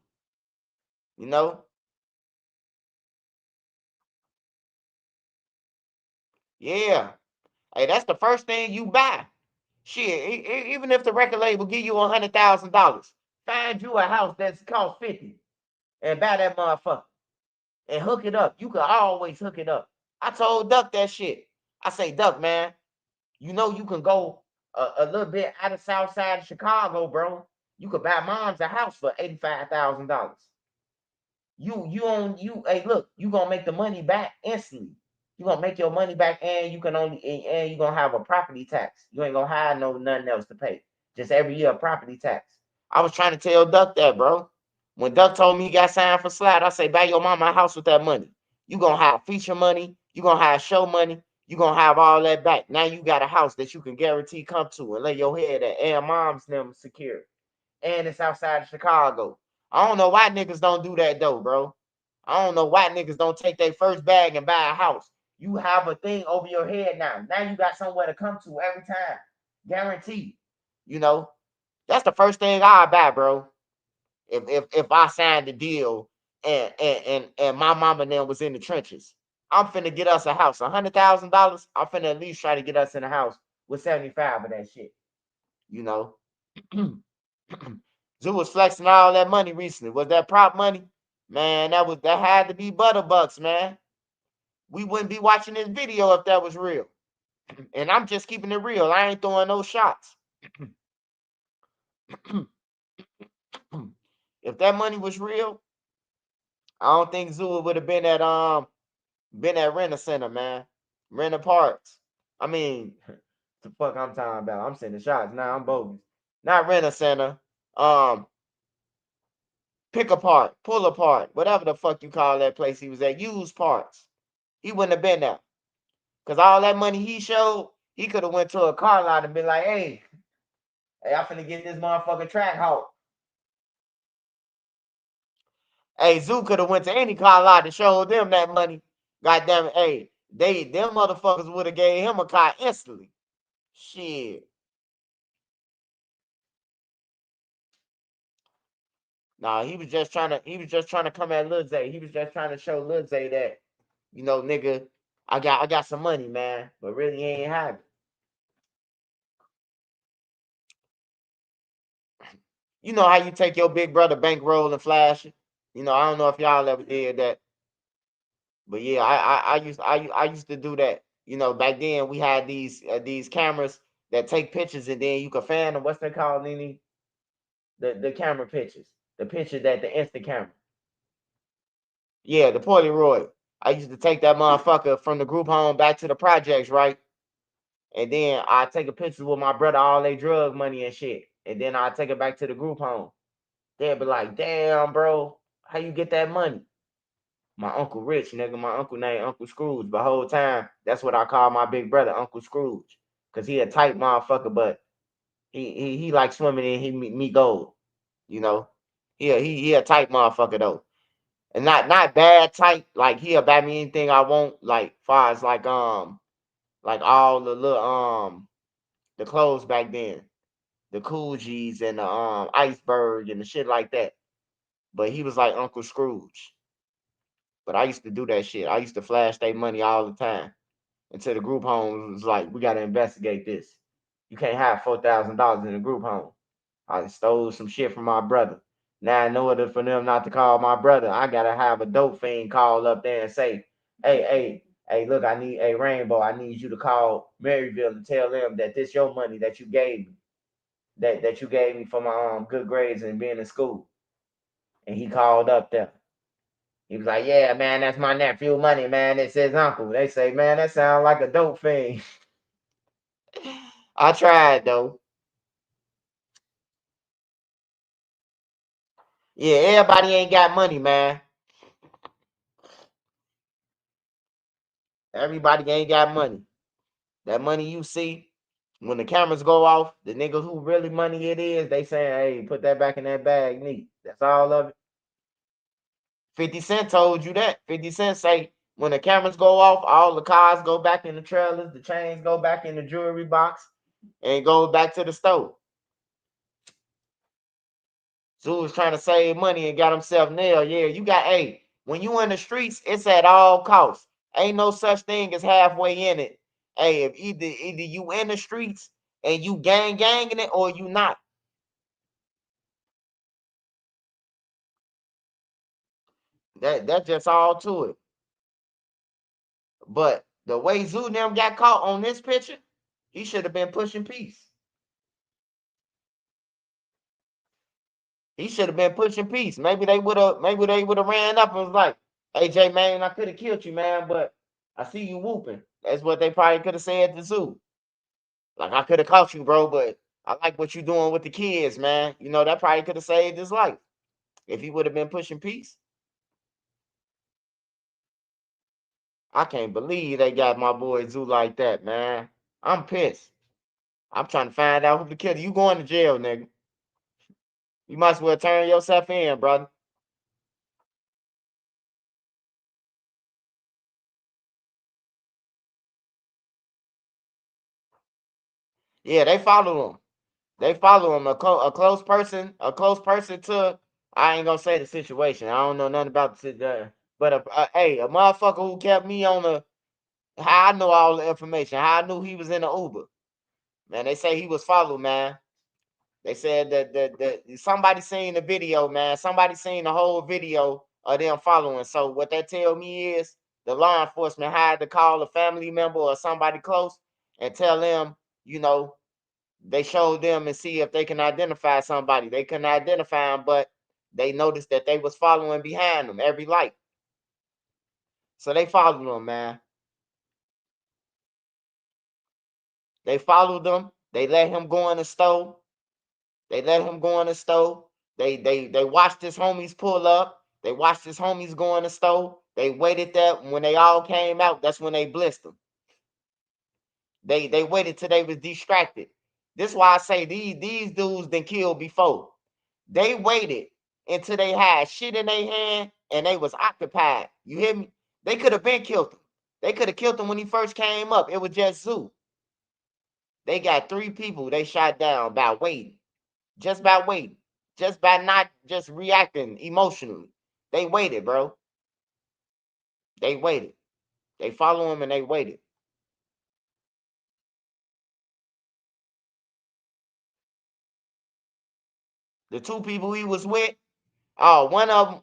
you know? Yeah. Hey, that's the first thing you buy. Shit, even if the record label give you $100,000, find you a house that's cost 50 and buy that motherfucker and hook it up. You can always hook it up. I told Duck that shit. I say, Duck, man, you know you can go a little bit out of South Side of Chicago, bro. You could buy mom's a house for $85,000. You hey look, you gonna make the money back instantly. You gonna make your money back and you can only and you gonna have a property tax. You ain't gonna have nothing else to pay. Just every year a property tax. I was trying to tell Duck that, bro. When Duck told me he got signed for Slide, I say buy your mama a house with that money. You gonna have feature money, you gonna have show money, you gonna have all that back. Now you got a house that you can guarantee come to and lay your head at and mom's them secure. And it's outside of Chicago. I don't know why niggas don't do that though, bro. I don't know why niggas don't take their first bag and buy a house. You have a thing over your head now. Now you got somewhere to come to every time. Guaranteed. You know, that's the first thing I buy, bro. If I signed the deal and my mama and them was in the trenches. I'm finna get us a house. $100,000. I'm finna at least try to get us in a house with 75 of that shit. You know. Zoo was flexing all that money recently. Was that prop money? Man, that had to be Butterbucks, man. We wouldn't be watching this video if that was real. And I'm just keeping it real. I ain't throwing no shots. If that money was real, I don't think Zoo would have been at Rent a Center, man. Rent a Parks. I mean, the fuck I'm talking about. I'm sending shots. Now I'm bogus. Not Rent a Center. Um, Pick apart, pull apart, whatever the fuck you call that place he was at. Use parts. He wouldn't have been there. Cause all that money he showed, he could have went to a car lot and been like, hey, I'm finna get this motherfucking track halt. Hey, Zoo could have went to any car lot and showed them that money. God damn it, hey, them motherfuckers would have gave him a car instantly. Shit. Nah, he was just trying to come at Lil Zay. He was just trying to show Lil Zay that, nigga, I got some money, man. But really he ain't have it. You know how you take your big brother bankroll and flash it? I don't know if y'all ever did that. But yeah, I used to do that. Back then we had these cameras that take pictures and then you can fan them. What's they called, Nene? The camera pictures. The picture that the instant camera. Yeah, the Polaroid. I used to take that motherfucker from the group home back to the projects, right? And then I take a picture with my brother, all they drug money and shit. And then I take it back to the group home. They'll be like, damn, bro, how you get that money? My uncle rich, nigga. My uncle named Uncle Scrooge. The whole time, that's what I call my big brother, Uncle Scrooge. Cause he a tight motherfucker, but he like swimming in he me gold. You know, he a tight motherfucker though, and not bad tight. Like he'll buy me anything I want. Like far as like all the little the clothes back then, the Coogis and the iceberg and the shit like that. But he was like Uncle Scrooge. But I used to do that shit. I used to flash their money all the time until the group home was like, we got to investigate this. You can't have $4,000 in a group home. I stole some shit from my brother. Now, in order for them not to call my brother, I got to have a dope fiend call up there and say, hey, look, I need a Rainbow. I need you to call Maryville and tell them that this your money that you gave me, that you gave me for my good grades and being in school. And he called up there. He was like, yeah, man, that's my nephew money, man. It's his uncle. They say, man, that sounds like a dope fiend. I tried, though. Yeah, everybody ain't got money, man. Everybody ain't got money. That money you see, when the cameras go off, the niggas who really money it is, they saying, hey, put that back in that bag, neat. That's all of it. 50 Cent told you that. 50 Cent say, when the cameras go off, all the cars go back in the trailers, the chains go back in the jewelry box, and go back to the store. Zoo was trying to save money and got himself nailed. Yeah, you got when you in the streets, it's at all costs. Ain't no such thing as halfway in it. Hey, if either you in the streets and you ganging it or you not. That's just all to it. But the way Zoo them got caught on this picture, he should have been pushing peace. He should have been pushing peace. Maybe they would have ran up and was like, "Hey J man, I could have killed you, man, but I see you whooping." That's what they probably could have said to Zoo. Like, I could have caught you, bro, but I like what you doing with the kids, man. You know, that probably could have saved his life if he would have been pushing peace. I can't believe they got my boy Zoo like that, man. I'm pissed. I'm trying to find out who the killer. You going to jail, nigga. You might as well turn yourself in, brother. Yeah, they follow him. They follow him. A close person to. I ain't gonna say the situation. I don't know nothing about the situation. But a motherfucker who kept me on the. How I know all the information. How I knew he was in the Uber. Man, they say he was followed, man. They said that somebody seen the video, man. Somebody seen the whole video of them following. So what that tell me is the law enforcement had to call a family member or somebody close and tell them, you know, they showed them and see if they can identify somebody. They couldn't identify him, but they noticed that they was following behind them every light. So they followed them, man. They followed them. They let him go in the store. They let him go in the store. They watched his homies pull up. They watched his homies go in the store. They waited there. When they all came out, that's when they blissed them. They waited till they was distracted. This is why I say these dudes been killed before. They waited until they had shit in their hand and they was occupied. You hear me? They could have been killed him. They could have killed him when he first came up. It was just Zoo. They got 3 people they shot down by waiting. Just by waiting. Just by not just reacting emotionally. They waited, bro. They waited. They follow him and they waited. The 2 people he was with, oh, one of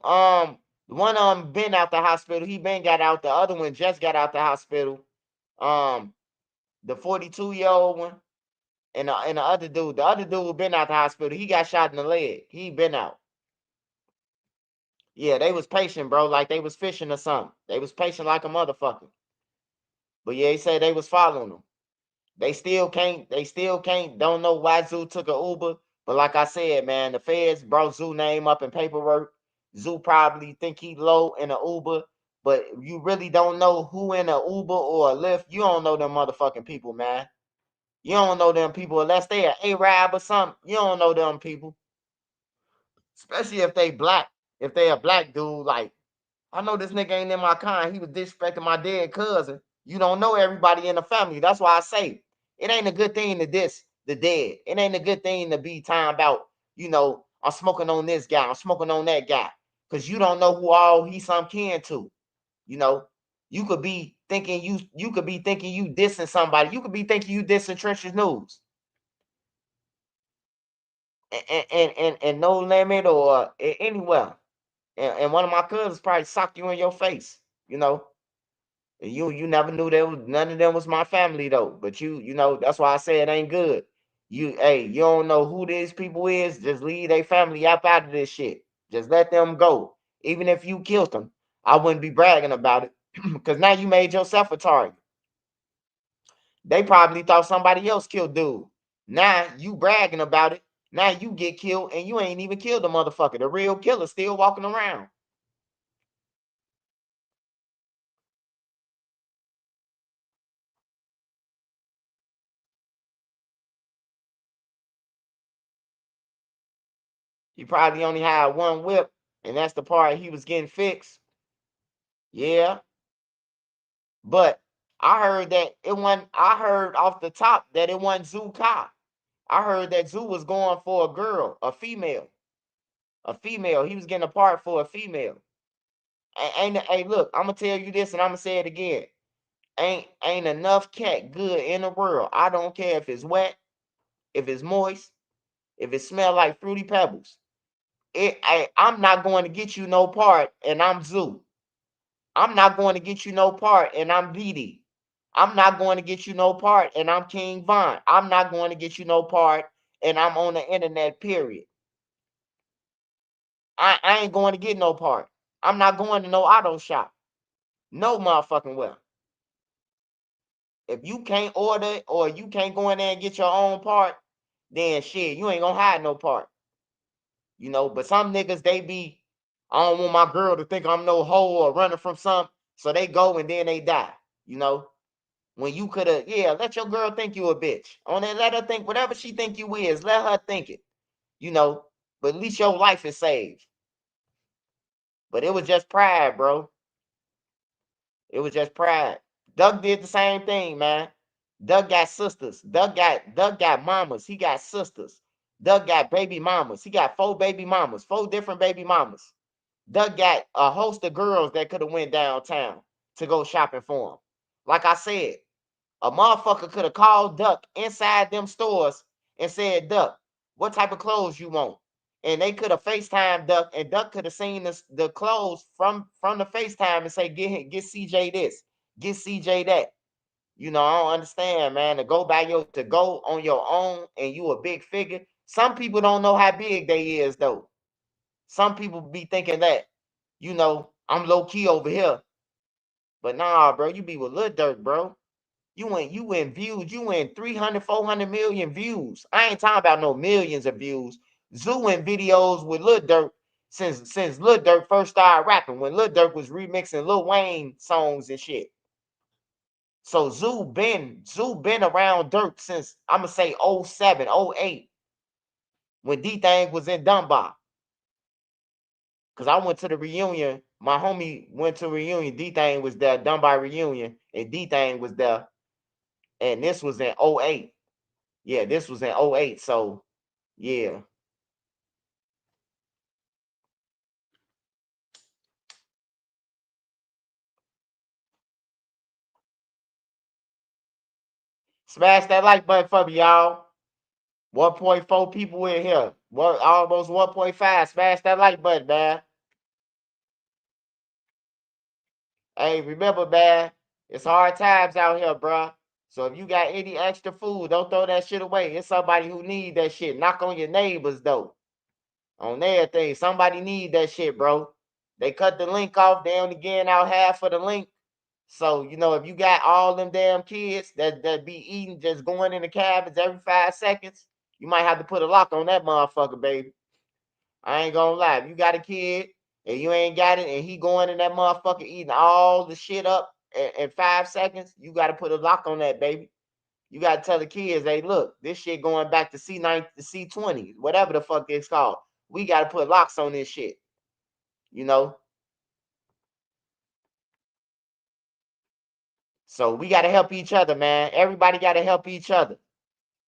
them been out the hospital. He been got out. The other one just got out the hospital. Um, the 42-year-old one and the other dude. The other dude been out the hospital. He got shot in the leg. He been out. Yeah, they was patient, bro. Like they was fishing or something. They was patient like a motherfucker. But yeah, he said they was following him. Don't know why Zoo took a Uber. But like I said, man, the feds brought Zoo name up in paperwork. Zoo probably think he low in a Uber, but you really don't know who in a Uber or a Lyft. You don't know them motherfucking people, man. You don't know them people unless they are Arab or something. You don't know them people, especially if they black. If they a black dude, like I know this nigga ain't in my kind. He was disrespecting my dead cousin. You don't know everybody in the family. That's why I say it ain't a good thing to diss the dead. It ain't a good thing to be time about, I'm smoking on this guy, I'm smoking on that guy. Cause you don't know who all he some kin to. You know, you could be thinking you dissing somebody. You could be thinking you dissing Trench's News. And No Limit or anywhere. And one of my cousins probably sock you in your face, you know. You never knew there was none of them was my family though. But that's why I say it ain't good. You don't know who these people is. Just leave their family up out of this shit. Just let them go. Even if you killed them, I wouldn't be bragging about it because now you made yourself a target. They probably thought somebody else killed dude. Now you bragging about it. Now you get killed and you ain't even killed the motherfucker. The real killer still walking around. He probably only had one whip, and that's the part he was getting fixed. Yeah, but I heard off the top that it wasn't Zoo car. I heard that Zoo was going for a girl, a female. A female. He was getting a part for a female. Hey, look, I'm gonna tell you this and I'm gonna say it again. Ain't enough cat good in the world. I don't care if it's wet, if it's moist, if it smell like fruity pebbles. I'm not going to get you no part and I'm Zoo. I'm not going to get you no part and I'm Dee. I'm not going to get you no part and I'm King Von. I'm not going to get you no part and I'm on the internet, period. I ain't going to get no part. I'm not going to no auto shop. No motherfucking well. If you can't order it or you can't go in there and get your own part, then shit, you ain't gonna hide no part. But some niggas, they be, I don't want my girl to think I'm no hoe or running from something. So they go and then they die. You know, when you could have, yeah, let your girl think you a bitch. On that, let her think whatever she think you is, let her think it. You know, but at least your life is saved. But it was just pride, bro. It was just pride. Doug did the same thing, man. Doug got sisters. Doug got mamas. He got sisters. Doug got baby mamas. He got 4 baby mamas, 4 different baby mamas. Doug got a host of girls that could have went downtown to go shopping for him. Like I said, a motherfucker could have called Duck inside them stores and said, Duck, what type of clothes you want? And they could have FaceTime Duck, and Duck could have seen the clothes from the FaceTime and say, get CJ this, get CJ that. I don't understand, man. To go on your own and you a big figure. Some people don't know how big they is though. Some people be thinking that, I'm low key over here. But nah, bro, you be with Lil Durk, bro. You in views, you in 300, 400 million views. I ain't talking about no millions of views. Zoo in videos with Lil Durk since Lil Durk first started rapping, when Lil Durk was remixing Lil Wayne songs and shit. So Zoo been around Durk since I'ma say '07, '08, when D Thing was in Dunbar. Cause I went to the reunion. My homie went to a reunion. D Thing was there, Dunbar reunion, and D Thing was there. And this was in '08. Yeah, this was in '08. So yeah. Smash that like button for me, y'all. 1.4 people in here. Almost 1.5. Smash that like button, man. Hey, remember, man, it's hard times out here, bruh. So if you got any extra food, don't throw that shit away. It's somebody who need that shit. Knock on your neighbors, though. On everything. Somebody need that shit, bro. They cut the link off. They only getting out half of the link. So, if you got all them damn kids that be eating, just going in the cabins every 5 seconds, you might have to put a lock on that motherfucker, baby. I ain't gonna lie. If you got a kid and you ain't got it and he going in that motherfucker eating all the shit up in 5 seconds, you got to put a lock on that, baby. You got to tell the kids, hey, look, this shit going back to C9 to C20, whatever the fuck it's called. We got to put locks on this shit, you know? So we got to help each other, man. Everybody got to help each other.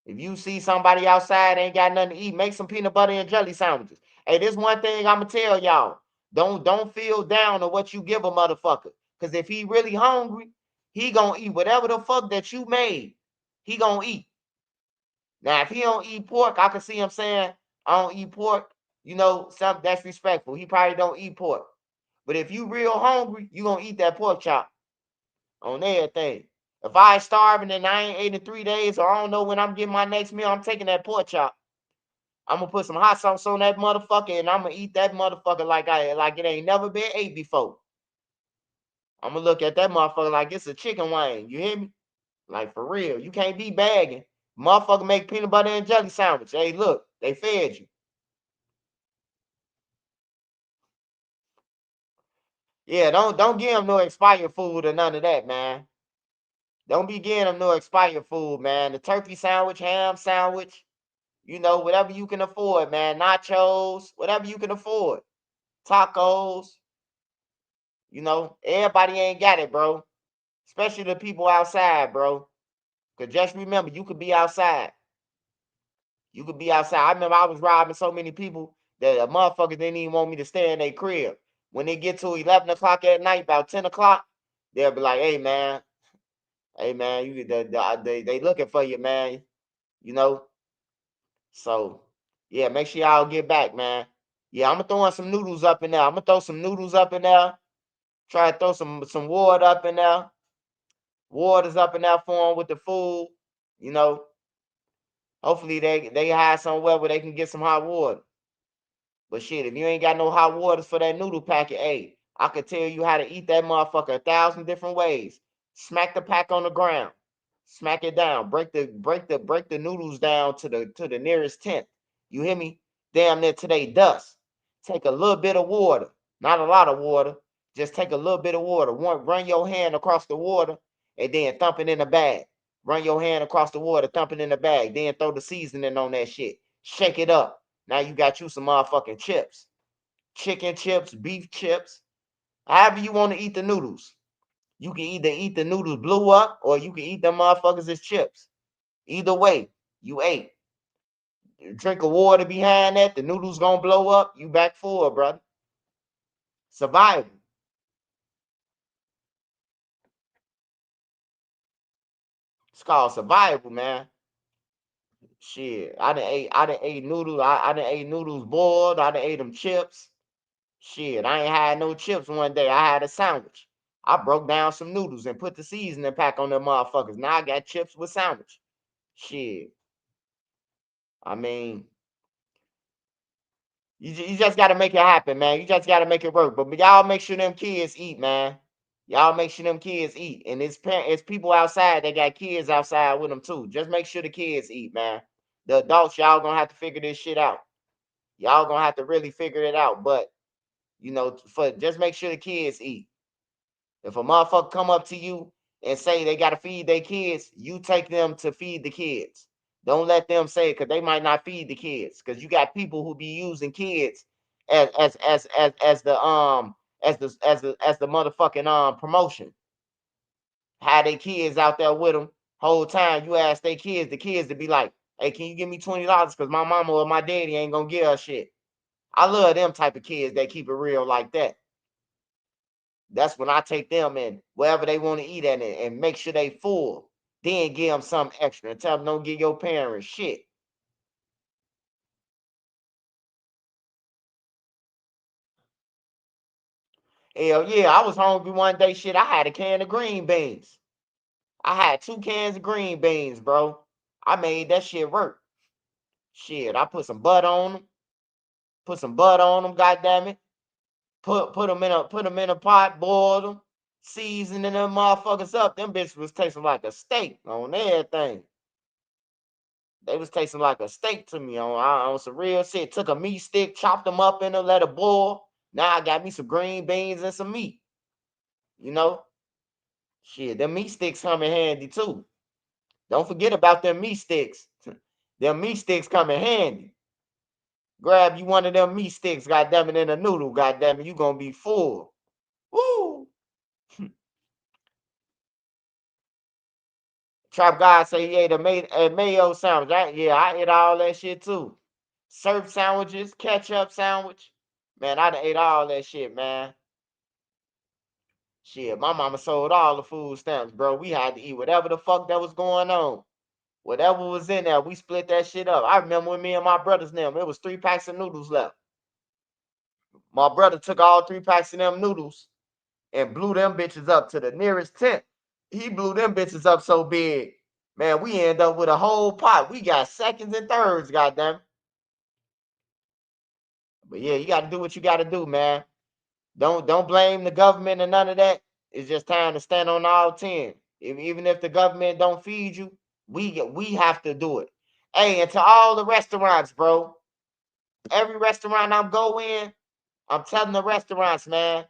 If you see somebody outside ain't got nothing to eat, make some peanut butter and jelly sandwiches. Hey, this one thing I'ma tell y'all. Don't feel down on what you give a motherfucker. Cause if he really hungry, he gonna eat whatever the fuck that you made. He gonna eat. Now, if he don't eat pork, I can see him saying, I don't eat pork. Something that's respectful. He probably don't eat pork. But if you real hungry, you gonna eat that pork chop on everything. If I starving and I ain't ate in 3 days, or I don't know when I'm getting my next meal, I'm taking that pork chop. I'm gonna put some hot sauce on that motherfucker, and I'm gonna eat that motherfucker like it ain't never been ate before. I'm gonna look at that motherfucker like it's a chicken wing. You hear me? Like for real. You can't be bagging. Motherfucker make peanut butter and jelly sandwich. Hey, look, they fed you. Yeah, don't give them no expired food or none of that, man. Don't be giving them no expired food, man. The turkey sandwich, ham sandwich, whatever you can afford, man. Nachos, whatever you can afford. Tacos, everybody ain't got it, bro. Especially the people outside, bro. Cause just remember, you could be outside. You could be outside. I remember I was robbing so many people The motherfuckers didn't even want me to stay in their crib. When they get to 11 o'clock at night, about 10 o'clock, they'll be like, hey man, they looking for you, man. You know. So yeah, make sure y'all get back, man. Yeah, I'm gonna throw some noodles up in there. I'm gonna throw some noodles up in there. Try to throw some water up in there. Water's up in there for them with the food. You know, hopefully they have somewhere where they can get some hot water. But shit, if you ain't got no hot waters for that noodle packet, hey, I could tell you how to eat that motherfucker 1,000 different ways. Smack the pack on the ground, smack it down, break the noodles down to the nearest tenth. You hear me? Damn near to they dust. Take a little bit of water, not a lot of water. Just take a little bit of water. Run your hand across the water and then thump it in the bag. Run your hand across the water, thump it in the bag. Then throw the seasoning on that shit. Shake it up. Now you got you some motherfucking chips. Chicken chips, beef chips, however you want to eat the noodles. You can either eat the noodles blew up or you can eat them motherfuckers as chips. Either way, you ate. Drink of water behind that, the noodles gonna blow up, you back full, brother. Survival. It's called survival, man. Shit, I done ate noodles. I done ate noodles boiled. I done ate them chips. Shit, I ain't had no chips one day. I had a sandwich. I broke down some noodles and put the seasoning pack on them motherfuckers. Now I got chips with sandwich. Shit. I mean, you just got to make it happen, man. You just got to make it work. But y'all make sure them kids eat, man. Y'all make sure them kids eat. And it's people outside that got kids outside with them too. Just make sure the kids eat, man. The adults, y'all gonna have to figure this shit out. Y'all gonna have to really figure it out. But for just make sure the kids eat. If a motherfucker come up to you and say they gotta feed their kids, you take them to feed the kids. Don't let them say it because they might not feed the kids. Because you got people who be using kids as the motherfucking promotion. Have their kids out there with them whole time. You ask their kids, the kids to be like, "Hey, can you give me $20? Because my mama or my daddy ain't gonna give her shit." I love them type of kids that keep it real like that. That's when I take them in wherever they want to eat at it and make sure they full. Then give them something extra and tell them don't give your parents shit. Hell yeah, I was hungry one day. Shit, I had a can of green beans. I had 2 cans of green beans, bro. I made that shit work. Shit, I put some butter on them. Put some butter on them. Goddamn it. Put them in a pot. Boiled them. Seasoning them motherfuckers up. Them bitches was tasting like a steak on everything. They was tasting like a steak to me on some real shit. Took a meat stick, chopped them up in there, let it boil. Now I got me some green beans and some meat. You know, shit, them meat sticks come in handy too. Don't forget about them meat sticks. Them meat sticks come in handy. Grab you one of them meat sticks, goddamn it, in a noodle, goddamn it, you gonna be full. Woo! Trap God say he ate a mayo sandwich. Yeah, I ate all that shit too. Surf sandwiches, ketchup sandwich. Man, I done ate all that shit, man. Shit, my mama sold all the food stamps, bro. We had to eat whatever the fuck that was going on. Whatever was in there, we split that shit up. I remember when me and my brothers them, it was 3 packs of noodles left. My brother took all 3 packs of them noodles and blew them bitches up to the nearest tent. He blew them bitches up so big, man, we end up with a whole pot. We got seconds and thirds, goddamn. But yeah, you got to do what you got to do, man. Don't blame the government and none of that. It's just time to stand on all 10. Even if the government don't feed you, we have to do it. Hey, and to all the restaurants, bro. Every restaurant I'm going, I'm telling the restaurants, man,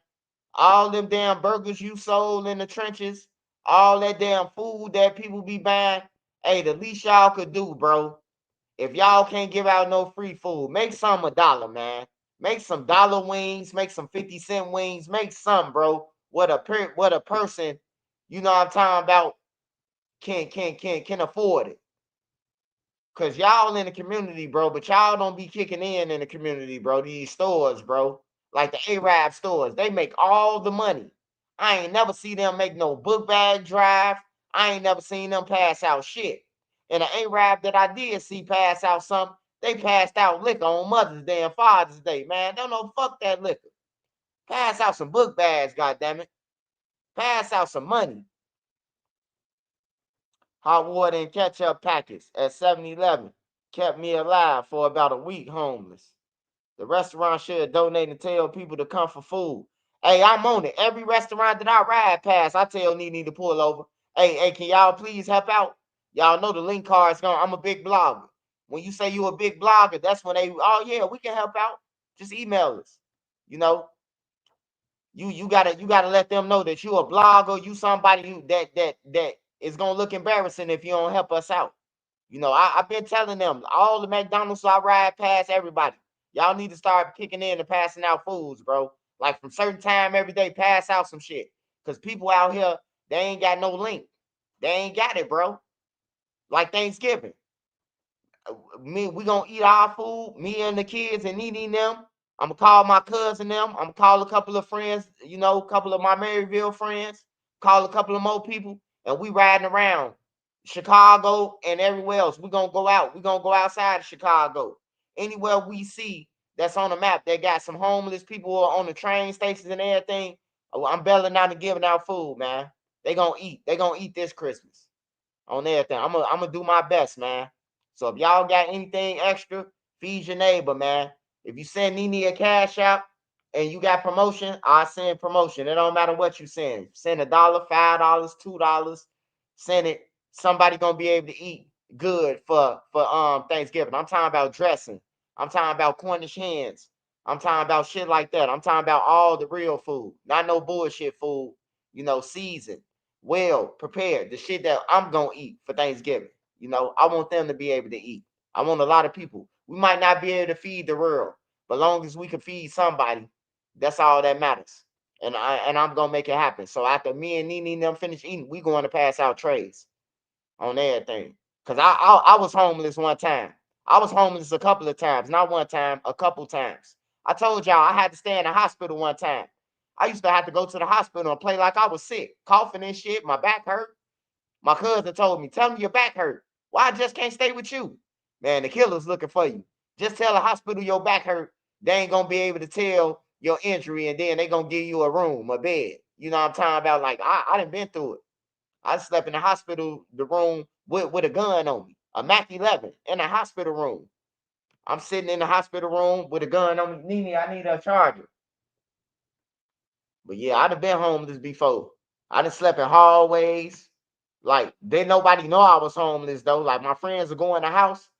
all them damn burgers you sold in the trenches, all that damn food that people be buying. Hey, the least y'all could do, bro, if y'all can't give out no free food, make some $1, man. Make some dollar wings, make some 50-cent wings, make some, bro. What a person, you know what I'm talking about, can afford it. Cause y'all in the community, bro, but y'all don't be kicking in the community, bro. These stores, bro, like the Arab stores, they make all the money. I ain't never see them make no book bag drive. I ain't never seen them pass out shit. And the Arab that I did see pass out something, they passed out liquor on Mother's Day and Father's Day, man. Don't know, fuck that liquor. Pass out some book bags, goddammit. Pass out some money. Hot water and ketchup packets at 7-Eleven kept me alive for about a week homeless. The restaurant should donate and tell people to come for food. Hey, I'm on it. Every restaurant that I ride past, I tell Nene to pull over. Hey, can y'all please help out? Y'all know the link card's gone. I'm a big blogger. When you say you a big blogger, that's when they, oh yeah, we can help out. Just email us. You know, you gotta let them know that you a blogger, you somebody that is gonna look embarrassing if you don't help us out. You know, I've been telling them all the McDonald's I ride past, everybody. Y'all need to start kicking in and passing out foods, bro. Like from certain time every day, pass out some shit. Cause people out here, they ain't got no link. They ain't got it, bro. Like Thanksgiving. We gonna eat our food, me and the kids and eating them. I'm gonna call my cousin them. I'm gonna call a couple of friends, you know, a couple of my Maryville friends, call a couple of more people, and we riding around Chicago and everywhere else. We gonna go out. We gonna go outside of Chicago. Anywhere we see that's on the map, they got some homeless people on the train stations and everything. I'm belling out and giving out food, man. They gonna eat. They gonna eat this Christmas on everything. I'm gonna do my best, man. So if y'all got anything extra, feed your neighbor, man. If you send Nene a cash out and you got promotion, I send promotion. It don't matter what you send. Send $1, $5, $2. Send it. Somebody gonna be able to eat good for Thanksgiving. I'm talking about dressing. I'm talking about Cornish hens. I'm talking about shit like that. I'm talking about all the real food, not no bullshit food. You know, seasoned, well prepared, the shit that I'm gonna eat for Thanksgiving. You know, I want them to be able to eat. I want a lot of people. We might not be able to feed the world, but long as we can feed somebody, that's all that matters. And I'm gonna make it happen. So after me and Nene and them finish eating, we going to pass out trays on everything. Cause I was homeless one time. I was homeless a couple of times, not one time, a couple times. I told y'all I had to stay in the hospital one time. I used to have to go to the hospital and play like I was sick, coughing and shit. My back hurt. My cousin told me, tell me your back hurt. Why I just can't stay with you? Man, the killer's looking for you. Just tell the hospital your back hurt. They ain't gonna be able to tell your injury, and then they gonna give you a room, a bed. You know what I'm talking about? Like I done been through it. I slept in the hospital, the room with a gun on me, a Mac 11 in the hospital room. I'm sitting in the hospital room with a gun on me. Nene, I need a charger. But yeah, I'd have been homeless before. I done slept in hallways. Like, didn't nobody know I was homeless though. Like my friends are going to the house.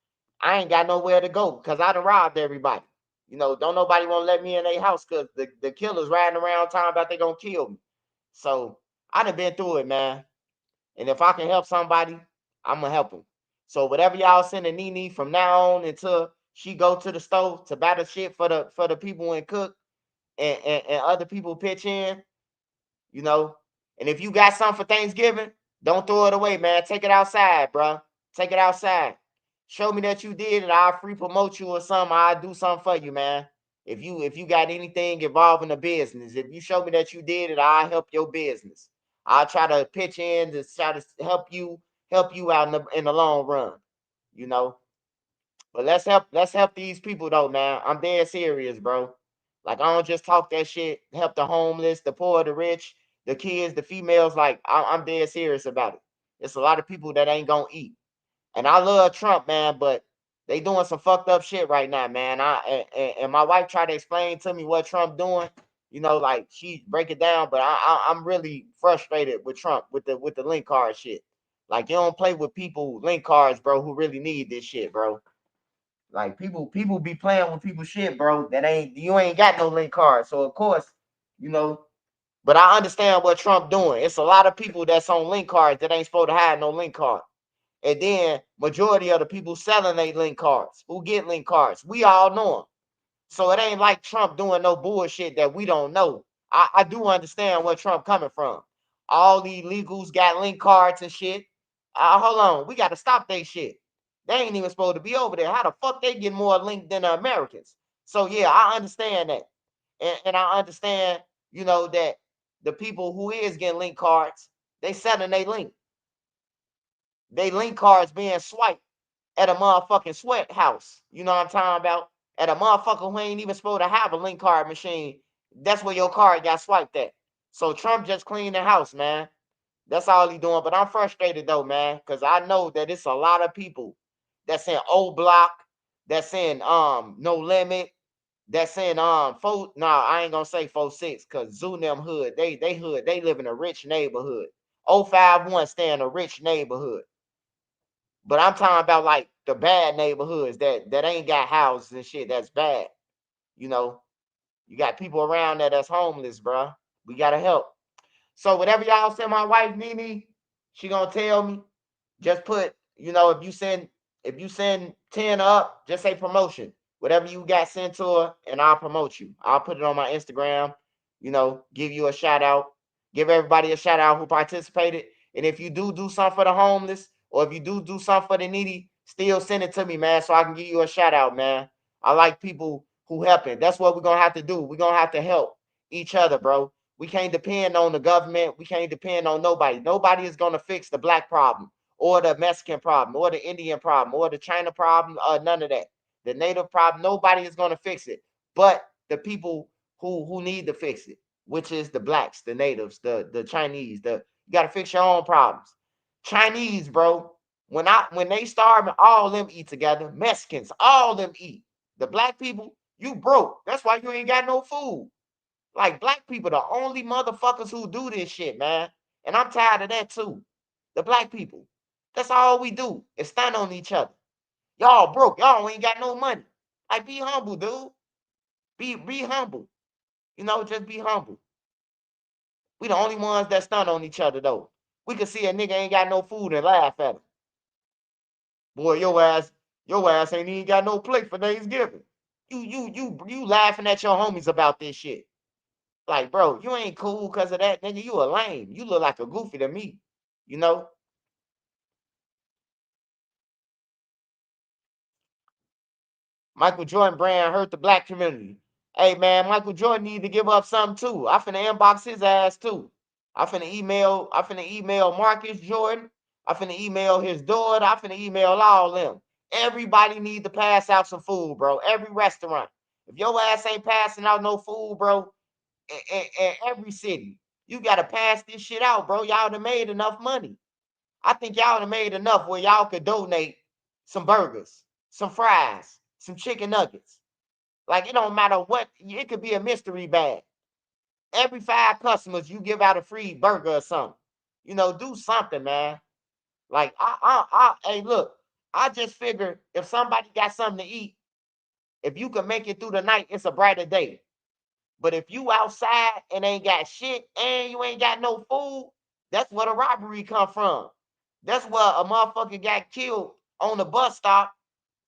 I ain't got nowhere to go because I done robbed everybody. You know, don't nobody want to let me in their house because the killers riding around talking about they gonna kill me. So I done been through it, man. And if I can help somebody, I'm gonna help them. So whatever y'all sending Nene from now on until she go to the stove to buy the shit for the people and cook and other people pitch in, you know. And if you got something for Thanksgiving, don't throw it away, man. Take it outside, bro. Take it outside. Show me that you did it. I'll free promote you or something. I'll do something for you, man. If you got anything involving the business, if you show me that you did it, I'll help your business. I'll try to pitch in to try to help you out in the long run, you know. But let's help these people though, man. I'm dead serious, bro. Like I don't just talk that shit. Help the homeless, the poor, the rich, the kids, the females. Like I'm dead serious about it. It's a lot of people that ain't gonna eat. And I love Trump, man, but they doing some fucked up shit right now, man. And my wife tried to explain to me what Trump doing. You know, like she break it down, but I'm really frustrated with Trump with the link card shit. Like you don't play with people link cards, bro, who really need this shit, bro. Like people be playing with people shit, bro. That ain't you ain't got no link card. So of course, you know, but I understand what Trump doing. It's a lot of people that's on link cards that ain't supposed to have no link card. And then majority of the people selling they link cards, who get link cards, we all know them. So it ain't like Trump doing no bullshit that we don't know. I do understand where Trump coming from. All the illegals got link cards and shit. Hold on, we got to stop that shit. They ain't even supposed to be over there. How the fuck they get more link than the Americans? So yeah, I understand that. And I understand, that the people who is getting link cards, they selling they link. They link cards being swiped at a motherfucking sweat house. You know what I'm talking about? At a motherfucker who ain't even supposed to have a link card machine. That's where your card got swiped at. So Trump just cleaned the house, man. That's all he doing. But I'm frustrated though, man, because I know that it's a lot of people that's in O Block, that's in No Limit, that's in I ain't gonna say 4-6 because Zoo them hood, they hood, they live in a rich neighborhood. 051 stay in a rich neighborhood. But I'm talking about like the bad neighborhoods that ain't got houses and shit. That's bad. You know, you got people around there that's homeless, bro. We gotta help. So whatever y'all send my wife Nene, she gonna tell me. Just put, if you send 10 up, just say promotion. Whatever you got sent to her, and I'll promote you. I'll put it on my Instagram, give you a shout out, give everybody a shout out who participated. And if you do something for the homeless, or if you do something for the needy, still send it to me, man, so I can give you a shout out, man. I like people who helping. That's what we're gonna have to do. We're gonna have to help each other, bro. We can't depend on the government. We can't depend on nobody. Nobody is gonna fix the black problem, or the Mexican problem, or the Indian problem, or the China problem, none of that. The native problem, nobody is going to fix it, but the people who need to fix it, which is the blacks, the natives, the Chinese. You got to fix your own problems. Chinese, bro, when they starve, all them eat together. Mexicans, all them eat. The black people, you broke. That's why you ain't got no food. Like, black people, the only motherfuckers who do this shit, man. And I'm tired of that too. The black people. That's all we do is stand on each other. Y'all broke. Y'all ain't got no money. Like, be humble, dude. Be humble. Just be humble. We the only ones that stand on each other though. We can see a nigga ain't got no food and laugh at him. Boy, your ass ain't even got no plate for Thanksgiving. You laughing at your homies about this shit. Like, bro, you ain't cool because of that, nigga. You a lame. You look like a goofy to me. You know? Michael Jordan brand hurt the black community. Hey man, Michael Jordan need to give up something too. I finna inbox his ass too. I finna email Marcus Jordan. I finna email his daughter. I finna email all them. Everybody need to pass out some food, bro. Every restaurant. If your ass ain't passing out no food, bro, in every city, you gotta pass this shit out, bro. Y'all done made enough money. I think y'all done made enough where y'all could donate some burgers, some fries, some chicken nuggets. Like, it don't matter what, it could be a mystery bag. Every 5 customers, you give out a free burger or something. Do something, man. Like, hey, look, I just figured if somebody got something to eat, if you can make it through the night, it's a brighter day. But if you outside and ain't got shit and you ain't got no food, that's where the robbery come from. That's where a motherfucker got killed on the bus stop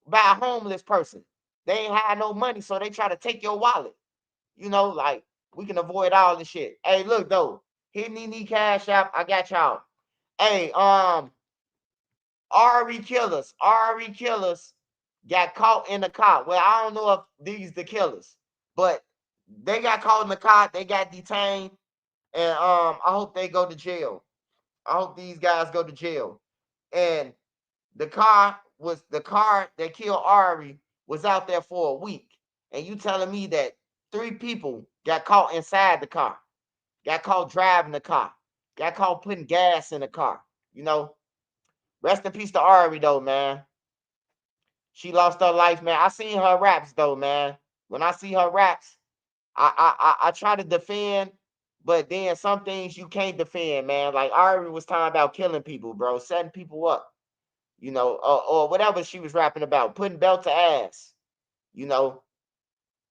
by a homeless person. They ain't had no money, so they try to take your wallet. Like, we can avoid all this shit. Hey, look though, hit me Cash App. I got y'all. Hey, RE killers got caught in the car. Well, I don't know if these the killers, but they got caught in the car. They got detained, and I hope they go to jail. I hope these guys go to jail. And the car that killed Ari was out there for a week. And you telling me that 3 people got caught inside the car, got caught driving the car, got caught putting gas in the car. Rest in peace to Ari though, man. She lost her life, man. I seen her raps though, man. When I see her raps, I try to defend, but then some things you can't defend, man. Like Ari was talking about killing people, bro, setting people up, or whatever she was rapping about, putting belt to ass. You know,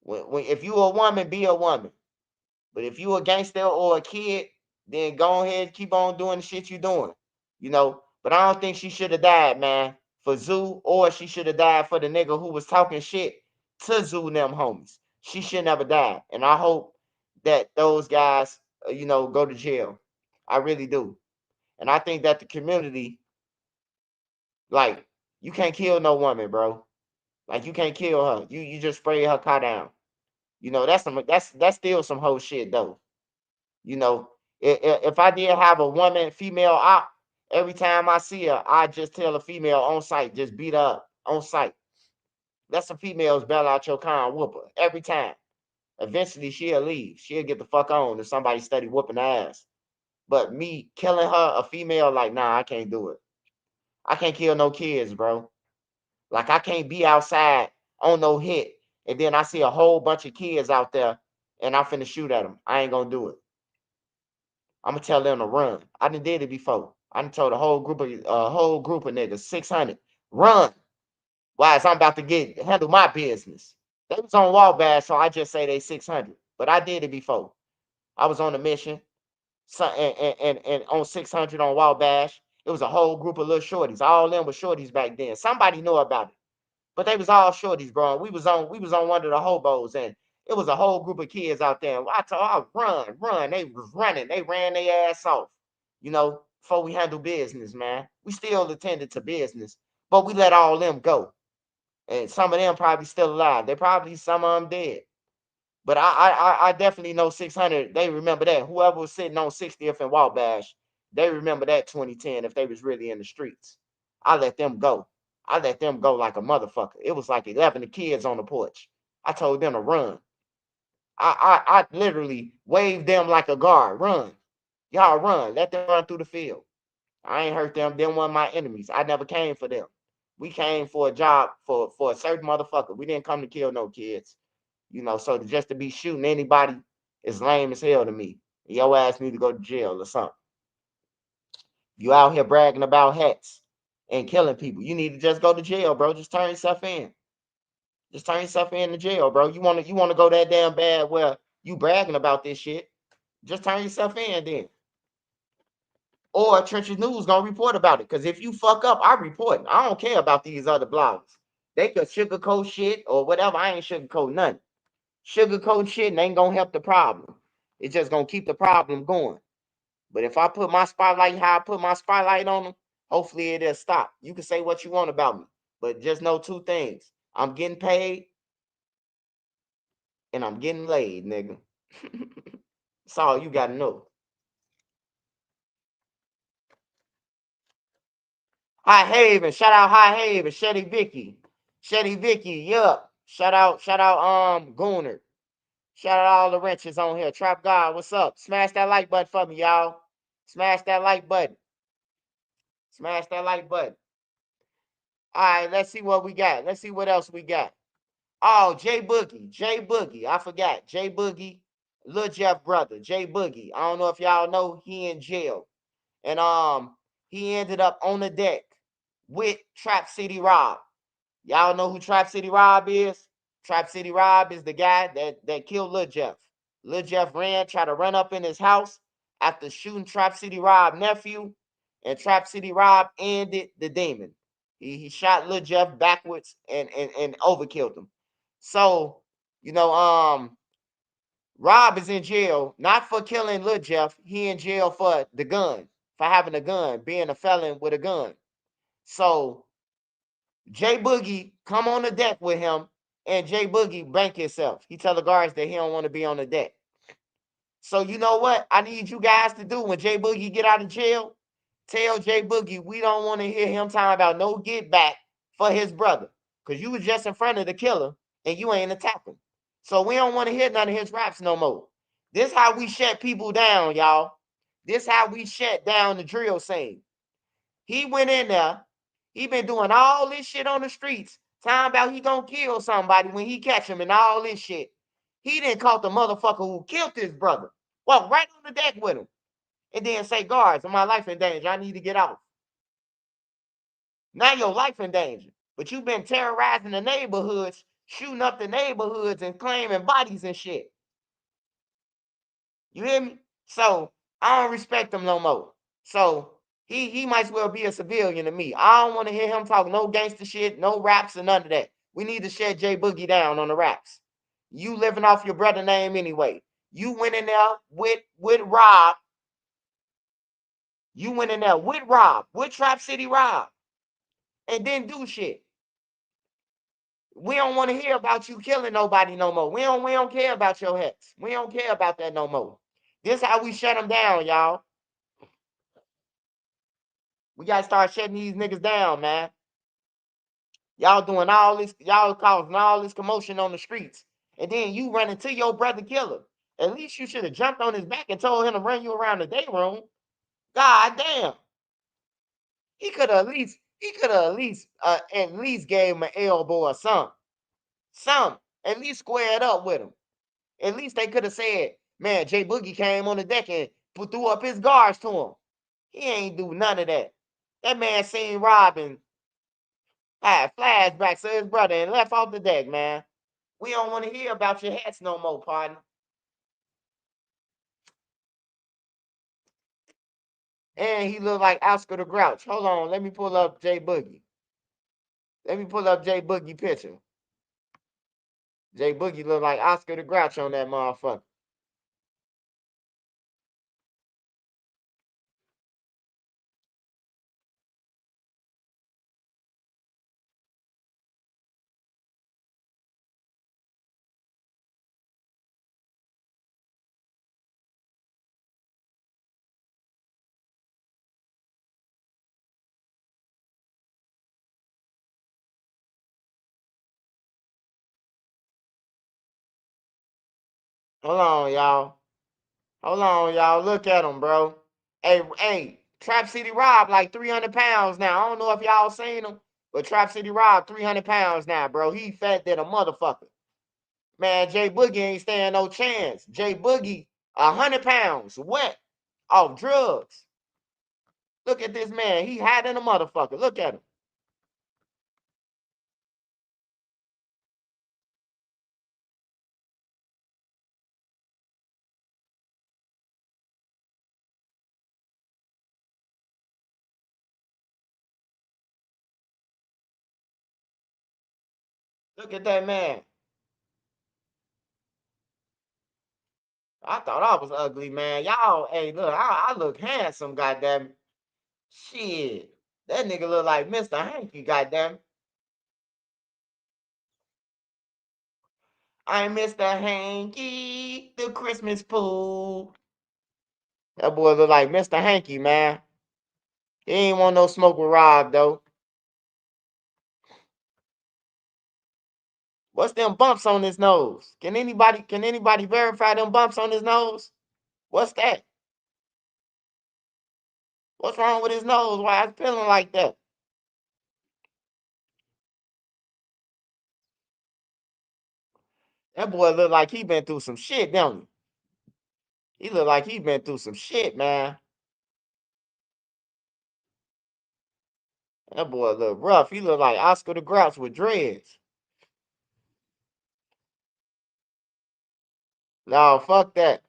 if you a woman, be a woman. But if you a gangster or a kid, then go ahead, keep on doing the shit you doing. But I don't think she should have died, man, for Zoo, or she should have died for the nigga who was talking shit to Zoo and them homies. She should never die. And I hope that those guys, go to jail. I really do. And I think that the community, like, You can't kill no woman, bro. Like you can't kill her. You just spray her car down. You know, that's still some whole shit though. You know, if I did have a woman, female op, every time I see her, I just tell a female on site, just beat her up on site. Let some females bail out your car and whoop her every time. Eventually, she'll leave. She'll get the fuck on if somebody steady whooping her ass. But me killing her, a female, like, nah, I can't do it. I can't kill no kids, bro. Like, I can't be outside on no hit, and then I see a whole bunch of kids out there, and I finna shoot at them. I ain't gonna do it. I'm gonna tell them to run. I done did it before. I done told a whole group of niggas, 600, run. Why? I'm about to handle my business. They was on Wabash, so I just say they 600. But I did it before. I was on a mission, so, and on 600 on Wabash, it was a whole group of little shorties. All of them were shorties back then. Somebody knew about it, but they was all shorties, bro. We was on one of the hobos, and it was a whole group of kids out there. I told, oh, run. They was running. They ran their ass off. You know, before we handle business, man. We still attended to business, but we let all them go. And some of them probably still alive. They probably some of them dead. But I definitely know 600. They remember that. Whoever was sitting on 60th and Wabash, they remember that 2010 if they was really in the streets. I let them go. I let them go like a motherfucker. It was like 11 kids on the porch. I told them to run. I literally waved them like a guard. Run. Y'all run. Let them run through the field. I ain't hurt them. Them weren't my enemies. I never came for them. We came for a job for a certain motherfucker. We didn't come to kill no kids. You know, so just to be shooting anybody is lame as hell to me. Your ass need to go to jail or something. You out here bragging about hats and killing people. You need to just go to jail, bro. Just turn yourself in. Just turn yourself in to jail, bro. You wanna go that damn bad where you bragging about this shit. Just turn yourself in then. Or Trenches News gonna report about it. Cause if you fuck up, I report. I don't care about these other blogs. They could sugarcoat shit or whatever. I ain't sugarcoat nothing. Sugarcoat shit ain't gonna help the problem. It's just gonna keep the problem going. But if I put my spotlight how I put my spotlight on them, hopefully it'll stop. You can say what you want about me, but just know two things: I'm getting paid and I'm getting laid, nigga. That's all you gotta know. High Haven, shout out High Haven, Shetty Vicky, yup. Shout out, Gooner. Shout out all the wrenches on here. Trap God, what's up? Smash that like button for me, y'all. Smash that like button. Smash that like button. All right, let's see what we got. Let's see what else we got. Oh, J Boogie. I forgot. J Boogie, Lil Jeff brother, J Boogie. I don't know if y'all know he in jail. And he ended up on the deck with Trap City Rob. Y'all know who Trap City Rob is? Trap City Rob is the guy that killed Lil Jeff. Lil Jeff tried to run up in his house after shooting Trap City Rob nephew, and Trap City Rob ended the demon. He shot Lil Jeff backwards and overkilled him. So, you know, Rob is in jail, not for killing Lil Jeff. He in jail for the gun, for having a gun, being a felon with a gun. So J Boogie come on the deck with him, and J Boogie bank himself. He tell the guards that he don't want to be on the deck. So you know what I need you guys to do when J Boogie get out of jail? Tell J Boogie we don't want to hear him talking about no get back for his brother. Because you was just in front of the killer and you ain't attacking. So we don't want to hear none of his raps no more. This how we shut people down, y'all. This how we shut down the drill scene. He went in there. He been doing all this shit on the streets. Talking about he gonna kill somebody when he catch him and all this shit. He didn't caught the motherfucker who killed his brother. Walk right on the deck with him. And then say, guards, my life in danger. I need to get out. Now your life in danger. But you've been terrorizing the neighborhoods, shooting up the neighborhoods and claiming bodies and shit. You hear me? So I don't respect him no more. So he might as well be a civilian to me. I don't want to hear him talk no gangster shit, no raps, and none of that. We need to shut J Boogie down on the raps. You living off your brother name anyway. You went in there with Rob. You went in there with Rob, with Trap City Rob. and didn't do shit. We don't want to hear about you killing nobody no more. We don't care about your hats. We don't care about that no more. This how we shut them down, y'all. We gotta start shutting these niggas down, man. Y'all doing all this, y'all causing all this commotion on the streets. And then you run into your brother killer. At least you should have jumped on his back and told him to run you around the day room. God damn. He could have at least gave him an elbow or something. Something. At least squared up with him. At least they could have said, man, Jay Boogie came on the deck and threw up his guards to him. He ain't do none of that. That man seen Robin, had flashbacks to his brother and left off the deck, man. We don't want to hear about your hats no more, partner. And he looked like Oscar the Grouch. Hold on, let me pull up Jay Boogie. Let me pull up Jay Boogie picture. Jay Boogie look like Oscar the Grouch on that motherfucker. Hold on, y'all. Hold on, y'all. Look at him, bro. Hey, Trap City Rob like 300 pounds now. I don't know if y'all seen him, but Trap City Rob 300 pounds now, bro. He fat than a motherfucker. Man, Jay Boogie ain't stand no chance. Jay Boogie, 100 pounds, wet, off drugs. Look at this man. He hot than a motherfucker. Look at him. Look at that man. I thought I was ugly, man. Y'all, hey, look, I look handsome, goddamn. Shit. That nigga look like Mr. Hanky, goddamn. I'm Mr. Hanky, the Christmas pool. That boy look like Mr. Hanky, man. He ain't want no smoke with Rob, though. What's them bumps on his nose? Can anybody verify them bumps on his nose? What's that? What's wrong with his nose? Why it's feeling like that? That boy look like he been through some shit, don't he? He look like he been through some shit, man. That boy look rough. He look like Oscar the Grouch with dreads. No, fuck that.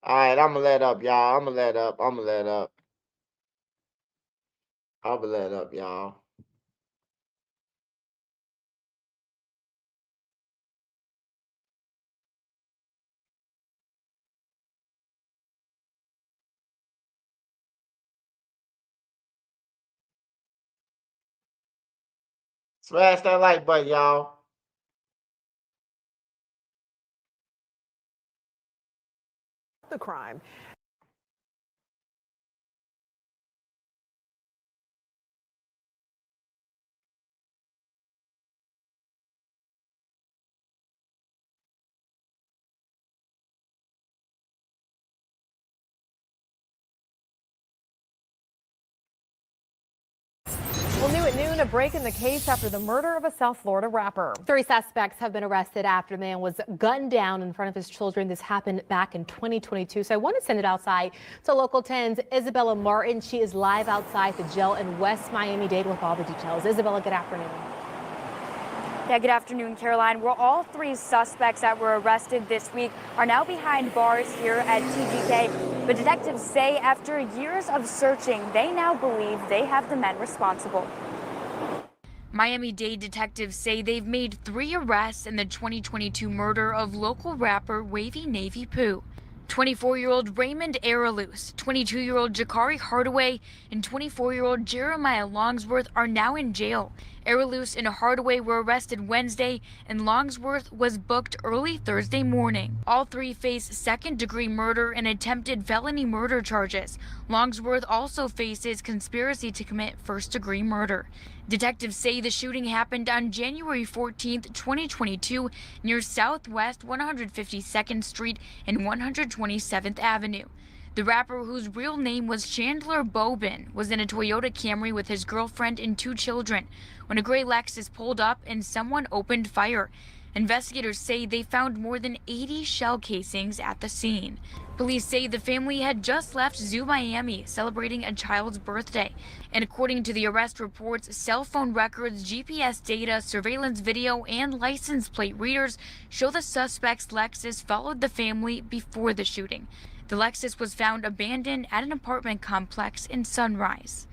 All right, I'ma let up, y'all. I'ma let up. I'ma let up. I'ma let up, y'all. Smash that like button, y'all. The crime. Well, new at noon, a break in the case after the murder of a South Florida rapper. 3 suspects have been arrested after the man was gunned down in front of his children. This happened back in 2022. So I want to send it outside to Local 10's Isabella Martin. She is live outside the jail in West Miami-Dade with all the details. Isabella, good afternoon. Yeah, good afternoon, Caroline. Well, all 3 suspects that were arrested this week are now behind bars here at TGK. But detectives say after years of searching, they now believe they have the men responsible. Miami-Dade detectives say they've made 3 arrests in the 2022 murder of local rapper Wavy Navy Poo. 24-year-old Raymond Araloos, 22-year-old Jakari Hardaway, and 24-year-old Jeremiah Longsworth are now in jail. Araloos and Hardaway were arrested Wednesday, and Longsworth was booked early Thursday morning. All three face second-degree murder and attempted felony murder charges. Longsworth also faces conspiracy to commit first-degree murder. Detectives say the shooting happened on January 14, 2022, near Southwest 152nd Street and 127th Avenue. The rapper, whose real name was Chandler Bobin, was in a Toyota Camry with his girlfriend and 2 children when a gray Lexus pulled up and someone opened fire. Investigators say they found more than 80 shell casings at the scene. Police say the family had just left Zoo Miami celebrating a child's birthday. And according to the arrest reports, cell phone records, GPS data, surveillance video, and license plate readers show the suspect's Lexus followed the family before the shooting. The Lexus was found abandoned at an apartment complex in Sunrise.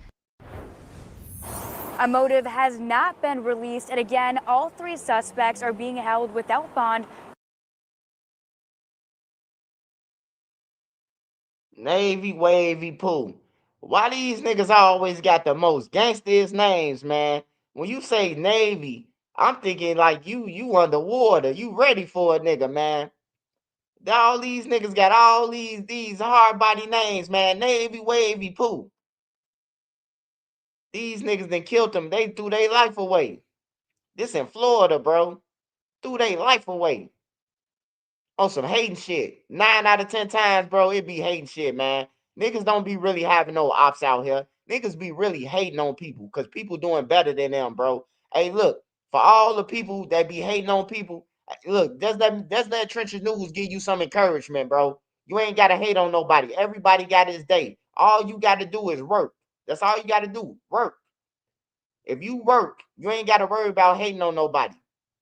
A motive has not been released, and again, all 3 suspects are being held without bond. Navy Wavy Pooh. Why these niggas always got the most gangsters names, man? When you say Navy, I'm thinking like you underwater. You ready for a nigga, man. All these niggas got all these hard body names, man. Navy Wavy Pooh. These niggas done killed them. They threw their life away. This in Florida, bro. Threw their life away. On some hating shit. 9 out of 10 times, bro, it be hating shit, man. Niggas don't be really having no ops out here. Niggas be really hating on people because people doing better than them, bro. Hey, look, for all the people that be hating on people, look, does that Trenches News give you some encouragement, bro? You ain't got to hate on nobody. Everybody got his day. All you got to do is work. That's all you got to do. Work. If you work, you ain't got to worry about hating on nobody.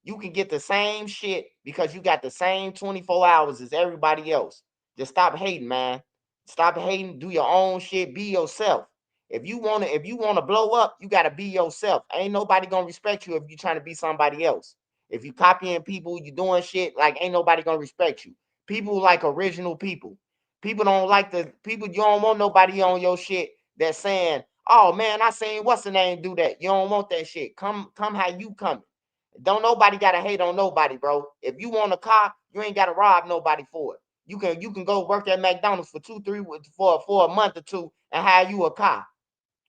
You can get the same shit because you got the same 24 hours as everybody else. Just stop hating, man. Stop hating. Do your own shit. Be yourself. If you wanna blow up, you gotta be yourself. Ain't nobody gonna respect you if you trying to be somebody else. If you copying people, you doing shit like ain't nobody gonna respect you. People like original people. People don't like the people. You don't want nobody on your shit that's saying, "Oh man, I seen what's the name do that." You don't want that shit. Come how you coming. Don't nobody gotta hate on nobody, bro. If you want a car, you ain't gotta rob nobody for it. You can go work at McDonald's for 2-3 for a month or two and have you a car.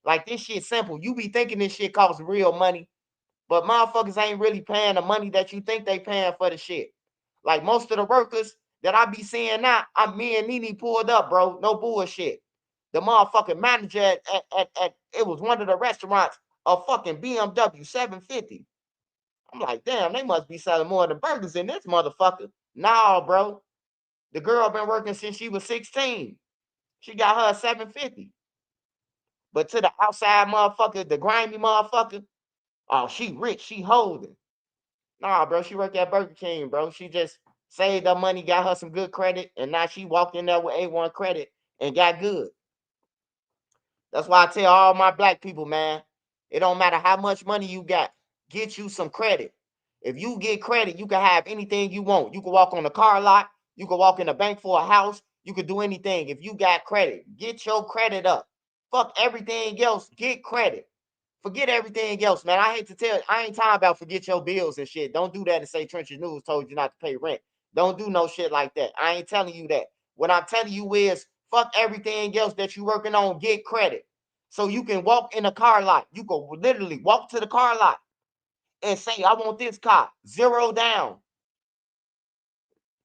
Like this shit simple. You be thinking this shit costs real money, but motherfuckers ain't really paying the money that you think they paying for the shit. Like most of the workers that I be seeing now, me and Nene pulled up, bro. No bullshit. The motherfucking manager at it was one of the restaurants, a fucking BMW 750. I'm like, damn, they must be selling more than burgers in this motherfucker. Nah, bro. The girl been working since she was 16. She got her a 750. But to the outside motherfucker, the grimy motherfucker, oh, she rich, she holding. Nah, bro, she worked at Burger King, bro. She just saved her money, got her some good credit, and now she walked in there with A1 credit and got good. That's why I tell all my black people, man, it don't matter how much money you got, get you some credit. If you get credit, you can have anything you want. You can walk on the car lot, you can walk in the bank for a house, you can do anything. If you got credit, get your credit up. Fuck everything else, get credit. Forget everything else, man. I hate to tell you, I ain't talking about forget your bills and shit. Don't do that and say Trenches News told you not to pay rent. Don't do no shit like that. I ain't telling you that. What I'm telling you is fuck everything else that you working on, get credit. So you can walk in a car lot. You can literally walk to the car lot and say, I want this car. Zero down.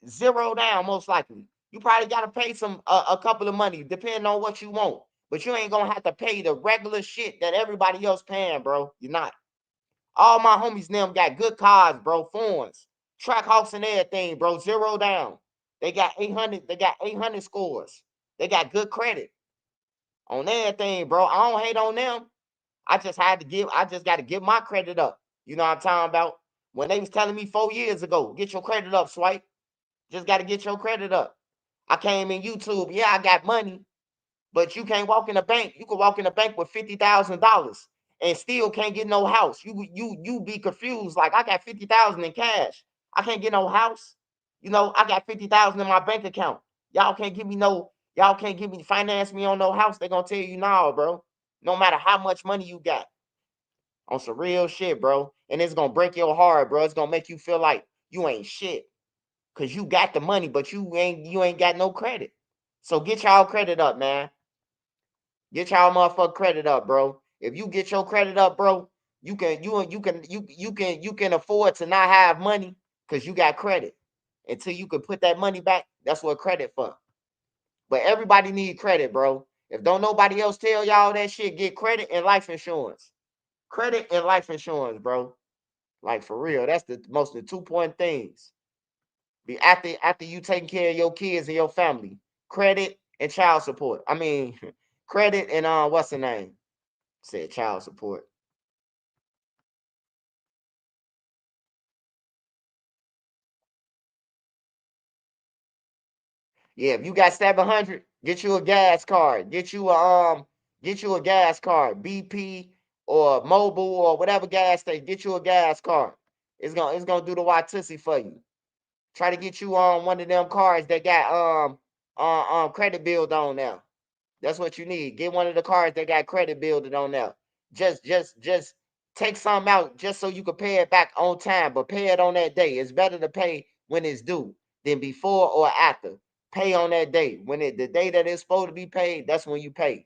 Zero down, most likely. You probably got to pay some a couple of money, depending on what you want. But you ain't gonna have to pay the regular shit that everybody else paying, bro. You're not. All my homies them got good cars, bro. Phones, Trackhawks and everything, bro. Zero down. They got 800. They got 800 scores. They got good credit on everything, bro. I don't hate on them. I just got to give my credit up. You know what I'm talking about? When they was telling me 4 years ago, get your credit up, swipe. Just got to get your credit up. I came in YouTube. Yeah, I got money, but you can't walk in a bank. You can walk in a bank with $50,000 and still can't get no house. You be confused. Like I got 50,000 in cash. I can't get no house. You know, I got 50,000 in my bank account. Y'all can't give me finance me on no house. They gonna tell you no, bro. No matter how much money you got. On some real shit, bro. And it's gonna break your heart, bro. It's gonna make you feel like you ain't shit. Cause you got the money, but you ain't got no credit. So get y'all credit up, man. Get y'all motherfucking credit up, bro. If you get your credit up, bro, you can afford to not have money because you got credit. Until you can put that money back, that's what credit for. But everybody need credit, bro. If don't nobody else tell y'all that shit, get credit and life insurance. Credit and life insurance, bro. Like for real, that's the most the 2 point things. Be after you taking care of your kids and your family, credit and child support. I mean, credit and what's the name? Said child support. Yeah, if you got 700, get you a gas card. Get you a gas card, BP or Mobile or whatever gas station. Get you a gas card. It's gonna do the Watusi for you. Try to get you on one of them cards that got credit build on now. That's what you need. Get one of the cards that got credit builded on there. Just take some out just so you can pay it back on time, but pay it on that day. It's better to pay when it's due than before or after. Pay on that day. The day that it's supposed to be paid, that's when you pay.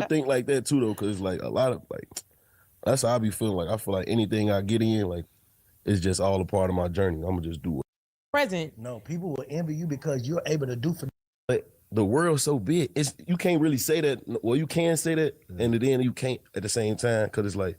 Think like that too though, cause like a lot of like that's how I be feeling. Like I feel like anything I get in, like it's just all a part of my journey. I'm gonna just do it. Present. No, people will envy you because you're able to do for. But the world's so big, you can't really say that. Well, you can say that, and then you can't at the same time, cause it's like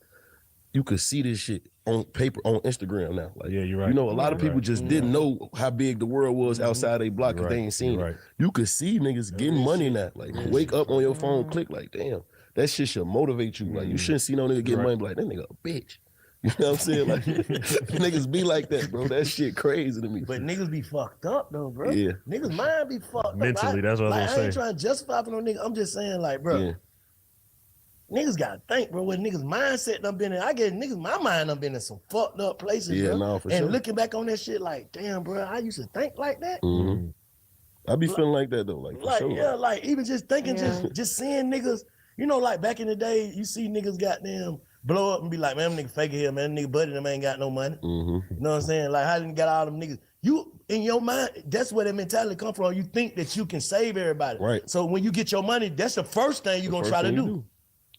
you could see this shit on paper on Instagram now. Like, yeah, you're right. You know, a lot of people just didn't know how big the world was outside their block because they ain't seen it. You could see niggas getting money now. Like, wake up on your phone, click like, damn, that shit should motivate you. Like, you shouldn't see no nigga get money, be like, that nigga a bitch. You know what I'm saying? Like, niggas be like that, bro. That shit crazy to me. But niggas be fucked up though, bro. Yeah. Niggas mind be fucked mentally, up. that's what I was I ain't saying. trying to justify for no nigga. I'm just saying, like, bro. Niggas gotta think, bro. When niggas mindset done been in, I get niggas, my mind done been in some fucked up places, bro. No, for and sure. looking back on that shit, like, damn, bro, I used to think like that. I be feeling like that though, like for sure. Yeah, like even just thinking, just seeing niggas, you know, like back in the day, you see niggas goddamn blow up and be like, man, them nigga fake it here, man, them nigga buddy them ain't got no money. You know what I'm saying? Like, how didn't got all them niggas? You in your mind, that's where that mentality come from. You think that you can save everybody. Right. So when you get your money, that's the first thing you're gonna try to do.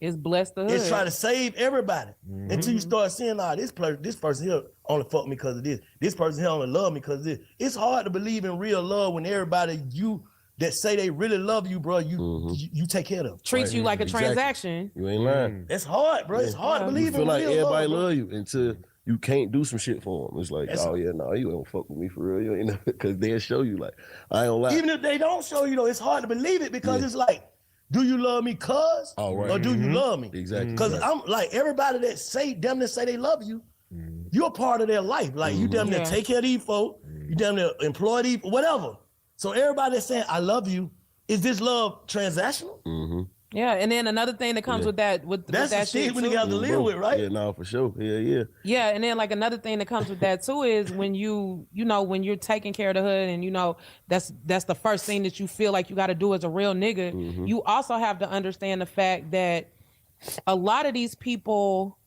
It's blessed the hood. It's try to save everybody until you start seeing, this person here only fuck me because of this. This person here only love me because of this. It's hard to believe in real love when everybody that say they really love you, bro, you take care of them. Treats you like a transaction. You ain't lying. It's hard, bro. It's hard to believe You feel in like real everybody love, love you until you can't do some shit for them. It's like, That's oh yeah, no, you don't fuck with me for real. You ain't know, because they'll show you like, I don't lie. Even if they don't show you though, it's hard to believe it because it's like, do you love me cuz? Or do you love me? Exactly. Because I'm like, everybody that damn near say they love you, you're a part of their life. Like, you damn near take care of these folk, you damn near employ these, whatever. So everybody that's saying, I love you, is this love transactional? Yeah, and then another thing that comes with that, That's that the shit shit when too. you have to live with, right? Yeah, no, for sure. Yeah. Yeah, and then like another thing that comes with that too is when you know, when you're taking care of the hood and you know that's the first thing that you feel like you got to do as a real nigga. You also have to understand the fact that a lot of these people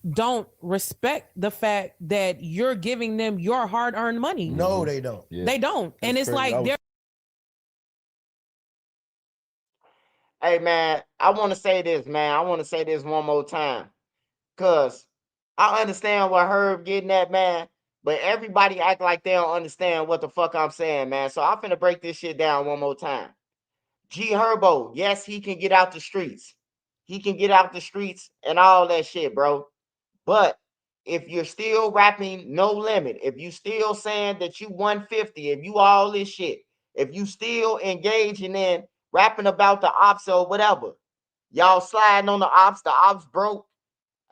don't respect the fact that you're giving them your hard-earned money. No, they don't. Yeah. They don't. And it's crazy. like they're Hey man, I want to say this, man. I want to say this one more time. Cause I understand what Herb getting at, man. But everybody act like they don't understand what the fuck I'm saying, man. So I'm finna break this shit down one more time. G Herbo, yes, he can get out the streets. He can get out the streets and all that shit, bro. But if you're still rapping No Limit, if you still saying that you 150, if you all this shit, if you still engaging in rapping about the ops or whatever, Y'all sliding on the ops broke.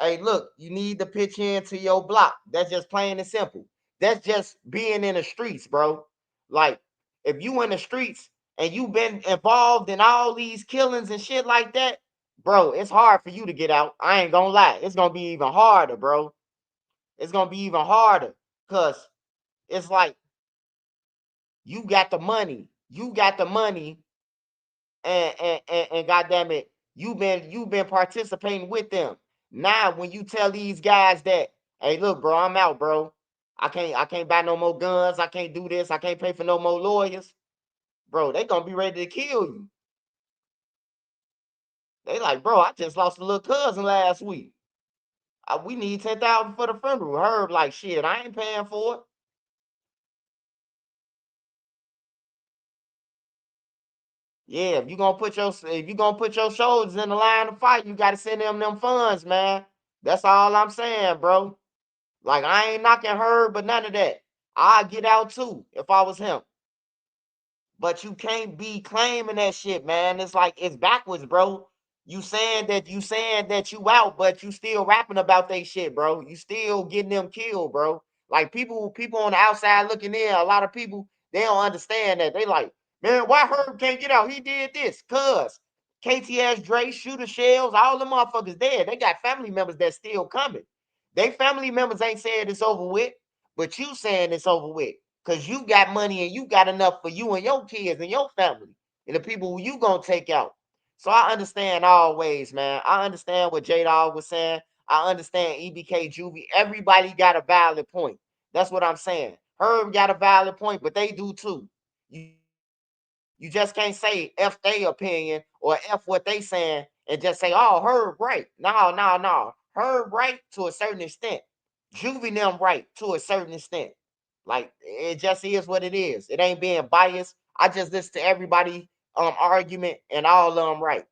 Hey, look, you need to pitch into your block. That's just plain and simple. That's just being in the streets, bro. Like, if you in the streets and you been involved in all these killings and shit like that, bro, it's hard for you to get out. I ain't gonna lie. It's gonna be even harder, bro. It's gonna be even harder. Cause it's like you got the money. You got the money, and goddamn it, you've been participating with them. Now, when you tell these guys that, hey, look, bro, I'm out, bro. I can't buy no more guns. I can't do this. I can't pay for no more lawyers. Bro, they gonna be ready to kill you. They like, bro, I just lost a little cousin last week. We need 10,000 for the funeral. Herb like, shit, I ain't paying for it. Yeah, if you gonna put your shoulders in the line of fight, you gotta send them funds, man. That's all I'm saying, bro. Like, I ain't knocking her, but none of that. I'd get out too if I was him. But you can't be claiming that shit, man. It's like, it's backwards, bro. You saying that you out, but you still rapping about that shit, bro. You still getting them killed, bro. Like, people on the outside looking in, a lot of people, they don't understand that. They like, man, why Herb can't get out? He did this. Cuz KTS, Dre, Shooter Shells, all them motherfuckers dead. They got family members that's still coming. They family members ain't saying it's over with, but you saying it's over with. Because you got money and you got enough for you and your kids and your family and the people who you gonna take out. So I understand all ways, man. I understand what J-Dog was saying. I understand EBK Juvie. Everybody got a valid point. That's what I'm saying. Herb got a valid point, but they do too. You just can't say F their opinion or F what they saying and just say, oh, Herb right. No. Herb right to a certain extent. Juvie them right to a certain extent. Like, it just is what it is. It ain't being biased. I just listen to everybody argument and all of them right.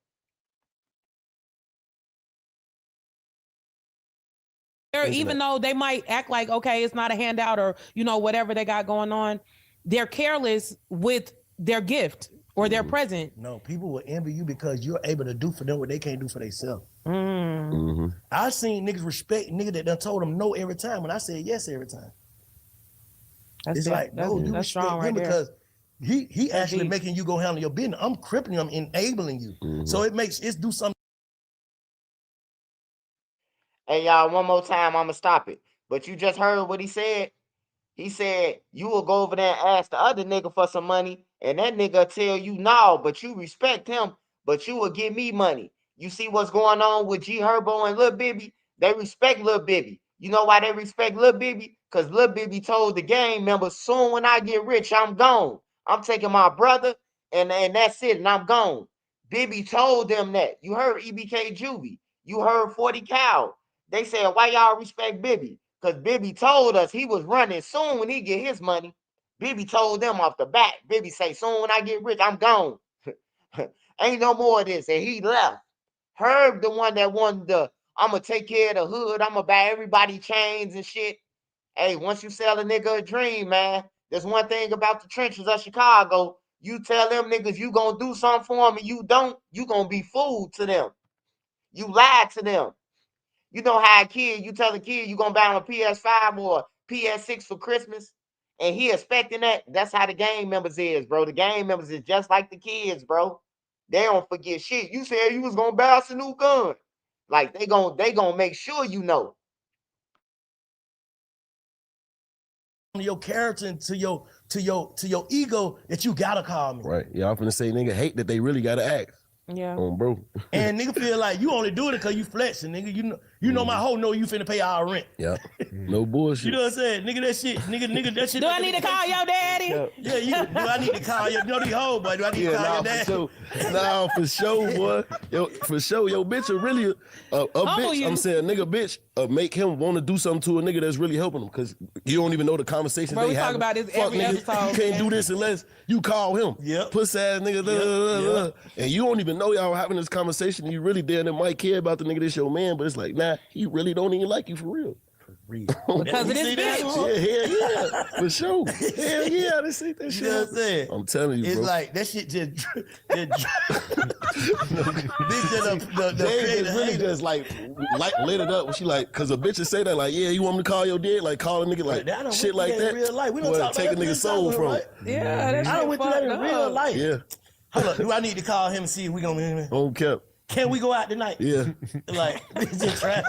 Even though they might act like, okay, it's not a handout or, whatever they got going on, they're careless with their gift or their present. No, people will envy you because you're able to do for them what they can't do for themselves. I've seen niggas respect niggas that done told them no every time when I said yes every time. It's like, no, you respect him because he actually making you go handle your business. I'm crippling him, enabling you. So it's do something. Hey, y'all, one more time, I'ma stop it. But you just heard what he said. He said, you will go over there and ask the other nigga for some money, and that nigga tell you no, but you respect him, but you will give me money. You see what's going on with G Herbo and Lil Bibby? They respect Lil Bibby. You know why they respect Lil Bibby? Because Lil Bibby told the gang members, soon when I get rich, I'm gone. I'm taking my brother, and that's it, and I'm gone. Bibby told them that. You heard EBK Juvie. You heard 40 Cal. They said, why y'all respect Bibby? Because Bibby told us he was running soon when he get his money. Bibby told them off the bat. Bibby say, soon when I get rich, I'm gone. Ain't no more of this. And he left. Herb, the one that wanted I'm going to take care of the hood. I'm going to buy everybody chains and shit. Hey, once you sell a nigga a dream, man, there's one thing about the trenches of Chicago. You tell them niggas you going to do something for them and you don't, you going to be fooled to them. You lied to them. You know how a kid, you tell a kid you gonna buy him a PS5 or a PS6 for Christmas, and he expecting that. That's how the gang members is, bro. The gang members is just like the kids, bro. They don't forget shit. You said you was gonna buy us a new gun. Like they gonna make sure you know. Your character and to your ego that you gotta call me. Right. Yeah, I'm finna say nigga hate that they really gotta act. Yeah. Bro. And nigga feel like you only do it because you flexing, nigga. You know my hoe know you finna pay our rent. Yeah. No bullshit. You know what I'm saying? Nigga, that shit. Do I need to call your daddy? Yeah, do I need to call your these hoe, boy? Do I need to call your daddy? For sure, boy. For sure, your bitch are really a bitch. I'm saying nigga bitch make him want to do something to a nigga that's really helping him because you don't even know the conversation they have. We talk about this every episode. You can't do this unless you call him. Yep. Puss ass nigga. And you don't even know y'all having this conversation. You really damn might care about the nigga that's your man, but it's like, nah, he really don't even like you for real. Because of this bitch. Yeah, for sure. Hell yeah, they see that shit. You know what I'm saying? I'm telling you, it's bro. Like that shit just James really just like lit it up. She like, cause a bitch say that like, yeah, you want me to call your dad? Like call a nigga like shit like that. Real life. We don't talk take a nigga's soul from. Right? Yeah, that I don't went through that in real life. Yeah. Hold up, do I need to call him and see if we gonna? Okay. Can we go out tonight? Yeah. Like, just try.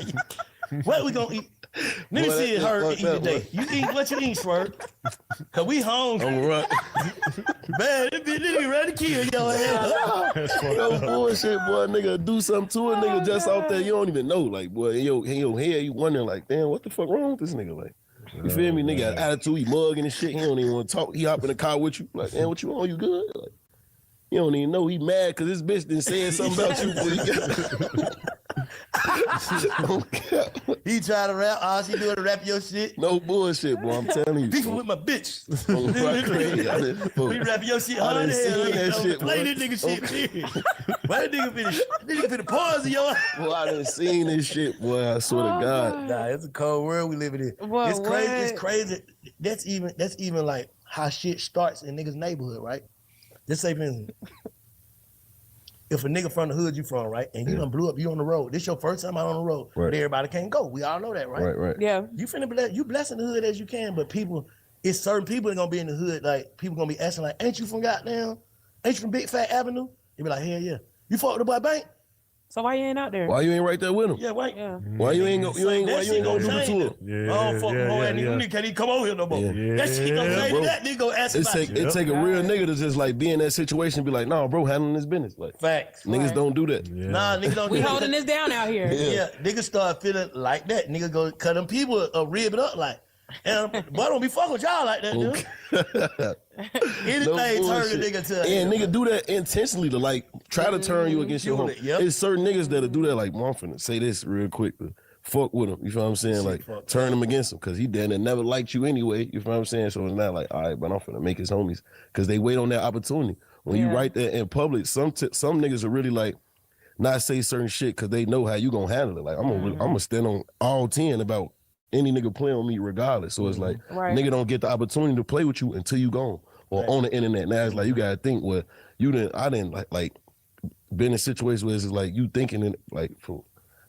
What we gonna eat? Let me see her eat today. You eat what you eat, Swerve? Cause we hungry. I'm right. Man, this nigga ready to kill your ass. No bullshit, boy. Nigga, do something to a nigga just out there. You don't even know. Like, boy, in your head, you wondering, like, damn, what the fuck wrong with this nigga? Like, you feel me? Nigga got attitude, he mugging and shit. He don't even want to talk. He hop in the car with you. Like, damn, what you on? You good? Like, you don't even know he mad because this bitch done said something about you. But he try to rap. All she doing to rap your shit. No bullshit, boy. I'm telling you. Beefing with my bitch. We rap your shit I hard done as hell. seen that shit, Play boy. this nigga shit, period. Why that nigga finna poison your ass? Boy, I done seen this shit, boy. I swear to God. Nah, it's a cold world we living in. Well, it's crazy. what? It's crazy. That's even like how shit starts in niggas' neighborhood, right? Just say, for instance, if a nigga from the hood you from, right, and you done blew up, you on the road. This your first time out on the road, Right. but everybody can't go. We all know that, right? Right. Yeah. You finna you blessing the hood as you can, but it's certain people that gonna be in the hood, like people gonna be asking, like, ain't you from goddamn? Ain't you from Big Fat Avenue? You be like, hell yeah. You fought with the boy Bank? So why you ain't out there? Why you ain't right there with him? Yeah, right. Yeah. Why you ain't gonna do the tour? Oh, fuck boy, and nigga can't even come over here no more. That shit gonna say bro. that nigga gonna ask It about take you. a real nigga to just like be in that situation and be like, nah, bro, handling this business. Like Facts. niggas don't do that. Nah, nigga don't We do holding that. this down out here. Yeah, niggas start feeling like that. Nigga go cut them people rib it up like, and boy, don't be fucking with y'all like that, dude. Anything turn the nigga to and nigga do that intentionally to like try to turn you against your home. Yep. It's certain niggas that'll do that. Like, I'm finna say this real quick. To fuck with him. You feel what I'm saying? Like, turn him against him because he damn near never liked you anyway. You feel what I'm saying? So it's not like, all right, but I'm finna make his homies because they wait on that opportunity. When you right there in public, some niggas are really like not say certain shit because they know how you gonna handle it. Like, I'm gonna stand on all 10 about any nigga playing on me regardless. So it's like, nigga don't get the opportunity to play with you until you gone or on the internet. Now it's like, you gotta think, well, I didn't like been in situations where it's like you thinking in like,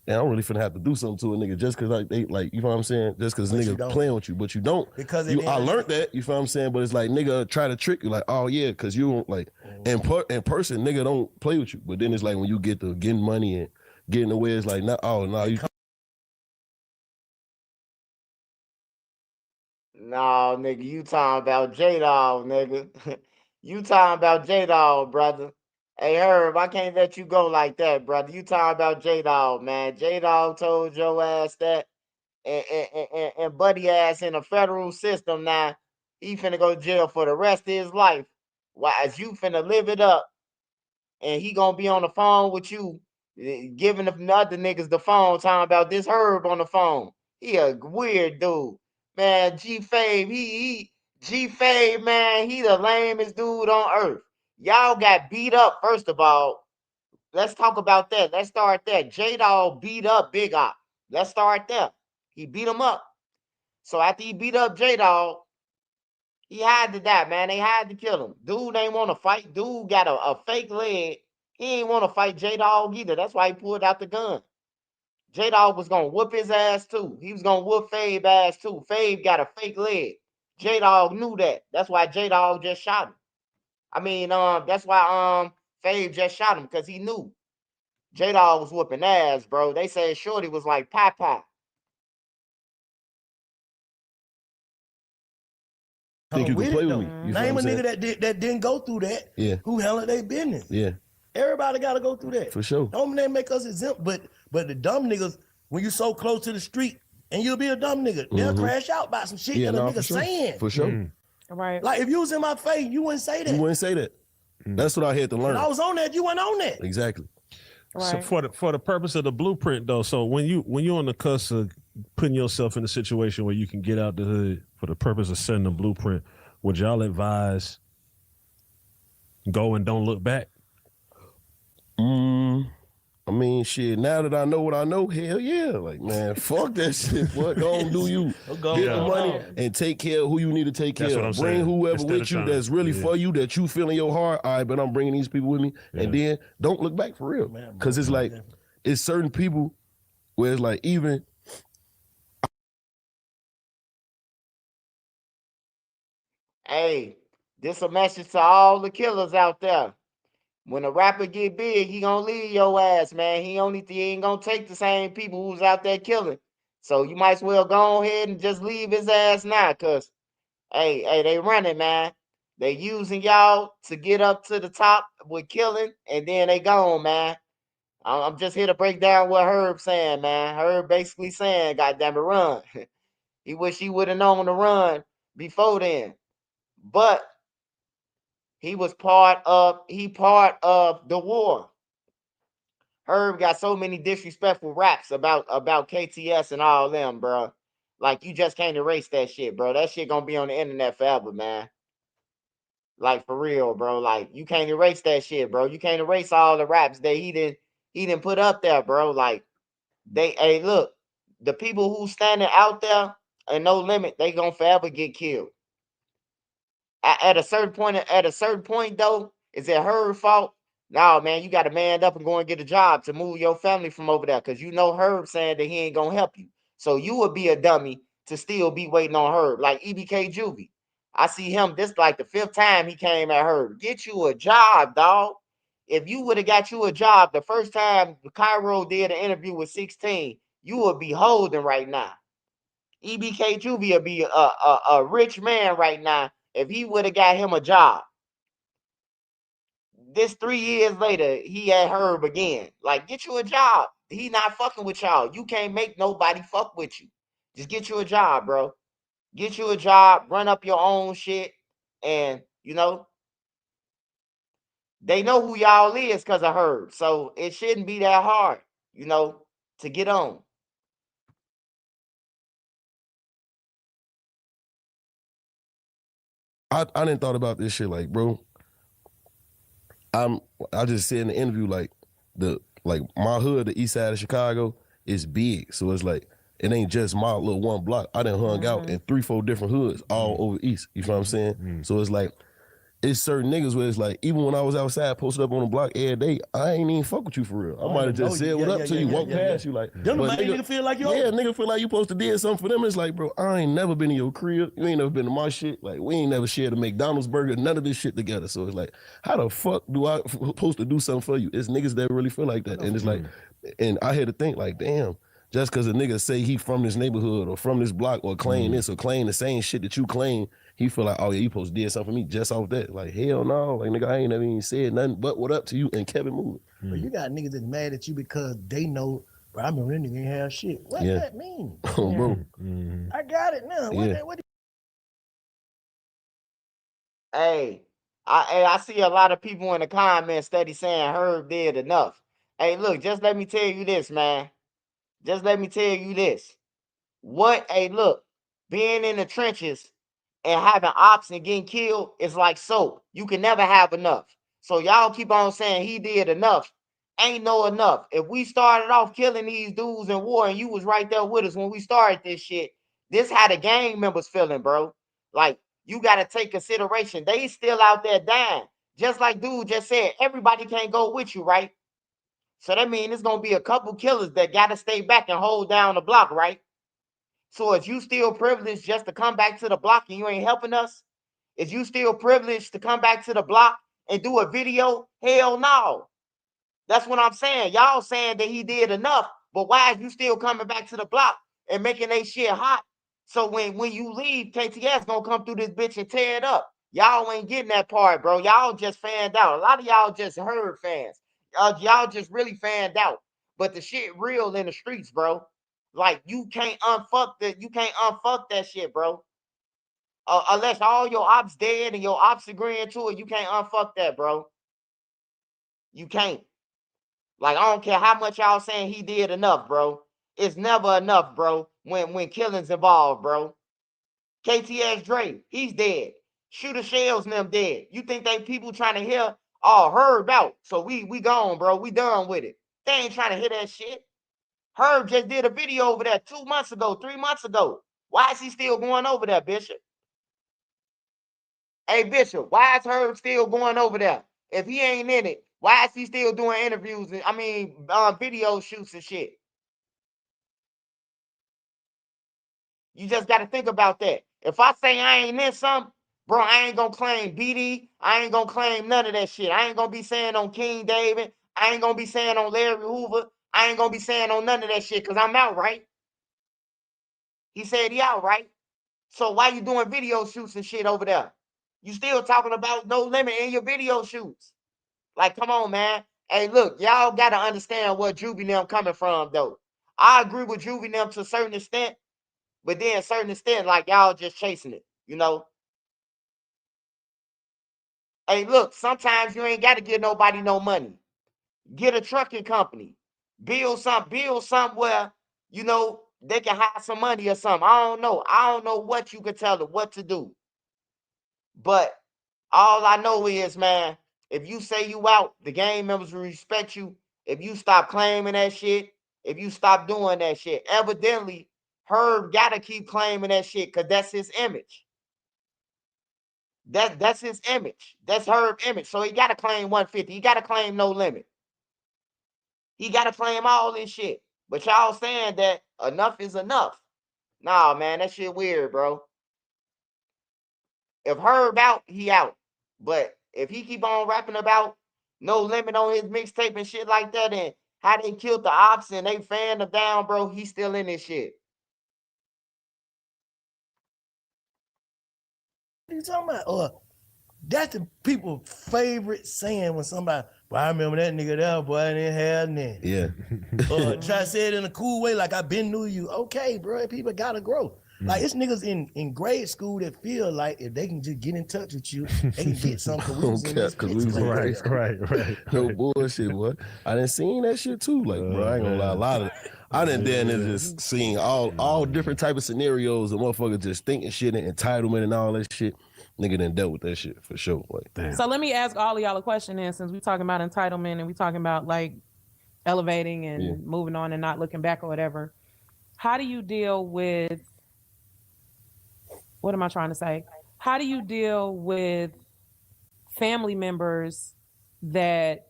damn, I'm really finna have to do something to a nigga just cause like they like, you know what I'm saying? Just cause nigga playing with you, but you don't. Because I learned that, you feel what I'm saying? But it's like nigga try to trick you, like, oh yeah, cause you don't like in person, nigga don't play with you. But then it's like when you get to getting money and getting away, it's like, you. No, nigga, you talking about J-Dog, nigga. You talking about J-Dog, brother. Hey, Herb, I can't let you go like that, brother. You talking about J-Dog, man. J-Dog told your ass that, and buddy ass in the federal system now, he finna go to jail for the rest of his life. Why, as you finna live it up, and he gonna be on the phone with you, giving the other niggas the phone, talking about this Herb on the phone. He a weird dude. Man, G Fave, man, he the lamest dude on earth. Y'all got beat up, first of all. Let's talk about that. Let's start there. J-Dog beat up Big Op. Let's start there. He beat him up. So after he beat up J-Dog, he had to die, man. They had to kill him. Dude ain't want to fight. Dude got a fake leg. He ain't want to fight J-Dog either. That's why he pulled out the gun. J-Dog was going to whoop his ass too. He was going to whoop Fave ass too. Fave got a fake leg. J-Dog knew that. That's why J-Dog just shot him. I mean, that's why Fave just shot him, because he knew. J-Dog was whooping ass, bro. They said Shorty was like Papa. Think you can play with me. You Name a feel what I'm nigga that didn't go through that. Yeah. Who handled their business. Yeah. Everybody got to go through that. For sure. Don't they make us exempt, but the dumb niggas, when you so close to the street and you'll be a dumb nigga, they'll crash out by some shit that a nigga saying. For sure. Right. Like if you was in my face, you wouldn't say that. You wouldn't say that. That's what I had to learn. When I was on that, you weren't on that. Exactly. Right. So for the purpose of the blueprint though, so when you're on the cusp of putting yourself in a situation where you can get out the hood for the purpose of setting a blueprint, would y'all advise go and don't look back? I mean, shit, now that I know what I know, hell yeah. Like, man, fuck that shit. What gonna do you? Get the money and take care of who you need to take care of. Bring whoever with you that's really for you, that you feel in your heart. All right, but I'm bringing these people with me. And then don't look back for real. Because it's like, it's certain people where it's like, even Hey, this a message to all the killers out there. When a rapper get big, he gonna leave your ass, man. He ain't gonna take the same people who's out there killing. So you might as well go ahead and just leave his ass now, cause hey, they running, man. They using y'all to get up to the top with killing, and then they gone, man. I'm just here to break down what Herb saying, man. Herb basically saying, "Goddamn it, run." He wish he would have known to run before then, but he was part of the war. Herb got so many disrespectful raps about KTS and all them, bro. Like, you just can't erase that shit, bro. That shit gonna be on the internet forever, man. Like, for real, bro. Like, you can't erase that shit, bro. You can't erase all the raps that he didn't put up there, bro. Like, hey, look, the people who standing out there and No Limit, they gonna forever get killed. At a certain point, though, is it her fault? No, man, you got to man up and go and get a job to move your family from over there, because you know Herb saying that he ain't gonna help you. So you would be a dummy to still be waiting on Herb. Like EBK Juvie, I see him. This like the 5th time he came at Herb. Get you a job, dog. If you would have got you a job the first time Cairo did an interview with 16, you would be holding right now. EBK Juvie would be a rich man right now if he would have got him a job. This 3 years later, he had Herb again. Like, get you a job. He not fucking with y'all. You can't make nobody fuck with you. Just get you a job, bro. Get you a job, run up your own shit, and they know who y'all is because of Herb. So it shouldn't be that hard, to get on. I didn't thought about this shit, like, bro. I just said in the interview, like my hood, the east side of Chicago, is big. So it's like, it ain't just my little one block. I done hung out in 3-4 different hoods all over East. You know what I'm saying? So it's like, it's certain niggas where it's like, even when I was outside posted up on the block every day, I ain't even fuck with you for real. I might have just said what up till you walk past you, like. Them nigga feel like you. Yeah, nigga feel like you supposed to did something for them. It's like, bro, I ain't never been in your crib. You ain't never been to my shit. Like, we ain't never shared a McDonald's burger, none of this shit together. So it's like, how the fuck do I supposed to do something for you? It's niggas that really feel like that. And it's like, and I had to think like, damn, just because a nigga say he from this neighborhood or from this block or claim this or claim the same shit that you claim, he feel like, oh yeah, you supposed to did something for me just off that. Like, hell no. Like, nigga, I ain't never even said nothing but what up to you and Kevin moving. But you got niggas that's mad at you because they know, bro, I remember that nigga ain't have shit. What does that mean? Oh, bro. I got it now. What Hey, I see a lot of people in the comments steady saying Herb did enough. Hey, look, just let me tell you this, man. Just let me tell you this. Hey, look, being in the trenches and having ops and getting killed is like soap. You can never have enough. So y'all keep on saying he did enough. Ain't no enough. If we started off killing these dudes in war and you was right there with us when we started this shit, this how the gang members feeling, bro. Like, you got to take consideration. They still out there dying. Just like dude just said, everybody can't go with you, right? So that means it's going to be a couple killers that got to stay back and hold down the block, right? So is you still privileged just to come back to the block and you ain't helping us? Is you still privileged to come back to the block and do a video? Hell no. That's what I'm saying. Y'all saying that he did enough, but why is you still coming back to the block and making that shit hot? So when you leave, KTS gonna come through this bitch and tear it up. Y'all ain't getting that part, bro. Y'all just fanned out. A lot of y'all just heard fans. Y'all just really fanned out. But the shit real in the streets, bro. Like, you can't unfuck that shit, bro. Unless all your ops dead and your ops agreeing to it, you can't unfuck that, bro. You can't. Like, I don't care how much y'all saying he did enough, bro. It's never enough, bro, when killing's involved, bro. KTS Dre, he's dead. Shooter Shells and them dead. You think they people trying to hear, oh, Herb out. So we gone, bro. We done with it. They ain't trying to hear that shit. Herb just did a video over there 2 months ago, 3 months ago. Why is he still going over there, Bishop? Hey, Bishop, why is Herb still going over there? If he ain't in it, why is he still doing interviews and, video shoots and shit? You just got to think about that. If I say I ain't in something, bro, I ain't going to claim BD. I ain't going to claim none of that shit. I ain't going to be saying on King David. I ain't going to be saying on Larry Hoover. I ain't going to be saying on none of that shit because I'm out, right? He said he out, right? So why you doing video shoots and shit over there? You still talking about No Limit in your video shoots. Like, come on, man. Hey, look, y'all got to understand where Juvie them coming from, though. I agree with Juvie them to a certain extent, but then a certain extent, like, y'all just chasing it, you know? Hey, look, sometimes you ain't got to give nobody no money. Get a trucking company. Build something where, you know, they can hire some money or something. I don't know. I don't know what you can tell them what to do. But all I know is, man, if you say you out, the gang members will respect you. If you stop claiming that shit, if you stop doing that shit, evidently, Herb gotta keep claiming that shit because that's his image. That's his image. That's Herb's image. So he gotta claim 150. He gotta claim No Limit. He gotta claim all this shit. But y'all saying that enough is enough. Nah, man, that shit weird, bro. If Herb out, he out. But if he keep on rapping about No Limit on his mixtape and shit like that, and how they killed the ops and they fanned him down, bro, he's still in this shit. What are you talking about? That's the people's favorite saying when somebody, well, I remember that nigga there, boy, I didn't have nothing. Yeah. Try to say it in a cool way, like I been knew you. Okay, bro, people gotta grow. Like it's niggas in grade school that feel like if they can just get in touch with you, they can get something. Right. No bullshit, boy. I done seen that shit too. Like, bro, I ain't gonna lie. A lot of I done just seen all different type of scenarios of motherfuckers just thinking shit and entitlement and all that shit. Nigga done dealt with that shit for sure. Like, damn. So let me ask all of y'all a question then, since we talking about entitlement and we talking about like elevating and moving on and not looking back or whatever. How do you deal with, what am I trying to say? How do you deal with family members that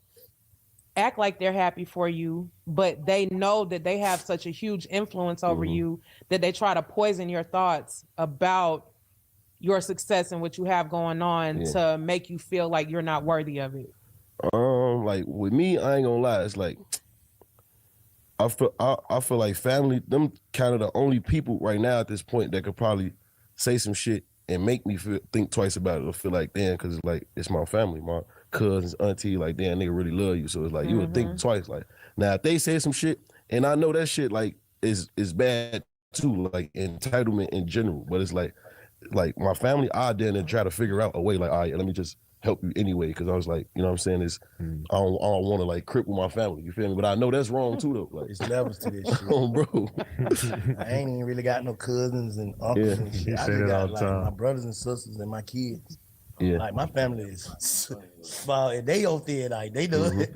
act like they're happy for you, but they know that they have such a huge influence over you that they try to poison your thoughts about your success and what you have going on to make you feel like you're not worthy of it? Like with me, I ain't gonna lie. It's like I feel like family, them kind of the only people right now at this point that could probably say some shit and make me think twice about it or feel like, damn, because it's like, it's my family, my cousins, auntie, like, damn, nigga really love you. So it's like, you would think twice. Like, now, if they say some shit, and I know that shit, like, is bad too, like, entitlement in general, but it's like my family, I then try to figure out a way, like, all right, let me just help you anyway, because I was like, you know what I'm saying, is I don't want to like cripple my family, you feel me? But I know that's wrong too though. Like, it's levels to this shit. Oh, bro. I ain't even really got no cousins and uncles and shit. I just got like my brothers and sisters and my kids. Yeah. Like my family is small and they on there, like they do it.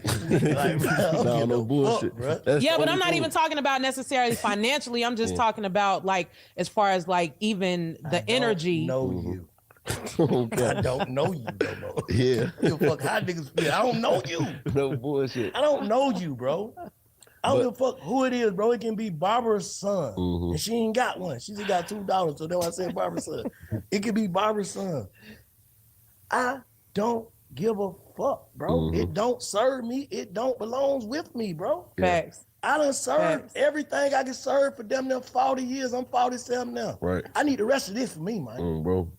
Like, bro, no bullshit. Fuck, bro. Yeah, but I'm not even talking about necessarily financially. I'm just talking about like as far as like even the energy. Know you. Okay. I don't know you no more. Yeah. Give a fuck how niggas feel. I don't know you. No bullshit. I don't know you, bro. I don't give a fuck who it is, bro. It can be Barbara's son. And she ain't got one. She just got $2. So that's why I said Barbara's son. It could be Barbara's son. I don't give a fuck, bro. It don't serve me. It don't belongs with me, bro. Facts. I done served everything I can serve for them 40 years. I'm 47 now. Right. I need the rest of this for me, man. Bro.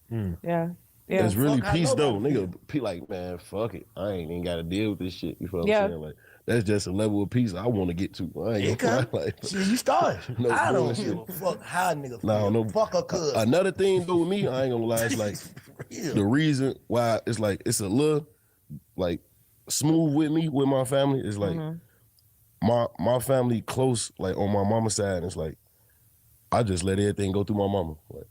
Yeah. It's really peace though. Nigga, like, man, fuck it. I ain't even got to deal with this shit. You feel what I'm saying? Like, that's just a level of peace I want to get to. I ain't gonna lie. Like, see, you started. No I don't bullshit. give a fuck how nigga feel. No. Fuck a cuz. Another thing though with me, I ain't gonna lie, it's like the reason why it's like it's a little like smooth with me with my family is like my family close, like on my mama's side. It's like I just let everything go through my mama, like,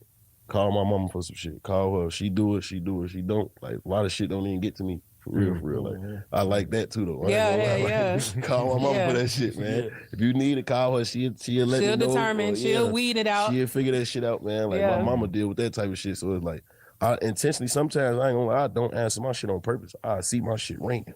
Call my mama for some shit. Call her. She do it. She do it. She don't. Like a lot of shit don't even get to me. For real, for real. Like I like that too though. Yeah. Call my mama for that shit, man. If you need to call her, she'll let me know. She'll determine. She'll weed it out. She'll figure that shit out, man. Like my mama deal with that type of shit. So it's like I intentionally sometimes I ain't gonna lie, I don't answer my shit on purpose. I see my shit ringing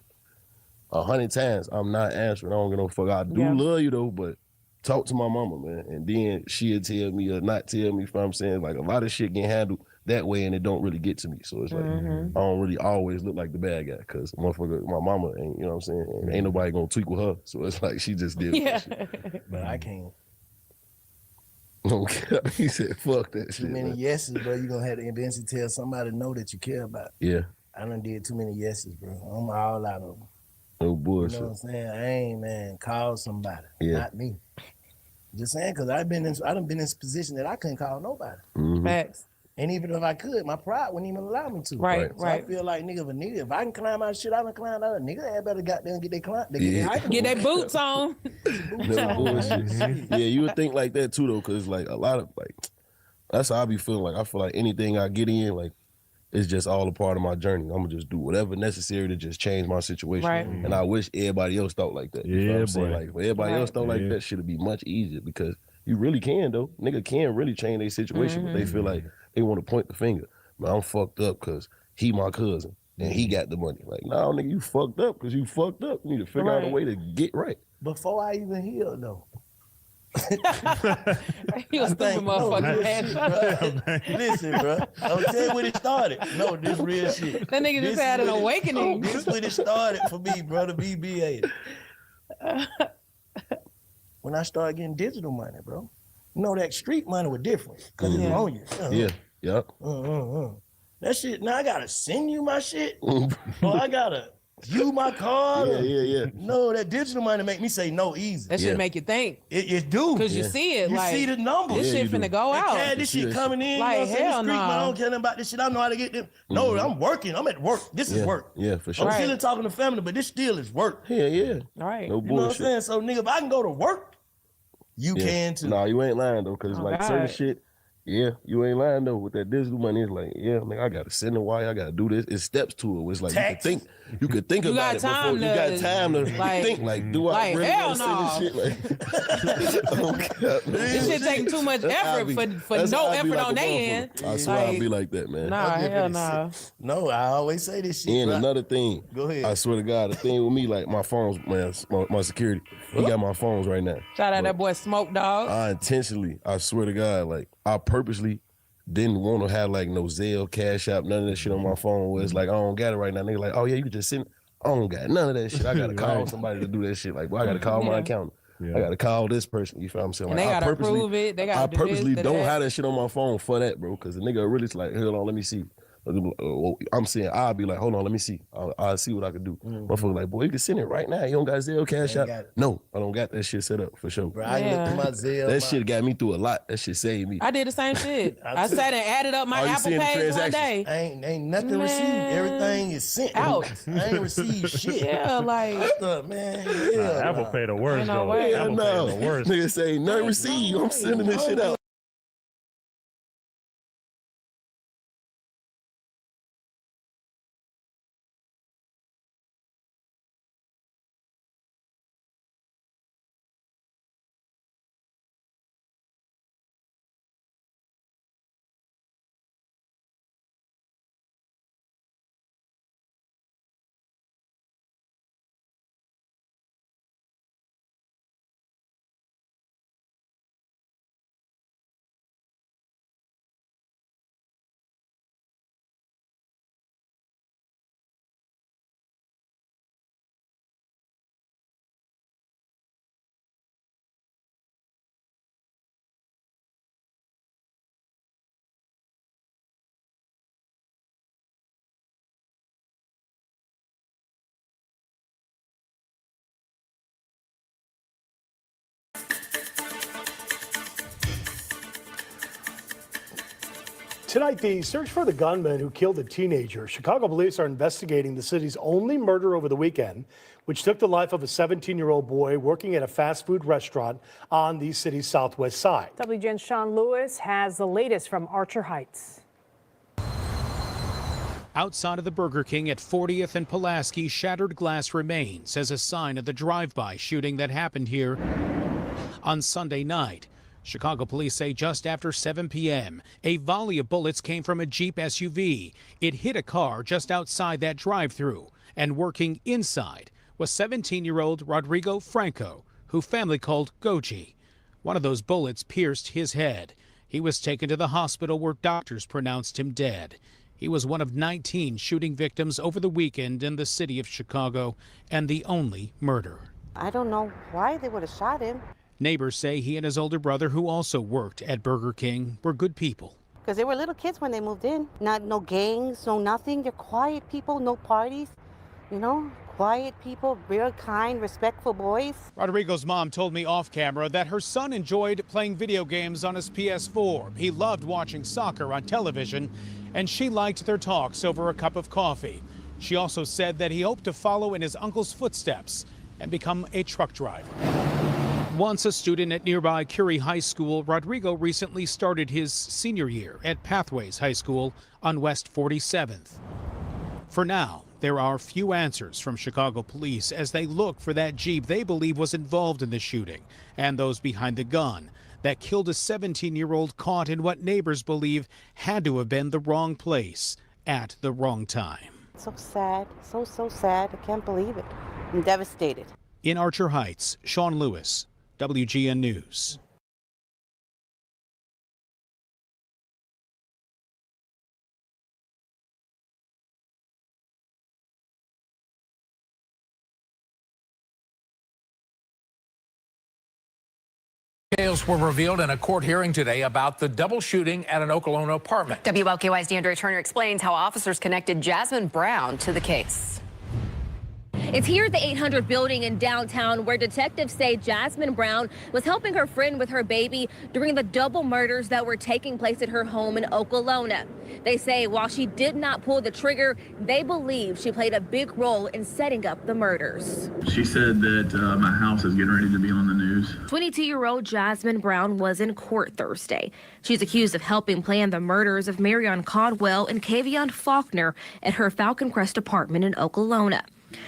100 times. I'm not answering. I don't give no fuck. I do love you though, but talk to my mama, man. And then she'll tell me or not tell me, if I'm saying, like a lot of shit get handled that way and it don't really get to me. So it's like, I don't really always look like the bad guy because motherfucker, my mama ain't, you know what I'm saying? And ain't nobody gonna tweak with her. So it's like, she just did that shit. But I can't. He said, fuck that Too shit. many Man. yeses, bro. You gonna have to eventually tell somebody no that you care about. Yeah. I done did too many yeses, bro. I'm all out of them. No bullshit. You know what I'm saying? I ain't, man. Call somebody, Yeah. not me. Just saying, because I done been in this position that I couldn't call nobody. Facts. And even if I could, my pride wouldn't even allow me to. Right. So I feel like, nigga, if I can climb out shit, I can climb out. Nigga, I better goddamn get their boots on. No bullshit. Yeah, you would think like that too though, because like a lot of like, that's how I be feeling. Like I feel like anything I get in, like it's just all a part of my journey. I'm gonna just do whatever necessary to just change my situation. Right. And I wish everybody else thought like that. You know what I'm saying? Like if everybody else thought like that, shit'd be much easier because you really can though. Nigga can really change their situation, but they feel like they want to point the finger. Man, I'm fucked up because he my cousin and he got the money. Like, no, nigga, you fucked up because you fucked up. You need to figure out a way to get right. Before I even healed though. He was stupid motherfucker, man. Listen, bro. I'll tell you when it started. No, this real shit. That nigga just had an awakening. This when it started for me, bro, the BBA. When I started getting digital money, bro. You know, that street money was different because it's on you. Yeah. That shit, now I gotta send you my shit? Or I gotta view my card? Yeah. No, that digital money make me say no easy. That shit make you think. It do. Because you see it. You like, see the numbers. This shit finna go out. Yeah, this shit coming in. Like, you know what I'm saying? hell The street, man, I no. don't care nothing about this shit. I know how to get them. No, I'm working. I'm at work. This is work. Yeah, for sure. I'm still talking to family, but this still is work. Yeah. Right. No You know what I'm bullshit. saying? So, nigga, if I can go to work, you can too. Nah, you ain't lying though, because like certain God. shit, you ain't lying though. With that digital money, it's like, nigga, I gotta send a wire, I gotta do this. It's steps to it. It's like you could think about it before you got time to think. Like, do I really want to send this shit? Like, this shit taking too much effort for no effort on their end. I swear I'll be like that, man. Nah, hell no. No, I always say this shit. And bro. another thing, Go ahead. I swear to God, the thing with me, like my phones, man, my security, he got my phones right now. Shout out that boy Smoke Dog. I intentionally, I swear to God, like I purposely didn't want to have like no Zelle, Cash App, none of that shit on my phone where it's like, I don't got it right now. Nigga like, oh yeah, you can just send. I don't got none of that shit. I gotta call somebody to do that shit. Like, boy, I gotta call my accountant. I gotta call this person. You feel what I'm saying? And Like, they gotta approve it. They gotta I do purposely this, don't that. have that shit on my phone for that, bro. Because the nigga really like, hold on, let me see. I'm saying I'll be like, hold on, let me see. I'll see what I can do. Motherfucker like, boy, you can send it right now. You don't got Zelle, Cash App. No, I don't got that shit set up for sure. Bro, I looked at my Zelle. That shit got me through a lot. That shit saved me. I did the same shit. I sat and added up my Oh, you Apple seeing the Pay one transactions? day. Ain't nothing received. Everything is sent Out. I ain't received shit. Yeah, like What's up, man? Hell Apple nah. Pay the worst Ain't no though. way. Apple no. Pay the worst. Nigga say, nothing received. I'm sending this shit out. Tonight, the search for the gunman who killed a teenager. Chicago police are investigating the city's only murder over the weekend, which took the life of a 17-year-old boy working at a fast food restaurant on the city's southwest side. WGN's Sean Lewis has the latest from Archer Heights. Outside of the Burger King at 40th and Pulaski, shattered glass remains as a sign of the drive-by shooting that happened here on Sunday night. Chicago police say just after 7 p.m., a volley of bullets came from a Jeep SUV. It hit a car just outside that drive-thru, and working inside was 17-year-old Rodrigo Franco, who family called Goji. One of those bullets pierced his head. He was taken to the hospital where doctors pronounced him dead. He was one of 19 shooting victims over the weekend in the city of Chicago, and the only murder. I don't know why they would have shot him. Neighbors say he and his older brother, who also worked at Burger King, were good people. Because they were little kids when they moved in. No gangs, no nothing. They're quiet people, no parties. You know, quiet people, real kind, respectful boys. Rodrigo's mom told me off camera that her son enjoyed playing video games on his PS4. He loved watching soccer on television, and she liked their talks over a cup of coffee. She also said that he hoped to follow in his uncle's footsteps and become a truck driver. Once a student at nearby Curie High School, Rodrigo recently started his senior year at Pathways High School on West 47th. For now, there are few answers from Chicago police as they look for that Jeep they believe was involved in the shooting and those behind the gun that killed a 17-year-old caught in what neighbors believe had to have been the wrong place at the wrong time. So sad, so sad. I can't believe it. I'm devastated. In Archer Heights, Sean Lewis, WGN News. Details were revealed in a court hearing today about the double shooting at an Oklahoma apartment. WLKY's DeAndre Turner explains how officers connected Jasmine Brown to the case. It's here at the 800 building in downtown where detectives say Jasmine Brown was helping her friend with her baby during the double murders that were taking place at her home in Oklahoma. They say while she did not pull the trigger, they believe she played a big role in setting up the murders. She said that my house is getting ready to be on the news. 22-year-old Jasmine Brown was in court Thursday. She's accused of helping plan the murders of Marion Caldwell and Kavion Faulkner at her Falcon Crest apartment in Oklahoma.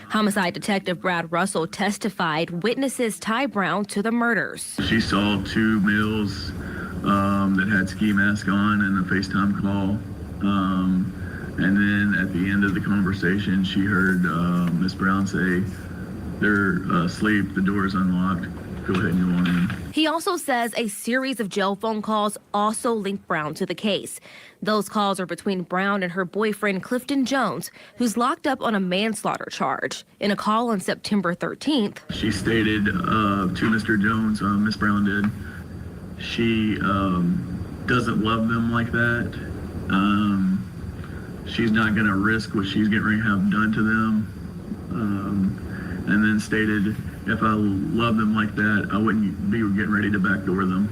Homicide detective Brad Russell testified witnesses tie Brown to the murders. She saw two males that had ski mask on and a FaceTime call. And then at the end of the conversation, she heard Miss Brown say, "They're asleep, the door is unlocked. Go ahead and go on in." He also says a series of jail phone calls also linked Brown to the case. Those calls are between Brown and her boyfriend Clifton Jones, who's locked up on a manslaughter charge. In a call on September 13th, she stated to Mr. Jones, Miss Brown did, she doesn't love them like that. She's not going to risk what she's getting ready to have done to them. And then stated, if I love them like that, I wouldn't be getting ready to backdoor them.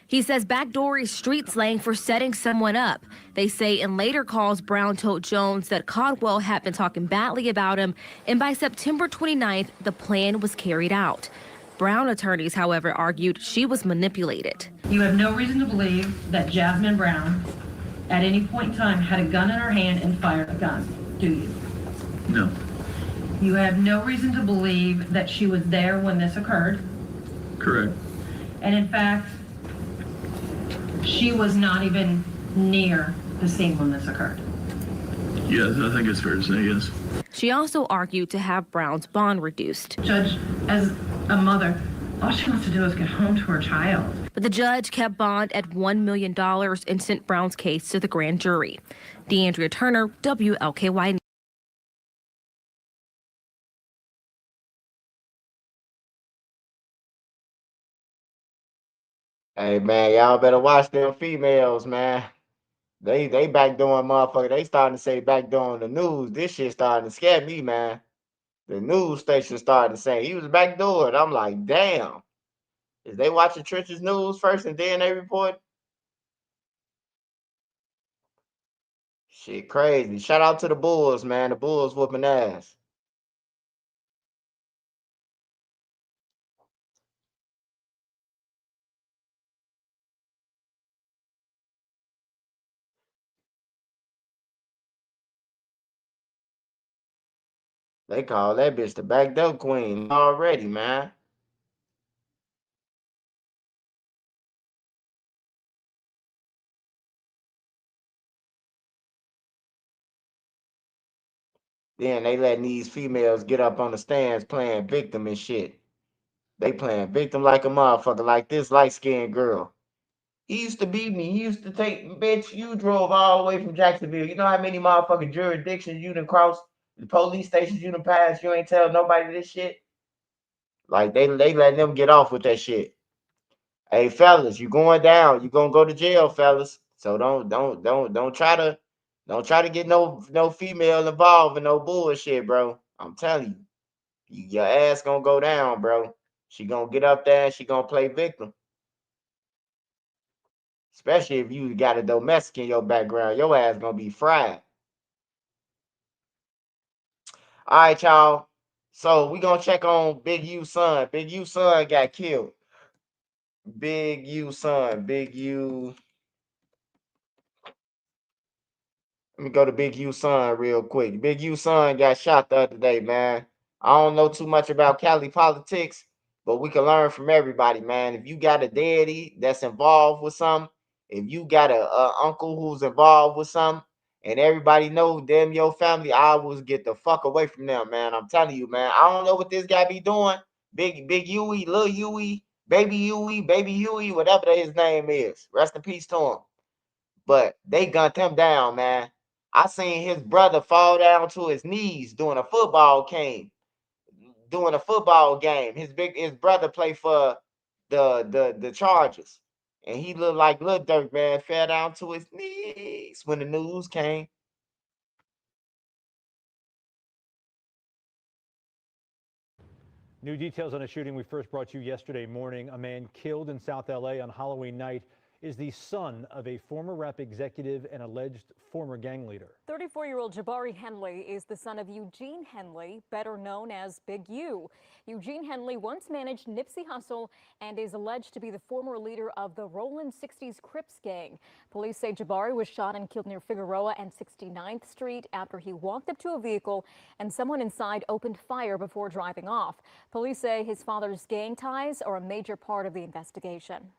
he says backdoor is street slang for setting someone up. They say in later calls, Brown told Jones that Caldwell had been talking badly about him, and by September 29th, the plan was carried out. Brown attorneys, however, argued she was manipulated. You have no reason to believe that Jasmine Brown, at any point in time, had a gun in her hand and fired a gun, do you? No. You have no reason to believe that she was there when this occurred. Correct. And in fact, she was not even near the scene when this occurred. Yes, I think it's fair to say yes. She also argued to have Brown's bond reduced. Judge, as a mother, all she wants to do is get home to her child. But the judge kept bond at $1 million and sent Brown's case to the grand jury. DeAndrea Turner, WLKY. Hey man, y'all better watch them females, man. They back doing motherfucker. They starting to say back doing the news. This shit starting to scare me, man. The news station starting to say he was backdoored. I'm like, damn. Is they watching Trenches News first and then they report? Shit crazy. Shout out to the Bulls, man. The Bulls whooping ass. They call that bitch the backdoor queen already, man. Then they letting these females get up on the stands playing victim and shit. They playing victim like a motherfucker, like this light-skinned girl. He used to beat me. He used to take, bitch, you drove all the way from Jacksonville. You know how many motherfucking jurisdictions you done crossed? The police stations you done passed, you ain't tell nobody this shit? Like, they letting them get off with that shit. Hey, fellas, you going down. You gonna go to jail, fellas. So don't try to get no female involved in no bullshit, bro. I'm telling you, your ass gonna go down, bro. She gonna get up there and she gonna play victim. Especially if you got a domestic in your background, your ass gonna be fried. All right, y'all. So we gonna check on Big U son. Big U son got killed. Big U son. Big U. Let me go to Big U son real quick. Big U son got shot the other day, man. I don't know too much about Cali politics, but we can learn from everybody, man. If you got a daddy that's involved with something, if you got a uncle who's involved with something, and everybody know them your family, I always get the fuck away from them, man. I'm telling you, man. I don't know what this guy be doing. Big Huey, Lil Huey, Baby Huey, whatever his name is. Rest in peace to him. But they gunned him down, man. I seen his brother fall down to his knees doing a football game. His brother played for the Chargers. And he looked like Lil Durk, man, fell down to his knees when the news came. New details on a shooting we first brought you yesterday morning. A man killed in South LA on Halloween night is the son of a former rap executive and alleged former gang leader. 34-year-old Jabari Henley is the son of Eugene Henley, better known as Big U. Eugene Henley once managed Nipsey Hussle and is alleged to be the former leader of the Rollin' 60s Crips gang. Police say Jabari was shot and killed near Figueroa and 69th Street after he walked up to a vehicle and someone inside opened fire before driving off. Police say his father's gang ties are a major part of the investigation.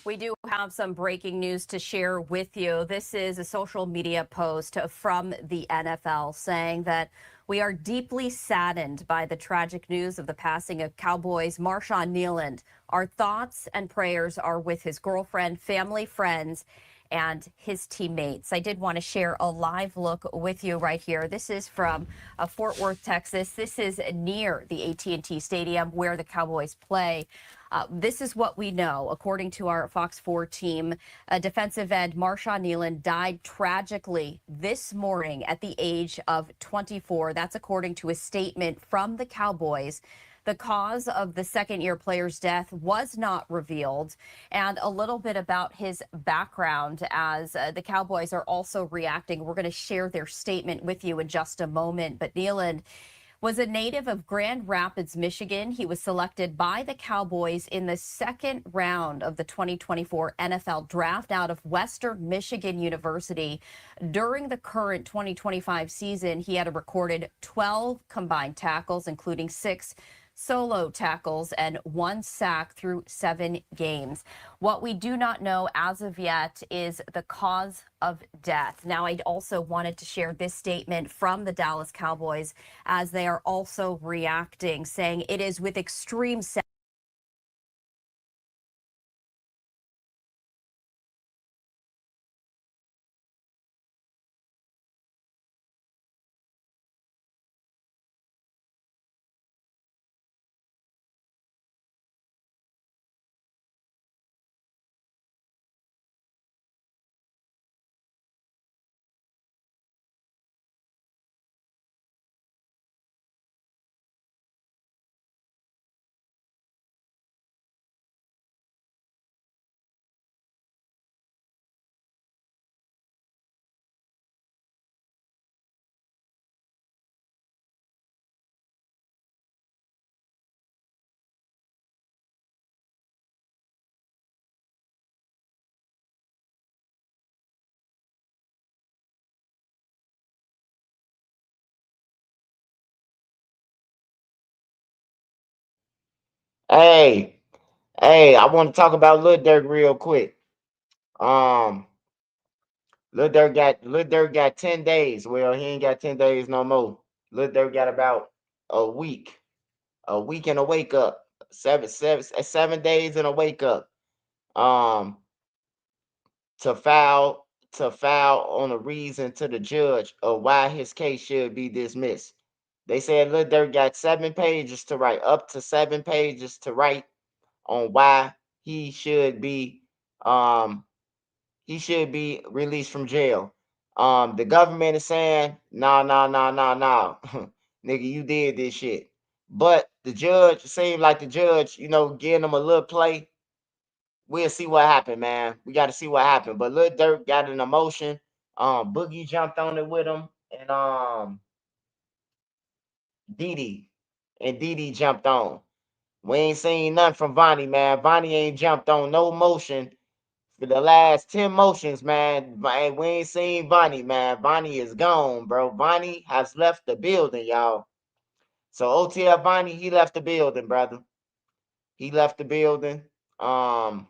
We do have some breaking news to share with you. This is a social media post from the NFL saying that we are deeply saddened by the tragic news of the passing of Cowboys Marshawn Kneeland. Our thoughts and prayers are with his girlfriend, family, friends, and his teammates. I did want to share a live look with you right here. This is from Fort Worth, Texas. This is near the AT&T Stadium where the Cowboys play. This is what we know. According to our Fox 4 team, defensive end Marshawn Kneeland died tragically this morning at the age of 24. That's according to a statement from the Cowboys. The cause of the second-year player's death was not revealed, and a little bit about his background as the Cowboys are also reacting. We're going to share their statement with you in just a moment, but Kneeland was a native of Grand Rapids, Michigan. He was selected by the Cowboys in the second round of the 2024 NFL Draft out of Western Michigan University. During the current 2025 season, he had a recorded 12 combined tackles, including 6 solo tackles, and 1 sack through 7 games. What we do not know as of yet is the cause of death. Now, I also wanted to share this statement from the Dallas Cowboys as they are also reacting, saying it is with extreme sadness. Hey, hey, I want to talk about Lil Durk real quick. Um, Lil Durk got 10 days. Well, he ain't got 10 days no more. Lil Durk got about a week. A week and a wake up. 7 days and a wake up. Um, to file on a reason to the judge of why his case should be dismissed. They said Lil Durk got 7 pages to write, up to 7 pages to write on why he should be um released from jail. The government is saying, nah, nah, nah, nah, nah. Nigga, you did this shit. But the judge, seemed like the judge, giving him a little play. We'll see what happened, man. We got to see what happened. But Lil Durk got an emotion. Boogie jumped on it with him, and Didi jumped on. We ain't seen nothing from Vonnie, man. Vonnie ain't jumped on no motion for the last 10 motions, man. We ain't seen Vonnie, man. Vonnie is gone, bro. Vonnie has left the building, y'all. So OTF Vonnie, he left the building, brother. He left the building. I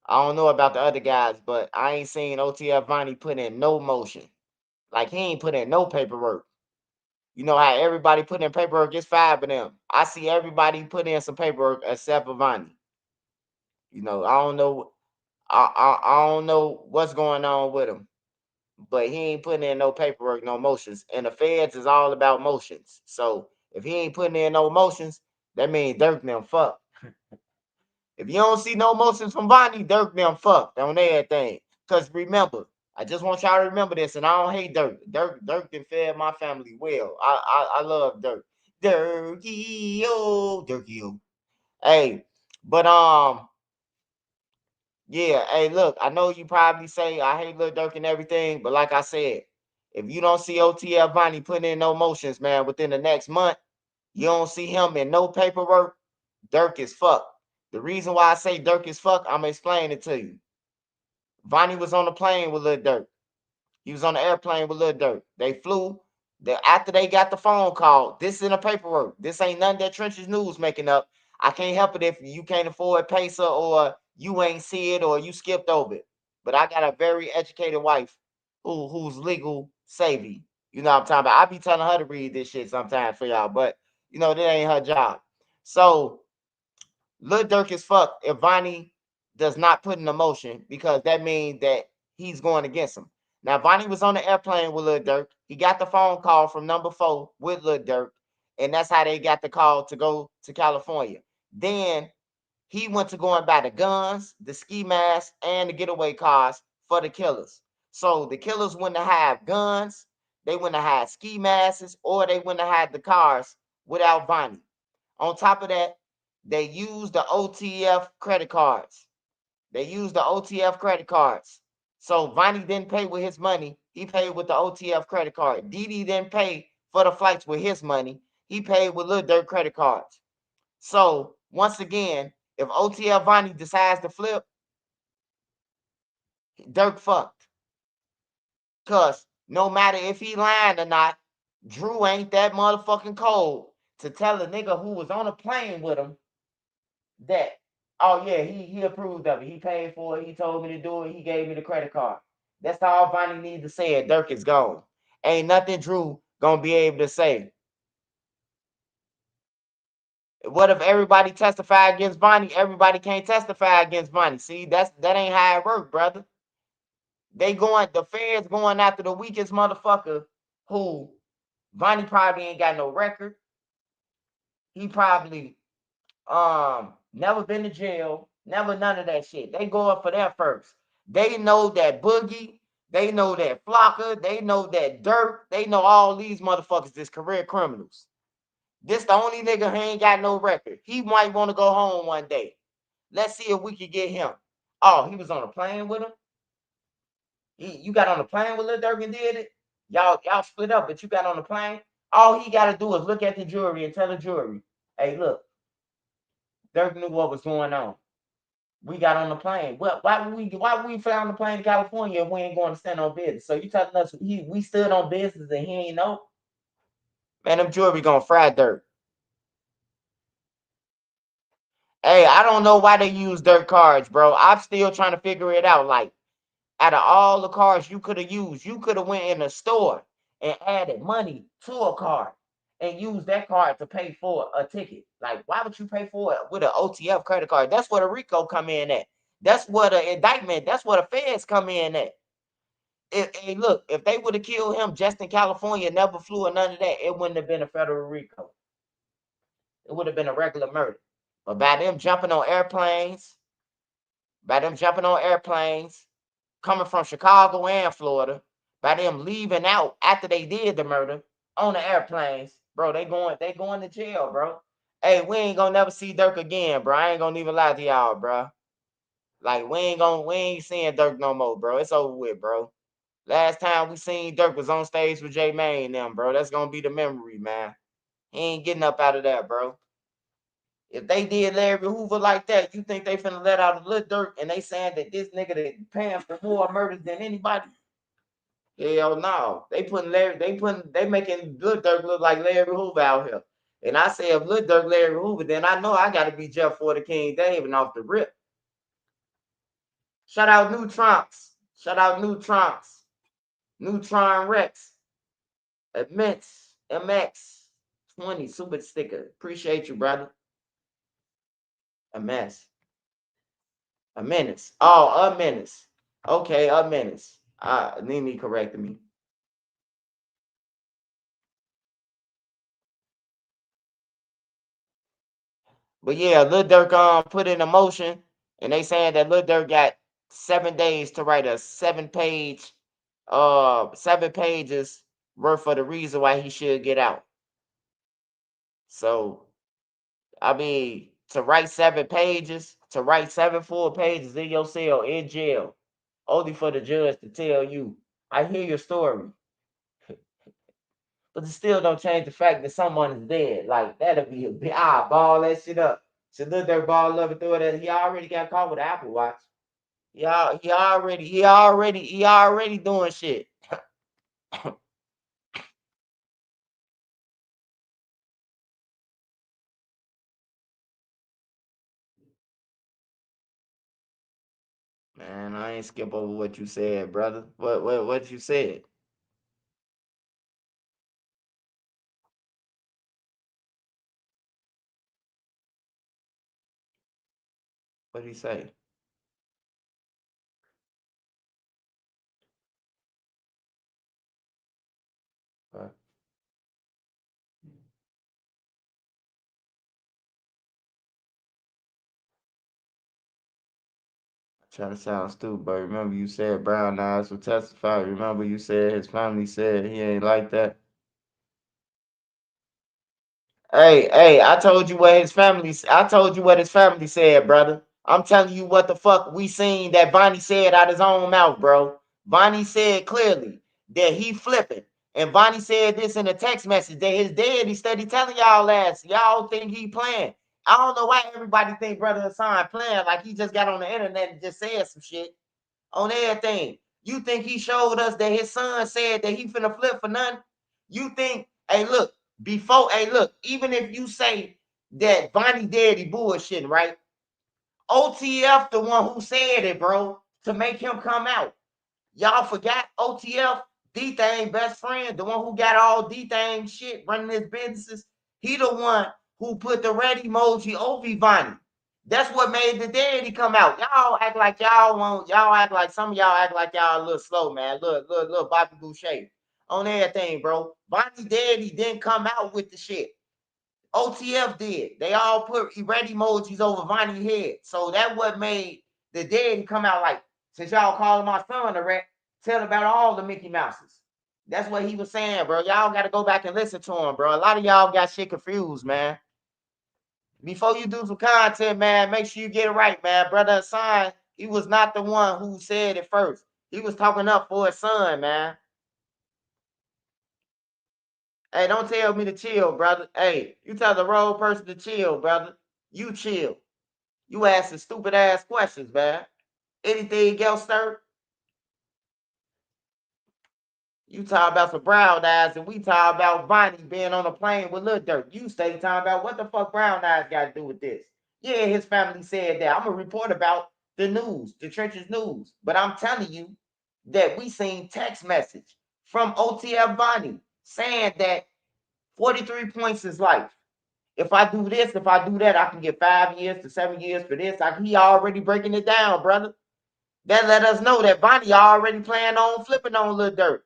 don't know about the other guys, but I ain't seen OTF Vonnie put in no motion. Like, he ain't put in no paperwork. You know how everybody put in paperwork? It's 5 of them. I see everybody put in some paperwork except for Vonnie. I don't know. I don't know what's going on with him, but he ain't putting in no paperwork, no motions. And the feds is all about motions. So if he ain't putting in no motions, that means Durk them fucked. If you don't see no motions from Vonnie, Durk them fucked on everything. Cause remember, I just want y'all to remember this, and I don't hate Durk. Durk done fed my family well. I love Durk. Durky oh, Durky oh. Hey, but yeah, hey, look, I know you probably say I hate Lil Durk and everything, but like I said, if you don't see OTF Vonnie putting in no motions, man, within the next month, you don't see him in no paperwork, Durk is fucked. The reason why I say Durk is fucked, I'm gonna explain it to you. Vonnie was on the plane with Lil Durk. He was on the airplane with Lil Durk. They flew. After they got the phone call, this is in the paperwork. This ain't none that Trenches News making up. I can't help it if you can't afford Pacer or you ain't see it or you skipped over it. But I got a very educated wife who's legal savvy. You know what I'm talking about? I be telling her to read this shit sometimes for y'all, but that ain't her job. So Lil Durk is fucked if Vonnie does not put in a motion because that means that he's going against him. Now, Vonnie was on the airplane with Lil Durk. He got the phone call from number 4 with Lil Durk, and that's how they got the call to go to California. Then he went to go and buy the guns, the ski masks, and the getaway cars for the killers. So the killers wouldn't have guns, they wouldn't have had ski masks, or they wouldn't have had the cars without Vonnie. On top of that, they used the OTF credit cards. So Vonnie didn't pay with his money. He paid with the OTF credit card. Didi didn't pay for the flights with his money. He paid with Lil Durk credit cards. So once again, if OTF Vonnie decides to flip, Durk fucked. Cause no matter if he lying or not, Drew ain't that motherfucking cold to tell a nigga who was on a plane with him that, oh yeah, he approved of it. He paid for it. He told me to do it. He gave me the credit card. That's all Vonnie needs to say it. Durk is gone. Ain't nothing Drew gonna be able to say. What if everybody testify against Vonnie? Everybody can't testify against Vonnie. See, that ain't how it works, brother. The feds going after the weakest motherfucker who Vonnie probably ain't got no record. He probably never been to jail, never none of that shit. They go up for that first. They know that Boogie, they know that Flocka, they know that Durk, they know all these motherfuckers is career criminals. This the only nigga who ain't got no record. He might want to go home one day. Let's see if we can get him. Oh, he was on a plane with him? You got on the plane with Lil Durk and did it? Y'all split up, but you got on the plane? All he got to do is look at the jury and tell the jury, hey, look, Durk knew what was going on. We got on the plane. Well, why would we fly on the plane to California if we ain't going to stand on business? So you telling us we stood on business and he ain't know? Man, them jury gonna fry Durk. Hey, I don't know why they use Durk cards, bro. I'm still trying to figure it out. Like, out of all the cards you could have used, you could have went in a store and added money to a card and used that card to pay for a ticket. Like, why would you pay for it with an OTF credit card? That's where the RICO come in at. That's what an indictment, that's where the feds come in at. Hey, look, if they would have killed him just in California, never flew or none of that, it wouldn't have been a federal RICO. It would have been a regular murder. But by them jumping on airplanes, coming from Chicago and Florida, by them leaving out after they did the murder on the airplanes, bro, they going to jail, bro. Hey, we ain't gonna never see Durk again, bro. I ain't gonna even lie to y'all, bro. Like, we ain't seeing Durk no more, bro. It's over with, bro. Last time we seen Durk was on stage with J May and them, bro. That's gonna be the memory, man. He ain't getting up out of that, bro. If they did Larry Hoover like that, you think they finna let out a Lil Durk and they saying that this nigga that paying for more murders than anybody? Hell no. They making Lil Durk look like Larry Hoover out here. And I say if Lil Durk Larry Hoover, then I know I gotta be Jeff for the King David off the rip. Shout out Neutrons. Neutron Rex. Immense. MX 20 super sticker. Appreciate you, brother. A mess. A menace. Oh, a menace. Okay, a menace. Nene corrected me. But yeah, Lil Durk put in a motion, and they saying that Lil Durk got 7 days to write a 7 pages worth of the reason why he should get out. So, I mean, to write 7 full pages in your cell in jail, only for the judge to tell you, I hear your story. But it still don't change the fact that someone is dead. Like, that'll be a big ball that shit up. So Lil Durk ball up and throw it at. He already got caught with an Apple Watch. He already doing shit. Man, I ain't skip over what you said, brother. What you said? What did he say? Huh? Try to sound stupid, but remember you said Brown Eyes will testify. Remember you said his family said he ain't like that. Hey, I told you what his family said, brother. I'm telling you what the fuck we seen that Vonnie said out his own mouth, bro. Vonnie said clearly that he flipping. And Vonnie said this in a text message that his daddy steady telling y'all last. Y'all think he playing. I don't know why everybody think Brother Hassan playing like he just got on the internet and just said some shit on everything. You think he showed us that his son said that he finna flip for nothing? You think, hey, look, before, hey, look, even if you say that Vonnie Daddy bullshitting, right? OTF the one who said it, bro, to make him come out. Y'all forgot OTF, D-Thang best friend, the one who got all D-Thang shit running his businesses. He the one who put the red emoji over Vonnie. That's what made the daddy come out. Y'all act like y'all act like some of y'all act like y'all a little slow, man. Little Bobby Boucher on everything, bro. Vonnie daddy didn't come out with the shit. OTF did. They all put red emojis over Vonnie's head. So that what made the daddy come out like, since y'all calling my son a rat, tell about all the Mickey Mouses. That's what he was saying, bro. Y'all got to go back and listen to him, bro. A lot of y'all got shit confused, man. Before you do some content, man, make sure you get it right, man. Brother Hassan, he was not the one who said it first. He was talking up for his son, man. Hey, don't tell me to chill, brother. Hey, you tell the wrong person to chill, brother. You chill. You asking stupid ass questions, man. Anything else, sir? You talk about some brown eyes, and we talk about Vonnie being on a plane with Lil Durk. You stay talking about what the fuck brown eyes got to do with this. Yeah, his family said that. I'm gonna report about the news, the church's news. But I'm telling you that we seen text message from OTF Vonnie saying that 43 points is life. If I do this, if I do that, I can get 5 years to 7 years for this. He already breaking it down, brother. That let us know that Vonnie already planning on flipping on Lil Durk.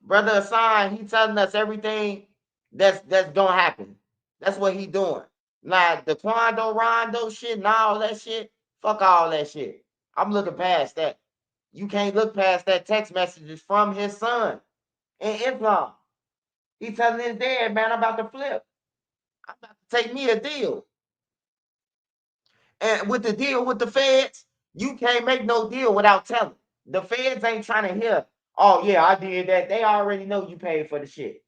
Brother Hassan, he telling us everything that's gonna happen. That's what he doing. Now the Quando Rondo shit and all that shit, fuck all that shit. I'm looking past that. You can't look past that text messages from his son in Islam. He telling his dad, man, I'm about to flip. I'm about to take me a deal. And with the deal with the feds, you can't make no deal without telling. The feds ain't trying to hear, oh yeah, I did that. They already know you paid for the shit.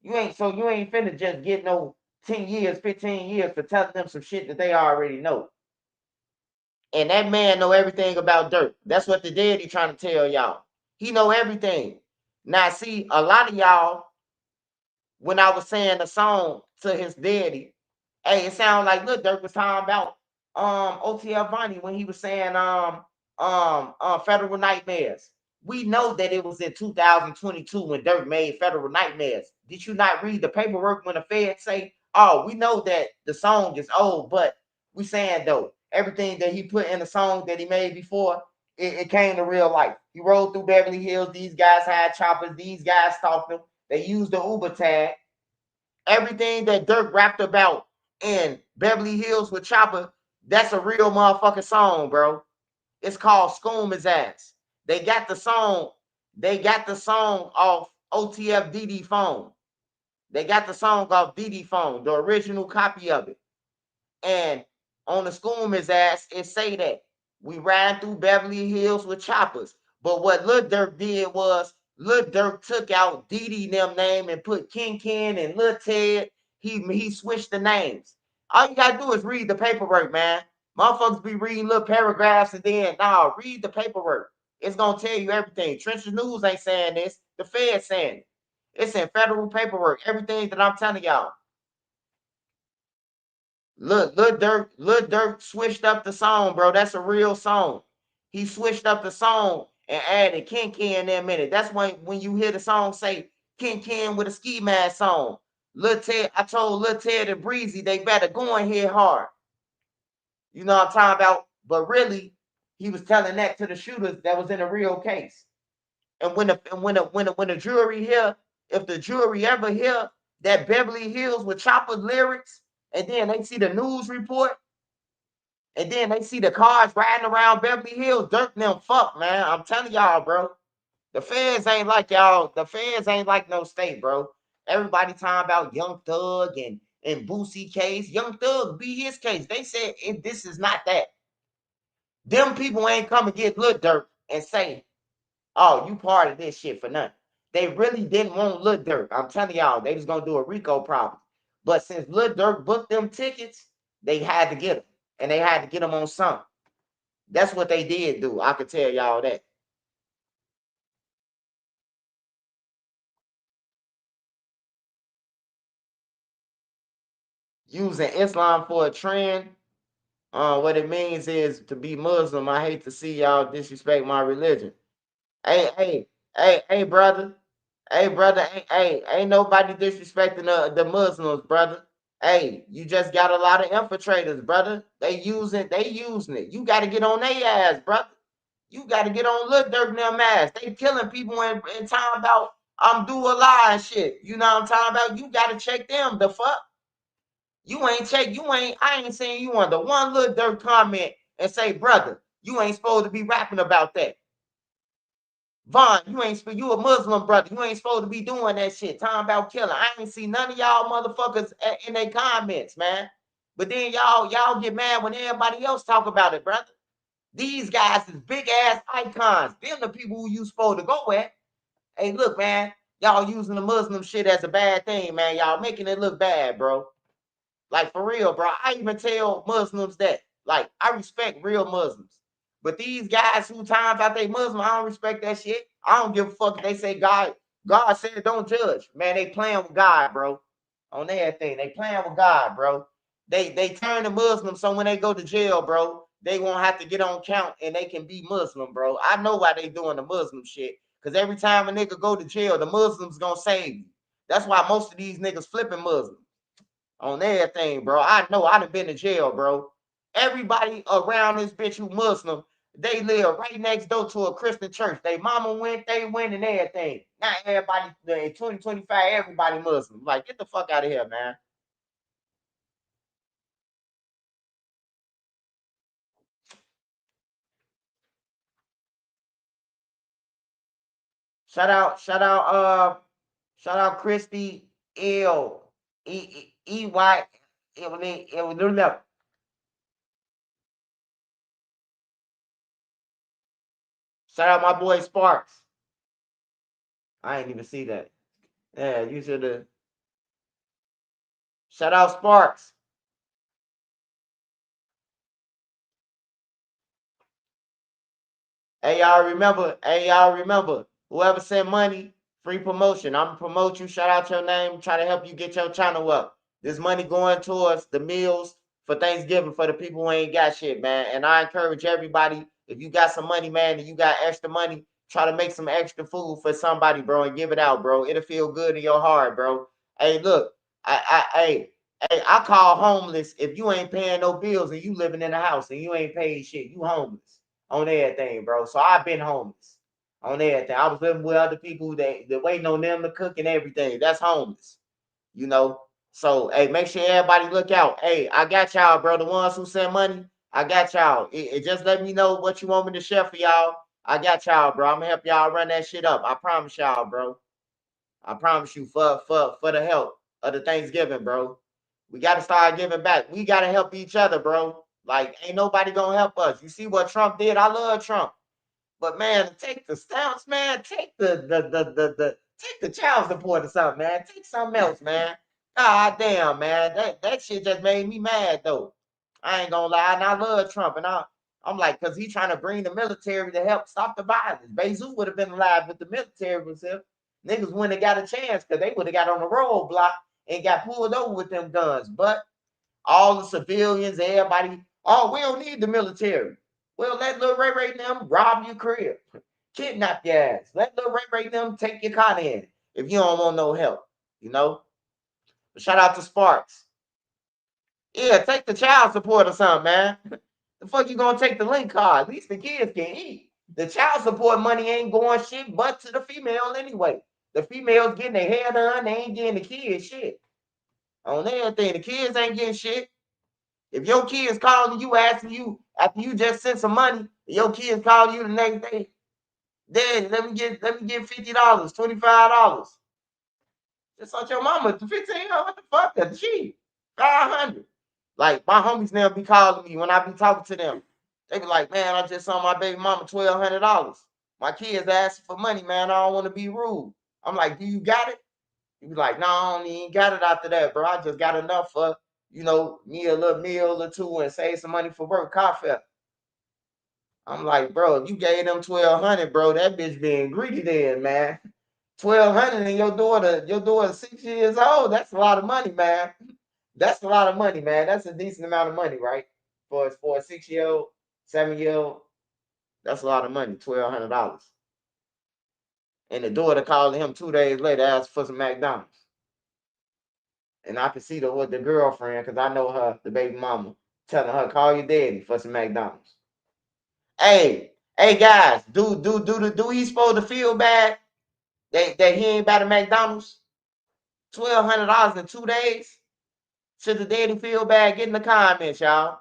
You ain't finna just get no 10 years, 15 years for telling them some shit that they already know. And that man know everything about Durk. That's what the daddy trying to tell y'all. He know everything. Now see, a lot of y'all, when I was saying the song to his daddy, hey, it sounded like Lil Durk was talking about OTF Vonnie when he was saying Federal Nightmares. We know that it was in 2022 when Durk made Federal Nightmares. Did you not read the paperwork when the feds say, oh, we know that the song is old, but we saying though, everything that he put in the song that he made before, it came to real life. He rode through Beverly Hills. These guys had choppers. These guys stalked him. They used the Uber tag. Everything that Durk rapped about in Beverly Hills with Chopper, that's a real motherfucking song, bro. It's called Scoom His Ass. They got the song off OTF DD Phone. They got the song off DD Phone, the original copy of it. And on the Scoom His Ass, it say that we ran through Beverly Hills with choppers. But what Lil Durk did was Lil Durk took out Dee them name and put King and Lil Ted. He switched the names. All you gotta do is read the paperwork, man. Motherfuckers be reading little paragraphs and then read the paperwork. It's gonna tell you everything. Trenches News ain't saying this. The Fed saying it. It's in federal paperwork. Everything that I'm telling y'all. Look, Lil Durk switched up the song, bro. That's a real song. He switched up the song and added Ken in there a minute. That's when you hear the song say Ken with a ski mask song. Lil Ted, I told Lil Ted and Breezy they better go and hit hard. You know what I'm talking about? But really, he was telling that to the shooters that was in a real case. And when the jury hear, if the jury ever hear that Beverly Hills with Chopper lyrics, and then they see the news report, and then they see the cars riding around Beverly Hills, Durk them fuck, man. I'm telling y'all, bro. The feds ain't like y'all. The feds ain't like no state, bro. Everybody talking about Young Thug and Boosie case. Young Thug be his case. They said this is not that. Them people ain't come and get Lil Durk and say, oh, you part of this shit for nothing. They really didn't want Lil Durk. I'm telling y'all, they was gonna do a RICO problem. But since Lil Durk booked them tickets, they had to get them. And they had to get them on something. That's what they did do. I could tell y'all that. using Islam for a trend. What it means is to be Muslim. I hate to see y'all disrespect my religion. Hey, brother. Hey, brother. Ain't nobody disrespecting the Muslims, brother. Hey, you just got a lot of infiltrators, brother. They using it. You got to get on their ass, brother. You got to get on Lil Durk and them ass. They killing people in time about do a lie and shit. You know what I'm talking about? You got to check them. The fuck? I ain't saying you on the one Lil Durk comment and say, brother, you ain't supposed to be rapping about that. Vaughn, you a Muslim brother. You ain't supposed to be doing that shit. Talking about killing. I ain't see none of y'all motherfuckers in their comments, man. But then y'all get mad when everybody else talk about it, brother. These guys is big ass icons. Them the people who you supposed to go at. Hey, look, man, y'all using the Muslim shit as a bad thing, man. Y'all making it look bad, bro. Like, for real, bro. I even tell Muslims that. Like, I respect real Muslims. But these guys who times out they Muslim, I don't respect that shit. I don't give a fuck if they say God said don't judge. Man, they playing with God, bro. On everything. They playing with God, bro. They turn to Muslim, so when they go to jail, bro, they won't have to get on count and they can be Muslim, bro. I know why they doing the Muslim shit. Because every time a nigga go to jail, the Muslims gonna save you. That's why most of these niggas flipping Muslims. On everything, bro. I know I done been to jail, bro. Everybody around this bitch who Muslim, they live right next door to a Christian church. They mama went, they went, and everything. Now everybody in 2025, everybody Muslim. Like, get the fuck out of here, man. Shout out Christy L E Y. It was never. Shout out my boy Sparks. I ain't even see that. Yeah, you should have. Shout out Sparks. Hey, y'all remember, whoever sent money, free promotion. I'm gonna promote you, shout out your name, try to help you get your channel up. This money going towards the meals for Thanksgiving for the people who ain't got shit, man. And I encourage everybody, if you got some money, man, and you got extra money, try to make some extra food for somebody, bro, and give it out, bro. It'll feel good in your heart, bro. Hey, look, I call homeless if you ain't paying no bills and you living in a house and you ain't paid shit. You homeless on everything, bro. So I've been homeless on everything. I was living with other people that waiting on them to cook and everything. That's homeless, you know. So hey, make sure everybody look out. Hey, I got y'all, bro. The ones who send money, I got y'all. It just let me know what you want me to share for y'all. I got y'all, bro. I'm gonna help y'all run that shit up. I promise y'all, bro. I promise you for the help of the Thanksgiving, bro. We got to start giving back. We got to help each other, bro. Like, ain't nobody going to help us. You see what Trump did? I love Trump. But, man, take the stamps, man. Take take the child support or something, man. Take something else, man. God damn, man. That shit just made me mad, though. I ain't going to lie. And I love Trump. And I'm like, because he's trying to bring the military to help stop the violence. Bayzoo would have been alive with the military himself. Niggas wouldn't have got a chance because they would have got on the roadblock and got pulled over with them guns. But all the civilians, everybody, oh, we don't need the military. Well, let Lil Ray them rob your crib, kidnap your ass. Let Lil Ray them take your car in if you don't want no help, you know? But shout out to Sparks. Yeah, take the child support or something, man. The fuck you gonna take the link card? At least the kids can eat. The child support money ain't going shit but to the female anyway. The females getting their hair done, they ain't getting the kids shit. On everything, the kids ain't getting shit. If your kids calling you asking you after you just sent some money, your kids calling you the next day, then let me get $50, $25. Just like your mama, $15, what the fuck? That's cheap. 500. Like my homies now be calling me when I be talking to them. They be like, man, I just saw my baby mama $1,200. My kids asking for money, man. I don't want to be rude. I'm like, do you got it? He be like, no, I don't even got it after that, bro. I just got enough for, me a little meal or two and save some money for work, coffee. I'm like, bro, if you gave them 1,200, bro, that bitch being greedy then, man. 1,200 and your daughter 6 years old. That's a lot of money, man. That's a lot of money, man. That's a decent amount of money, right? For a 6-year-old, 7-year-old, that's a lot of money, $1,200. And the daughter called him 2 days later, asked for some McDonald's. And I could see the girlfriend, because I know her, the baby mama, telling her, call your daddy for some McDonald's. Hey guys, do he supposed to feel bad that he ain't about a McDonald's? $1,200 in 2 days? Should the daddy feel bad? Get in the comments, y'all.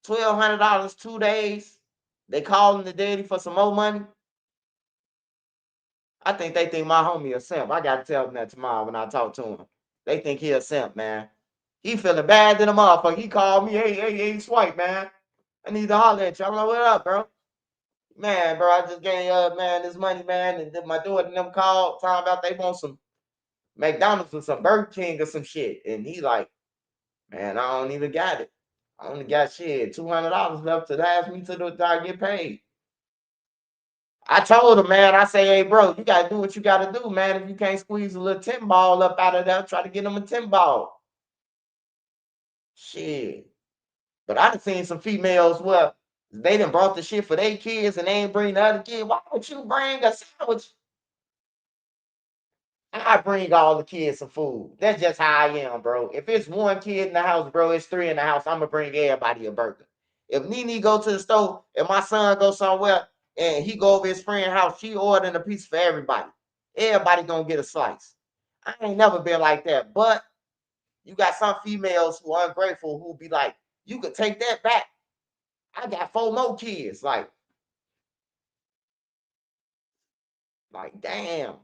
$1,200 2 days. They calling the daddy for some more money. I think they think my homie a simp. I gotta tell them that tomorrow when I talk to him. They think he a simp, man. He feeling bad than a motherfucker. He called me, hey, Swipe, man. I need to holler at you. I'm like, what up, bro? Man, bro, I just gave man, this money, man, and then my daughter and them called talking about they want some McDonald's or some Burger King or some shit. And he like, man, I don't even got it. I only got shit, $200 left to last me till I get paid. I told him, man, I say, hey, bro, you got to do what you got to do, man. If you can't squeeze a little 10 ball up out of there, try to get them a 10 ball. Shit. But I done seen some females where they done brought the shit for their kids and they ain't bring the other kid. Why would you bring a sandwich? I bring all the kids some food. That's just how I am, bro. If it's one kid in the house, bro, it's 3 in the house, I'm going to bring everybody a burger. If Nene go to the store and my son go somewhere and he go over his friend's house, she ordering a piece for everybody. Everybody going to get a slice. I ain't never been like that. But you got some females who are ungrateful who be like, you could take that back. I got 4 more kids. Like, damn.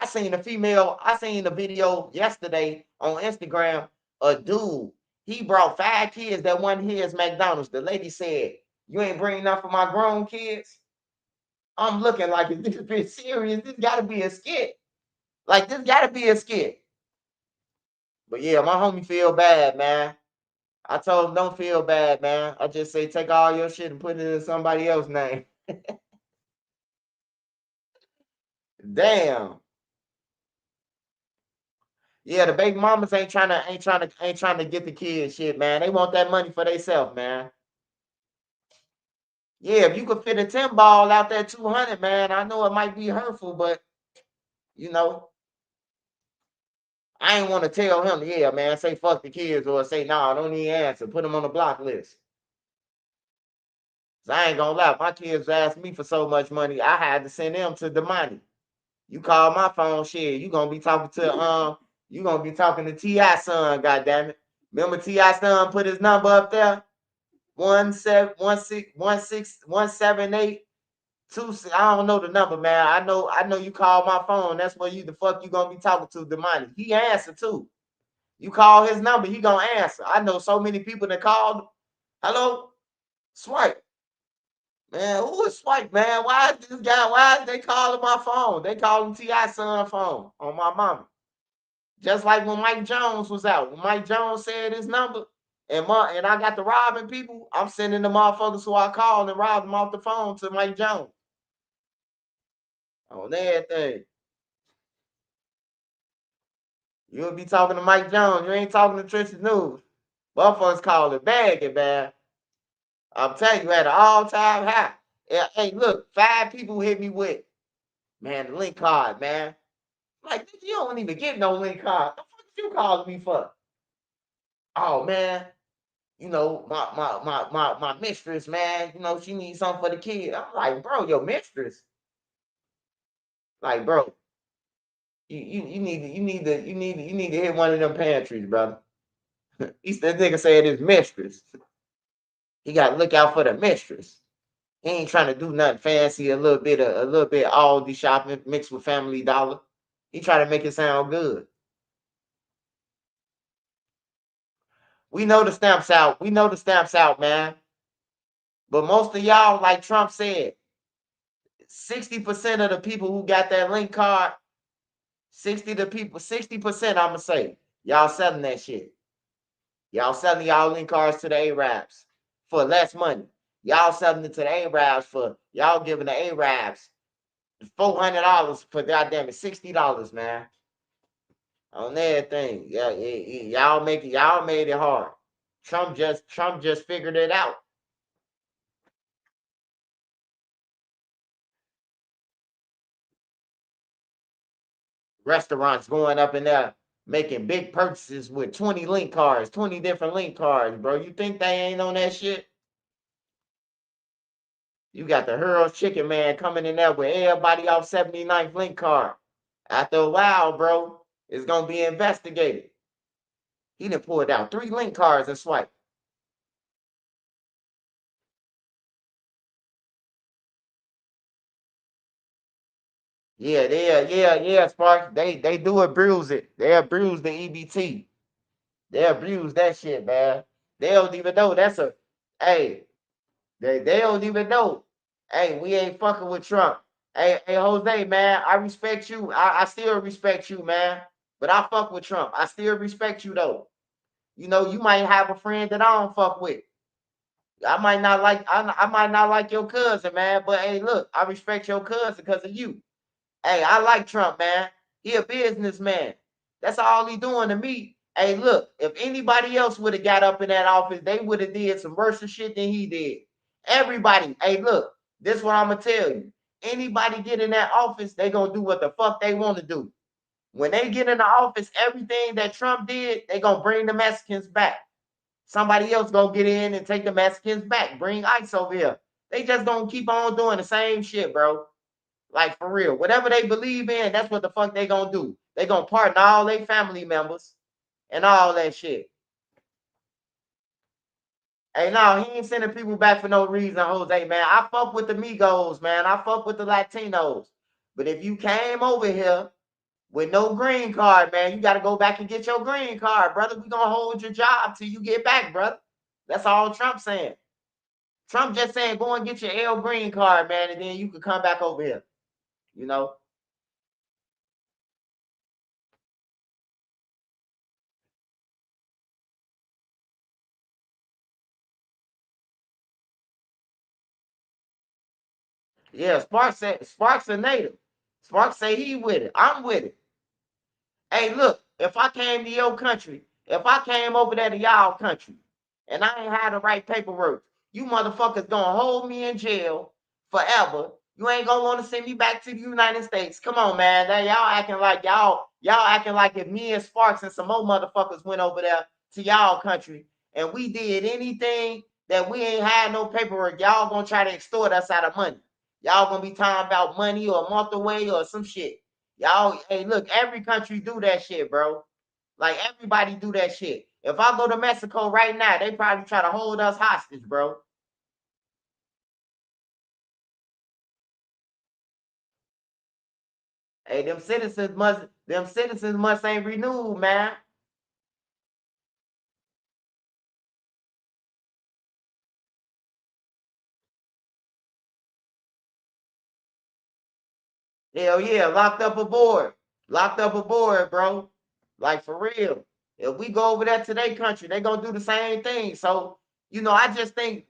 I seen the video yesterday on Instagram. A dude, he brought 5 kids that wasn't his McDonald's. The lady said, you ain't bringing enough for my grown kids? I'm looking like, is this been serious? This gotta be a skit. Like, this gotta be a skit. But yeah, my homie feel bad, man. I told him, don't feel bad, man. I just say, take all your shit and put it in somebody else's name. Damn. Yeah, the baby mamas ain't trying to get the kids shit, man. They want that money for themselves, man. Yeah, if you could fit a 10 ball out there 200, man, I know it might be hurtful, but you know, I ain't want to tell him, yeah, man, say fuck the kids or say, nah, don't even answer. Put them on the block list. I ain't gonna lie, my kids asked me for so much money, I had to send them to the money. You call my phone, shit, you gonna be talking to T.I. son, goddammit. Remember T.I. son put his number up there? 178 2. I don't know the number, man. I know you call my phone. That's where you gonna be talking to the money. He answer too. You call his number, he gonna answer. I know so many people that called. Hello, Swipe. Man, who is Swipe, man? Why is they calling my phone? They calling T.I. son phone on my mama. Just like when Mike Jones was out. When Mike Jones said his number and I got to robbing people, I'm sending the motherfuckers who I called and robbed them off the phone to Mike Jones. On everything. You'll be talking to Mike Jones. You ain't talking to Tristan News. Motherfuckers call it bagging, man. I'm telling you, at an all-time high. Yeah, hey, look, 5 people hit me with, man, the link card, man. Like, you don't even get no link card. What the fuck you calling me for? Oh, man, you know, my mistress, man, you know, she needs something for the kid. I'm like, bro, your mistress? Like, bro, you need to hit one of them pantries, brother. That nigga said his mistress. He got to look out for the mistress. He ain't trying to do nothing fancy. A little bit Aldi shopping mixed with Family Dollar. He trying to make it sound good. We know the stamps out. Man. But most of y'all, like Trump said, 60% of the people who got that link card, 60% I'm gonna say, y'all selling that shit. Y'all selling y'all link cards to the Arabs for less money. Y'all selling it to the Arabs for y'all giving the Arabs $400 for goddamn it $60, man. on everything. Yeah, y'all made it hard. Trump just figured it out. Restaurants going up in there making big purchases with 20 link cards, 20 different link cards, bro. You think they ain't on that shit? You got the Hurl's Chicken Man coming in there with everybody off 79th link card. After a while, bro, it's gonna be investigated. He done pulled out 3 link cards and swiped. Yeah, Sparks. They do abuse it. They abuse the EBT. They abuse that shit, man. They don't even know that's a hey. They don't even know. Hey, we ain't fucking with Trump. Hey, Jose, man, I respect you. I still respect you, man. But I fuck with Trump. I still respect you though. You know, you might have a friend that I don't fuck with. I might not like your cousin, man. But hey, look, I respect your cousin because of you. Hey, I like Trump, man. He a businessman. That's all he doing to me. Hey, look, if anybody else would have got up in that office, they would have did some worse shit than he did. Everybody, hey, look, this what I'm gonna tell you. Anybody get in that office, they gonna do what the fuck they want to do. When they get in the office, everything that Trump did, they gonna bring the Mexicans back. Somebody else gonna get in and take the Mexicans back. Bring ICE over here. They just gonna keep on doing the same shit, bro. Like for real. Whatever they believe in, that's what the fuck they gonna do. They gonna pardon all their family members and all that shit. Hey, no, he ain't sending people back for no reason, Jose, man. I fuck with the Migos, man. I fuck with the Latinos. But if you came over here with no green card, man, you got to go back and get your green card, brother. We gonna hold your job till you get back, brother. That's all Trump saying. Trump just saying, go and get your L green card, man, and then you can come back over here. You know? Yeah, Sparks a native. Sparks say he with it. I'm with it. Hey, look, if I came to your country, if I came over there to y'all country, and I ain't had the right paperwork, you motherfuckers gonna hold me in jail forever. You ain't gonna want to send me back to the United States. Come on, man. Now, y'all acting like if me and Sparks and some more motherfuckers went over there to y'all country and we did anything that we ain't had no paperwork, y'all gonna try to extort us out of money. Y'all gonna be talking about money or a month away or some shit. Y'all, hey, look, every country do that shit, bro. Like everybody do that shit. If I go to Mexico right now, they probably try to hold us hostage, bro. Hey, them citizens must ain't renewed, man. Hell yeah, locked up aboard. Locked up aboard, bro. Like for real. If we go over there to their country, they gonna do the same thing. So, I just think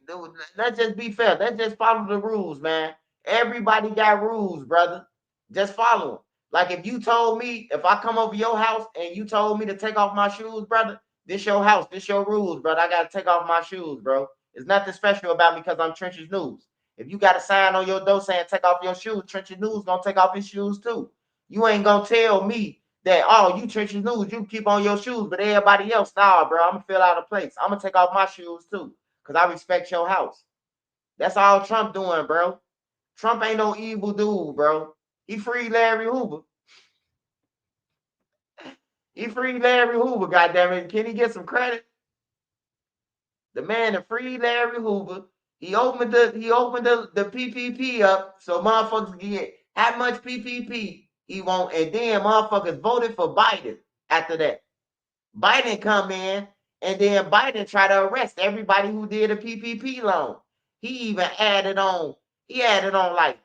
let's just be fair. Let's just follow the rules, man. Everybody got rules, brother. Just follow them. Like if you told me, if I come over your house and you told me to take off my shoes, brother, this your house, this your rules, brother. I gotta take off my shoes, bro. It's nothing special about me because I'm Trench's News. If you got a sign on your door saying take off your shoes, Trench's News gonna take off his shoes too. You ain't gonna tell me that, oh, you Trench's News, you keep on your shoes, but everybody else, nah, bro, I'm gonna fill out a place. I'm gonna take off my shoes too, because I respect your house. That's all Trump doing, bro. Trump ain't no evil dude, bro. He freed Larry Hoover. He freed Larry Hoover, goddammit. Can he get some credit? The man that freed Larry Hoover. He opened the PPP up so motherfuckers get how much PPP he want, and then motherfuckers voted for Biden after that. Biden come in, and then Biden try to arrest everybody who did a PPP loan. He added on like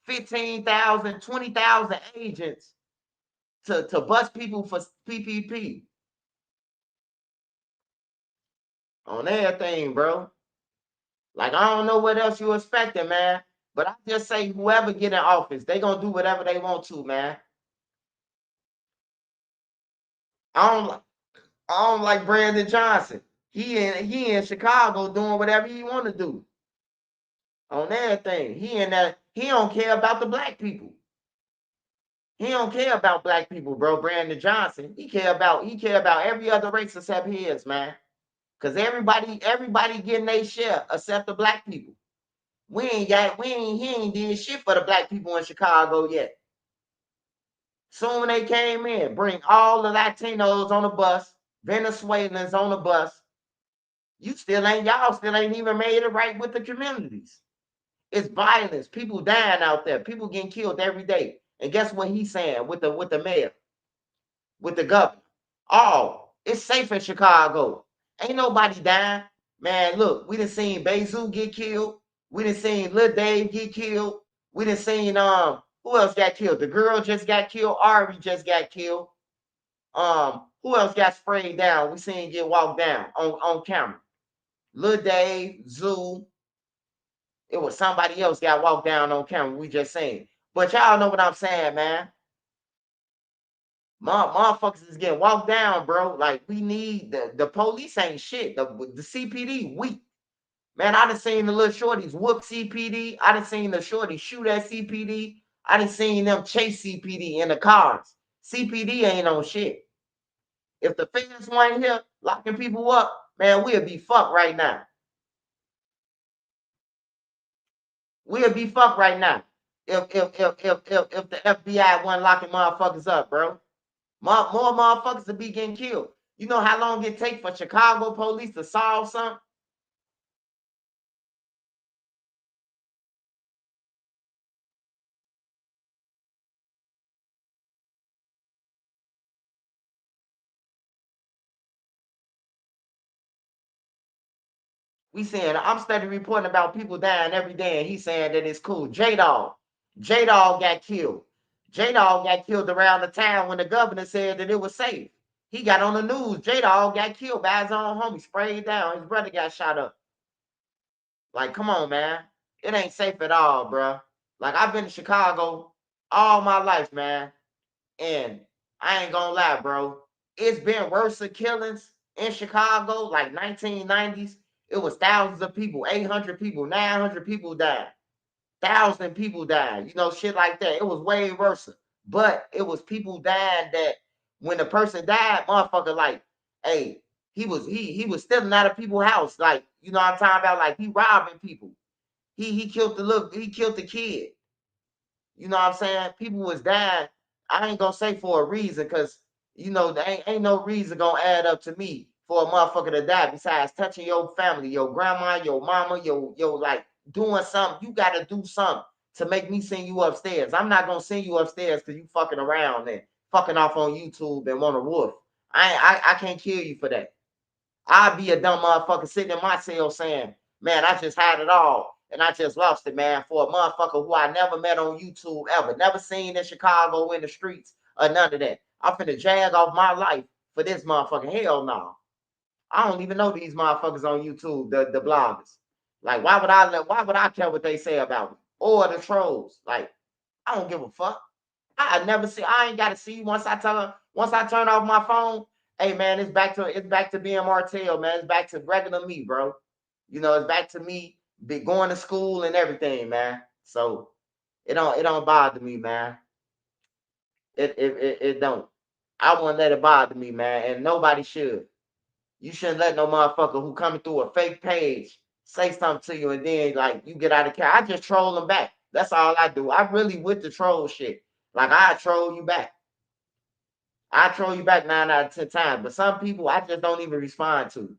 15,000, 20,000 agents to bust people for PPP on everything, bro. Like, I don't know what else you expecting, man. But I just say whoever get in office, they gonna do whatever they want to, man. I don't like Brandon Johnson. He in Chicago doing whatever he want to do on everything. He don't care about the black people. He don't care about black people, bro. Brandon Johnson. He care about every other race except his, man. Cause everybody getting their share except the black people. He ain't did shit for the black people in Chicago yet. Soon when they came in, bring all the Latinos on the bus, Venezuelans on the bus. Y'all still ain't even made it right with the communities. It's violence. People dying out there. People getting killed every day. And guess what he's saying with the mayor, with the governor? Oh, it's safe in Chicago. Ain't nobody dying. Man, look, we done seen Bayzoo get killed. We done seen Lil Dave get killed. We done seen who else got killed? The girl just got killed. Ari just got killed. Who else got sprayed down? We seen get walked down on camera. Lil Dave, Zoo. It was somebody else got walked down on camera. We just seen. But y'all know what I'm saying, man. Motherfuckers is getting walked down, bro. Like, we need the police ain't shit. The CPD weak. Man, I done seen the little shorties whoop CPD. I done seen the shorties shoot at CPD. I done seen them chase CPD in the cars. CPD ain't on shit. If the feds weren't here locking people up, man, we'll be fucked right now. We'll be fucked right now. If the FBI wasn't locking motherfuckers up, bro. More motherfuckers will be getting killed. You know how long it take for Chicago police to solve something? We saying I'm studying reporting about people dying every day, and he's saying that it's cool. J-Dog got killed. J-Dog got killed around the town when the governor said that it was safe. He got on the news. J-Dog got killed by his own homie, sprayed down. His brother got shot up. Like, come on, man. It ain't safe at all, bro. Like, I've been to Chicago all my life, man. And I ain't gonna lie, bro. It's been worse of killings in Chicago, like 1990s. It was thousands of people, 800 people, 900 people died. 1,000 people died. You know, shit like that. It was way worse. But it was people dying that when the person died, motherfucker, like, hey, he was stealing out of people's house. Like, you know what I'm talking about? Like, he robbing people. He killed the kid. You know what I'm saying? People was dying. I ain't gonna say for a reason, because you know, there ain't no reason gonna add up to me for a motherfucker to die besides touching your family, your grandma, your mama, your like doing something. You gotta do something to make me send you upstairs. I'm not gonna send you upstairs because you fucking around and fucking off on YouTube and want a wolf. I can't kill you for that. I'd be a dumb motherfucker sitting in my cell saying, man, I just had it all and I just lost it, man, for a motherfucker who I never met on YouTube ever, never seen in Chicago in the streets or none of that. I'm finna jag off my life for this motherfucker. Hell no. I don't even know these motherfuckers on YouTube, the bloggers. Like, why would I care what they say about me? Or the trolls. Like, I don't give a fuck. I ain't gotta see once I turn off my phone. Hey man, it's back to being Martell, man. It's back to regular me, bro. You know, it's back to me be going to school and everything, man. So it don't bother me, man. It don't. I won't let it bother me, man, and nobody should. You shouldn't let no motherfucker who coming through a fake page say something to you and then like you get out of care. I just troll them back. That's all I do. I really with the troll shit. Like I troll you back. I troll you back 9 out of 10 times. But some people I just don't even respond to.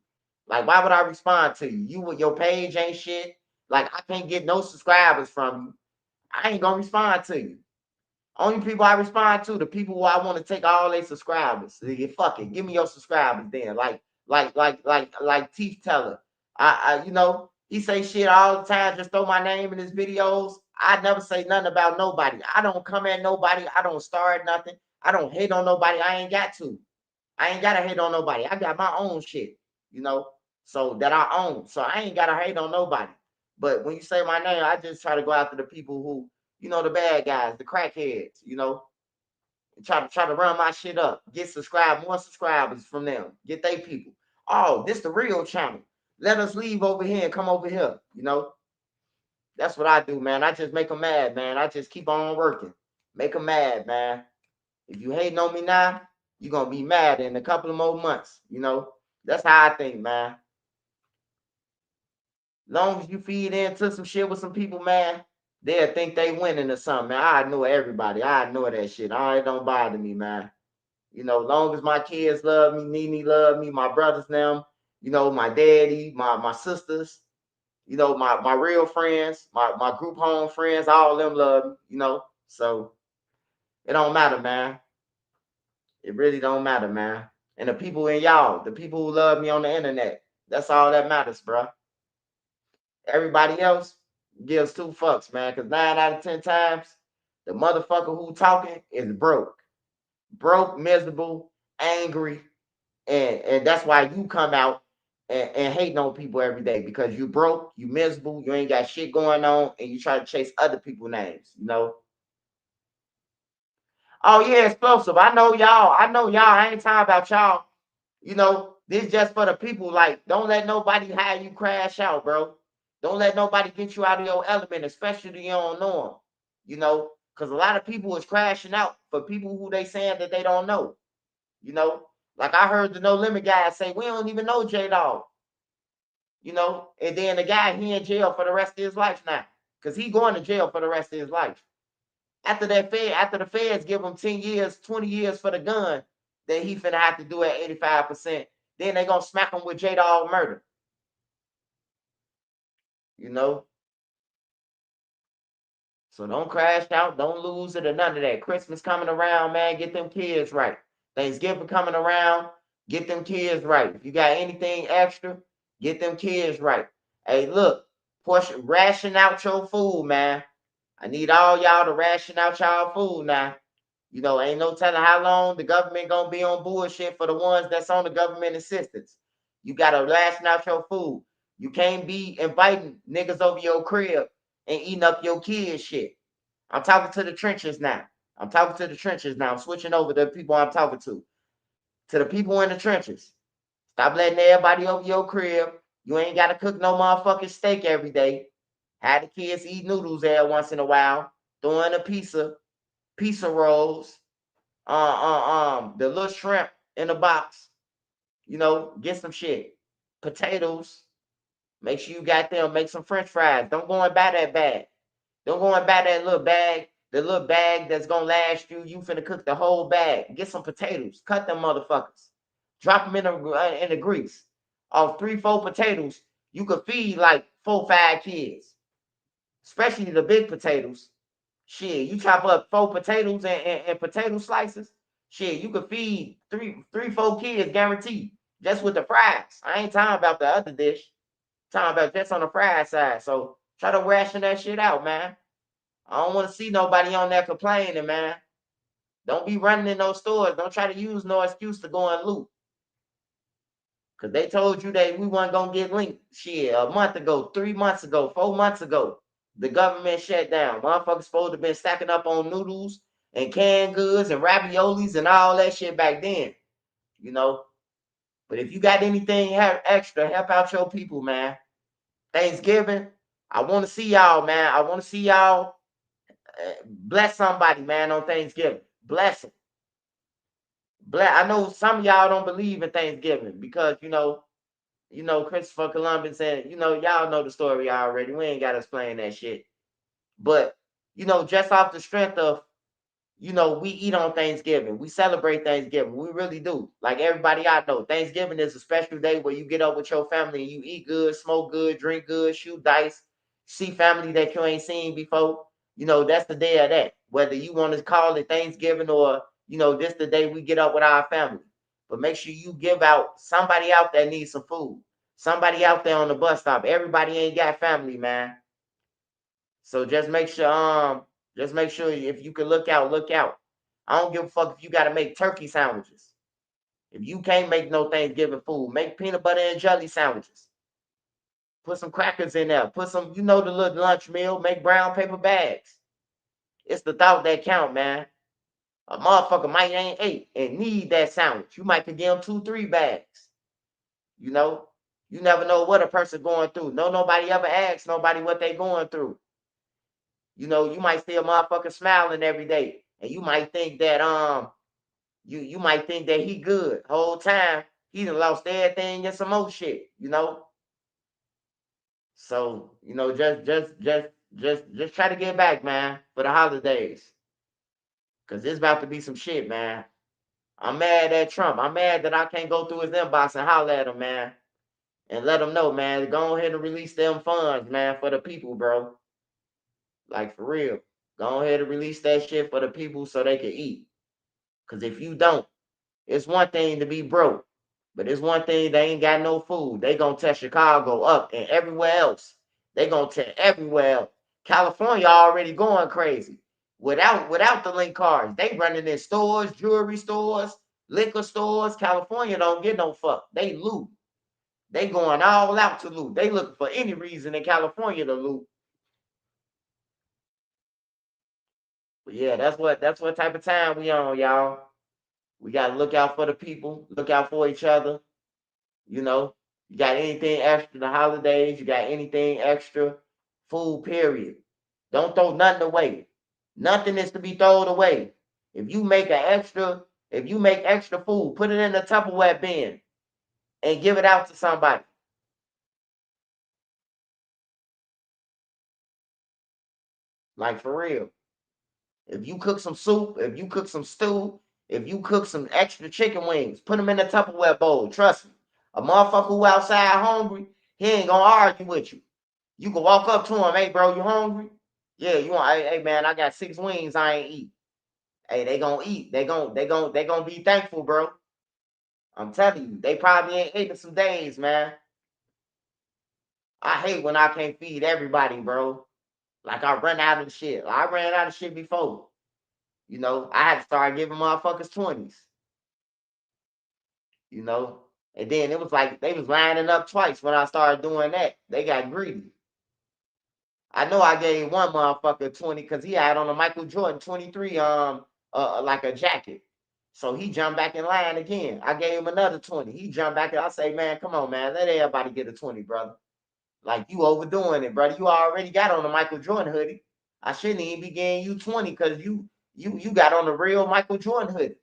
Like, why would I respond to you? You with your page ain't shit. Like, I can't get no subscribers from you. I ain't gonna respond to you. Only people I respond to, the people who I want to take all their subscribers. Fuck it, give me your subscribers then. Like Teeth Teller. You know, he say shit all the time. Just throw my name in his videos. I never say nothing about nobody. I don't come at nobody. I don't start nothing. I don't hate on nobody. I ain't got to. I ain't gotta hate on nobody. I got my own shit, you know, so that I own. So I ain't gotta hate on nobody. But when you say my name, I just try to go after the people who, you know, the bad guys, the crackheads, you know. Try to run my shit up. Get more subscribers from them. Get they people. Oh, this the real channel. Let us leave over here and come over here. You know, that's what I do, man. I just make them mad, man. I just keep on working. Make them mad, man. If you hating on me now, you're gonna be mad in a couple of more months. You know, that's how I think, man. Long as you feed into some shit with some people, man, they'll think they winning or something, man. I know everybody. I know that shit. It don't bother me, man. You know, long as my kids love me, Nene love me, my brothers them, you know, my daddy, my sisters, you know, my real friends, my group home friends, all of them love me, you know. So it don't matter, man. It really don't matter, man. And the people in y'all, the people who love me on the internet, that's all that matters, bro. Everybody else gives two fucks, man. Because 9 out of 10 times, the motherfucker who talking is broke, miserable, angry, and that's why you come out and hating on people every day because you broke, you miserable, you ain't got shit going on, and you try to chase other people's names. You know. Oh yeah, explosive. I know y'all. I ain't talking about y'all. You know, this just for the people. Like, don't let nobody have you crash out, bro. Don't let nobody get you out of your element, especially if you don't know them. You know, because a lot of people is crashing out for people who they saying that they don't know. You know, like I heard the No Limit guy say, we don't even know J Dog. You know, and then the guy, he in jail for the rest of his life now. Because he going to jail for the rest of his life. After the feds give him 10 years, 20 years for the gun, then he finna have to do it 85%. Then they gonna smack him with J Dog murder. You know? So don't crash out, don't lose it or none of that. Christmas coming around, man, get them kids right. Thanksgiving coming around, get them kids right. If you got anything extra, get them kids right. Hey, look, ration out your food, man. I need all y'all to ration out y'all food now. You know, ain't no telling how long the government gonna be on bullshit for the ones that's on the government assistance. You gotta ration out your food. You can't be inviting niggas over your crib and eating up your kids' shit. I'm talking to the trenches now. I'm switching over to the people I'm talking to. To the people in the trenches. Stop letting everybody over your crib. You ain't gotta cook no motherfucking steak every day. Have the kids eat noodles every once in a while. Throw in a pizza rolls, the little shrimp in the box. You know, get some shit. Potatoes. Make sure you got them. Make some French fries. Don't go and buy that bag. Don't go and buy that little bag. The little bag that's gonna last you. You finna cook the whole bag. Get some potatoes. Cut them motherfuckers. Drop them in the grease. Off 3-4 potatoes, you could feed like 4-5 kids. Especially the big potatoes. Shit, you chop up 4 potatoes and potato slices. Shit, you could feed 4 kids guaranteed. Just with the fries. I ain't talking about the other dish. I'm talking about just on the fried side. So try to ration that shit out, man. I don't want to see nobody on there complaining, man. Don't be running in those stores. Don't try to use no excuse to go and loot. Cause they told you that we weren't gonna get linked. Shit, a month ago, 3 months ago, 4 months ago, the government shut down. Motherfuckers supposed to have been stacking up on noodles and canned goods and raviolis and all that shit back then. You know. But if you got anything extra, help out your people, man. Thanksgiving, I want to see y'all, man. I want to see y'all bless somebody, man, on Thanksgiving. Bless them. I know some of y'all don't believe in Thanksgiving because Christopher Columbus said, y'all know the story already. We ain't got to explain that shit. But, just off the strength of, we eat on Thanksgiving. We celebrate Thanksgiving. We really do. Like everybody I know, Thanksgiving is a special day where you get up with your family and you eat good, smoke good, drink good, shoot dice, see family that you ain't seen before. That's the day of that. Whether you want to call it Thanksgiving or, this the day we get up with our family. But make sure you give out somebody out there needs some food. Somebody out there on the bus stop. Everybody ain't got family, man. So just make sure if you can look out, look out. I don't give a fuck if you gotta make turkey sandwiches. If you can't make no Thanksgiving food, make peanut butter and jelly sandwiches. Put some crackers in there. Put some, the little lunch meal, make brown paper bags. It's the thought that count, man. A motherfucker might ain't ate and need that sandwich. You might could give them 2-3 bags. You know, you never know what a person going through. Nobody ever asks nobody what they going through. You know, you might see a motherfucker smiling every day, and you might think that you might think that he good. Whole time he done lost everything and some more shit. You know, so you know, just try to get back, man, for the holidays, cause it's about to be some shit, man. I'm mad at Trump. I'm mad that I can't go through his inbox and holler at him, man, and let him know, man, go ahead and release them funds, man, for the people, bro. Like for real. Go ahead and release that shit for the people so they can eat. Cause if you don't, it's one thing to be broke, but it's one thing they ain't got no food. They gonna tear Chicago up and everywhere else. They gonna tear everywhere else. California already going crazy. Without the link cards, they running in stores, jewelry stores, liquor stores. California don't get no fuck. They loot. They going all out to loot. They looking for any reason in California to loot. But yeah, that's what type of time we on, y'all. We gotta look out for the people, look out for each other. You know, you got anything extra the holidays, you got anything extra, food, period. Don't throw nothing away. Nothing is to be thrown away. If you make extra food, put it in the Tupperware bin and give it out to somebody. Like for real. If you cook some soup, if you cook some stew, if you cook some extra chicken wings, put them in the Tupperware bowl. Trust me. A motherfucker who outside hungry, he ain't gonna argue with you. You can walk up to him, hey bro, you hungry? Yeah, you want, hey man, I got 6 wings I ain't eat. Hey, they gonna eat. They gonna be thankful, bro. I'm telling you, they probably ain't ate in some days, man. I hate when I can't feed everybody, bro. Like I run out of shit. I ran out of shit before. You know, I had to start giving motherfuckers 20s. You know, and then it was like they was lining up twice when I started doing that. They got greedy. I know I gave one motherfucker 20 because he had on a Michael Jordan 23 like a jacket. So he jumped back in line again. I gave him another 20. He jumped back. I say, man, come on, man. Let everybody get a 20, brother. Like you overdoing it, brother. You already got on a Michael Jordan hoodie. I shouldn't even be giving you 20 because you got on the real Michael Jordan hoodie.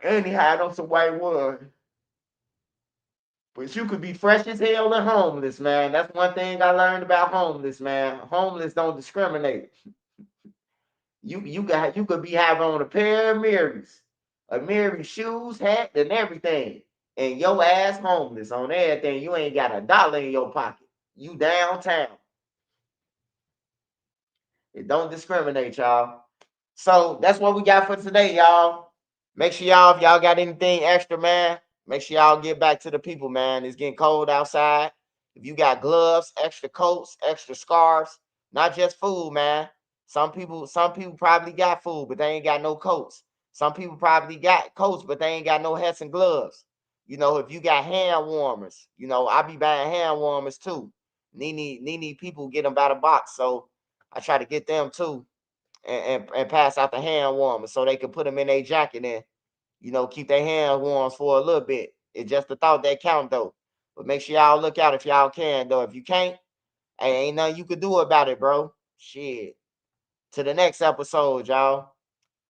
And he had on some white wood. But you could be fresh as hell and homeless, man. That's one thing I learned about homeless, man. Homeless don't discriminate. You could be having on a pair of Marys, a Mary shoes, hat, and everything, and your ass homeless on everything. You ain't got $1 in your pocket. You downtown. It don't discriminate, y'all. So that's what we got for today, y'all. Make sure y'all, if y'all got anything extra, man, make sure y'all get back to the people, man. It's getting cold outside. If you got gloves, extra coats, extra scarves, not just food, man. Some people probably got food, but they ain't got no coats. Some people probably got coats, but they ain't got no hats and gloves. You know, if you got hand warmers, you know, I be buying hand warmers too. Need people get them by the box, so I try to get them too, and pass out the hand warmers so they can put them in their jacket and you know keep their hand warm for a little bit. It's just the thought that count though. But make sure y'all look out if y'all can though. If you can't, hey, ain't nothing you could do about it, bro. Shit. To the next episode, y'all.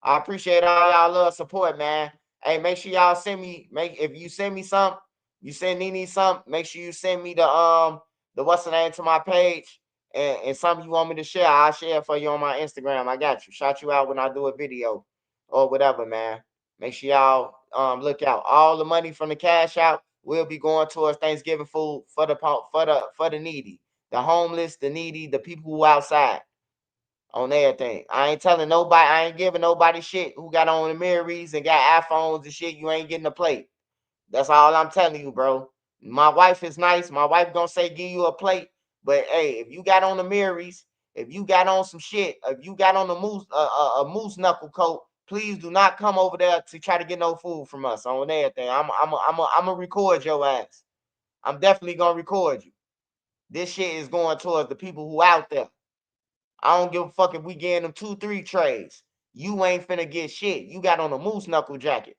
I appreciate all y'all love support, man. Hey, make sure y'all send me. If you send me something, you send Nene something. Make sure you send me the what's the name to my page and something you want me to share. I'll share it for you on my Instagram. I got you. Shout you out when I do a video or whatever, man. Make sure y'all look out. All the money from the cash out will be going towards Thanksgiving food for the needy, the homeless, the needy, the people who outside on everything. I ain't telling nobody, I ain't giving nobody shit who got on the Marys and got iPhones and shit. You ain't getting a plate. That's all I'm telling you, bro. My wife is nice. My wife gonna say give you a plate. But hey, if you got on the Marys, if you got on some shit, if you got on a moose knuckle coat, please do not come over there to try to get no food from us on everything. I'm gonna record your ass. I'm definitely gonna record you. This shit is going towards the people who out there. I don't give a fuck if we getting them 2-3 trays. You ain't finna get shit. You got on a moose knuckle jacket.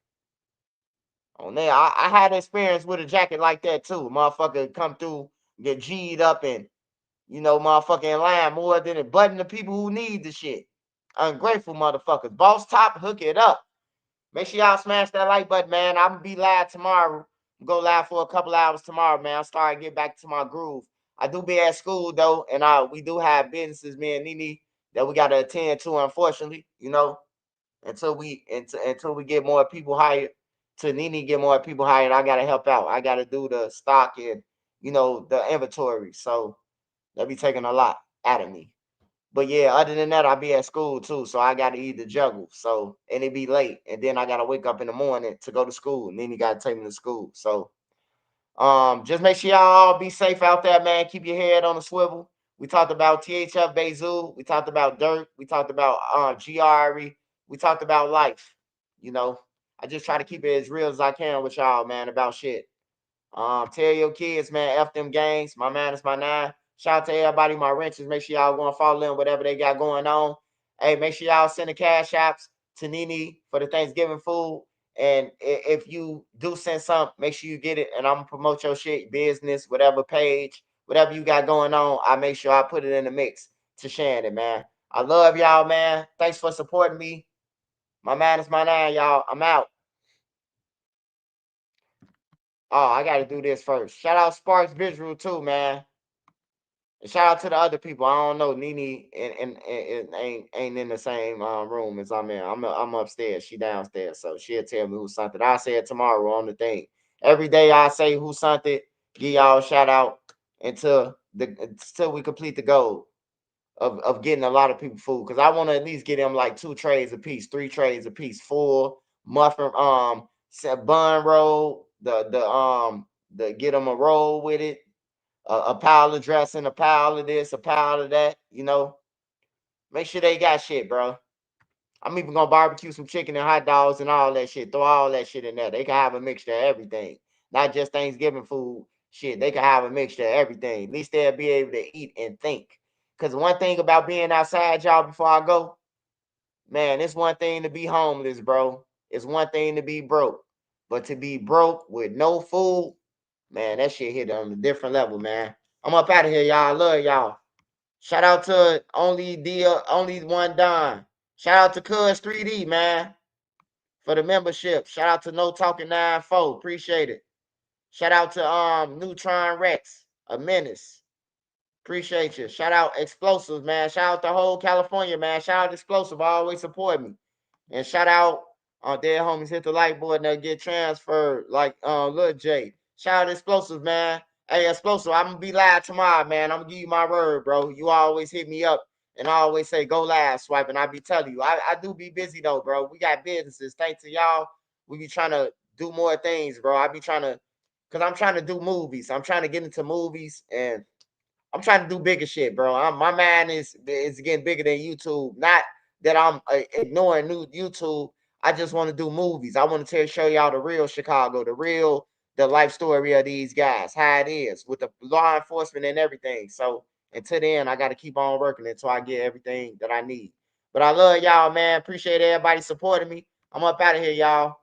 On there, I had experience with a jacket like that too. Motherfucker come through, get G'd up and, you know, motherfucking line more than it button the people who need the shit. Ungrateful motherfuckers. Boss Top, hook it up. Make sure y'all smash that like button, man. I'm gonna be live tomorrow. Go live for a couple hours tomorrow, man. I'll start get back to my groove. I do be at school though, and we do have businesses, me and Nene, that we gotta attend to, unfortunately, you know, until we get more people hired. To Nene get more people hired, I gotta help out. I gotta do the stock and, you know, the inventory. So that be taking a lot out of me. But yeah, other than that, I'll be at school too. So I gotta either juggle. So and it be late. And then I gotta wake up in the morning to go to school. And then you gotta take me to school. So just make sure y'all all be safe out there, man. Keep your head on the swivel. We talked about THF Bayzoo. We talked about Durk. We talked about GRE. We talked about life. You know, I just try to keep it as real as I can with y'all, man, about shit. Tell your kids, man, F them gangs. My man is my nine. Shout out to everybody, my wrenches. Make sure y'all go and follow them, whatever they got going on. Hey, make sure y'all send the cash apps to Nene for the Thanksgiving food. And if you do send something, make sure you get it. And I'm gonna promote your shit, business, whatever page, whatever you got going on. I make sure I put it in the mix to sharing it, man. I love y'all, man. Thanks for supporting me. My man is my nine, y'all. I'm out. Oh, I gotta do this first. Shout out Sparks Visual too, man. And shout out to the other people. I don't know Nene and ain't in the same room as I'm in. I'm upstairs. She downstairs, so she'll tell me who sent it. I say it tomorrow on the thing. Every day I say who sent it. Give y'all a shout out until we complete the goal of getting a lot of people food. Because I want to at least get them like 2 trays a piece, 3 trays a piece, full muffin bun roll, the get them a roll with it, a pile of dressing, a pile of this, a pile of that, you know. Make sure they got shit, bro. I'm even gonna barbecue some chicken and hot dogs and all that shit. Throw all that shit in there. They can have a mixture of everything. Not just Thanksgiving food shit. They can have a mixture of everything. At least they'll be able to eat and think. Because one thing about being outside, y'all, before I go, man, it's one thing to be homeless, bro. It's one thing to be broke. But to be broke with no food, man, that shit hit on a different level, man. I'm up out of here, y'all. I love y'all. Shout out to only one Don. Shout out to Cuz 3D, man, for the membership. Shout out to No Talking 94. Appreciate it. Shout out to Neutron Rex, a menace. Appreciate you. Shout out Explosives, man. Shout out to whole California, man. Shout out Explosive. Always support me. And shout out dead homies hit the light board and they'll get transferred like Lil J. Shout out Explosives, man. Hey, Explosive, I'm gonna be live tomorrow, man. I'm gonna give you my word, bro. You always hit me up and I always say go live, swipe, and I be telling you. I do be busy though, bro. We got businesses. Thanks to y'all. We be trying to do more things, bro. I be trying to, cause I'm trying to do movies. I'm trying to get into movies and I'm trying to do bigger shit, bro. My mind is getting bigger than YouTube. Not that I'm ignoring new YouTube. I just want to do movies. I want to show y'all the real Chicago, the life story of these guys, how it is with the law enforcement and everything. So until then, I got to keep on working until I get everything that I need. But I love y'all, man. Appreciate everybody supporting me. I'm up out of here, y'all.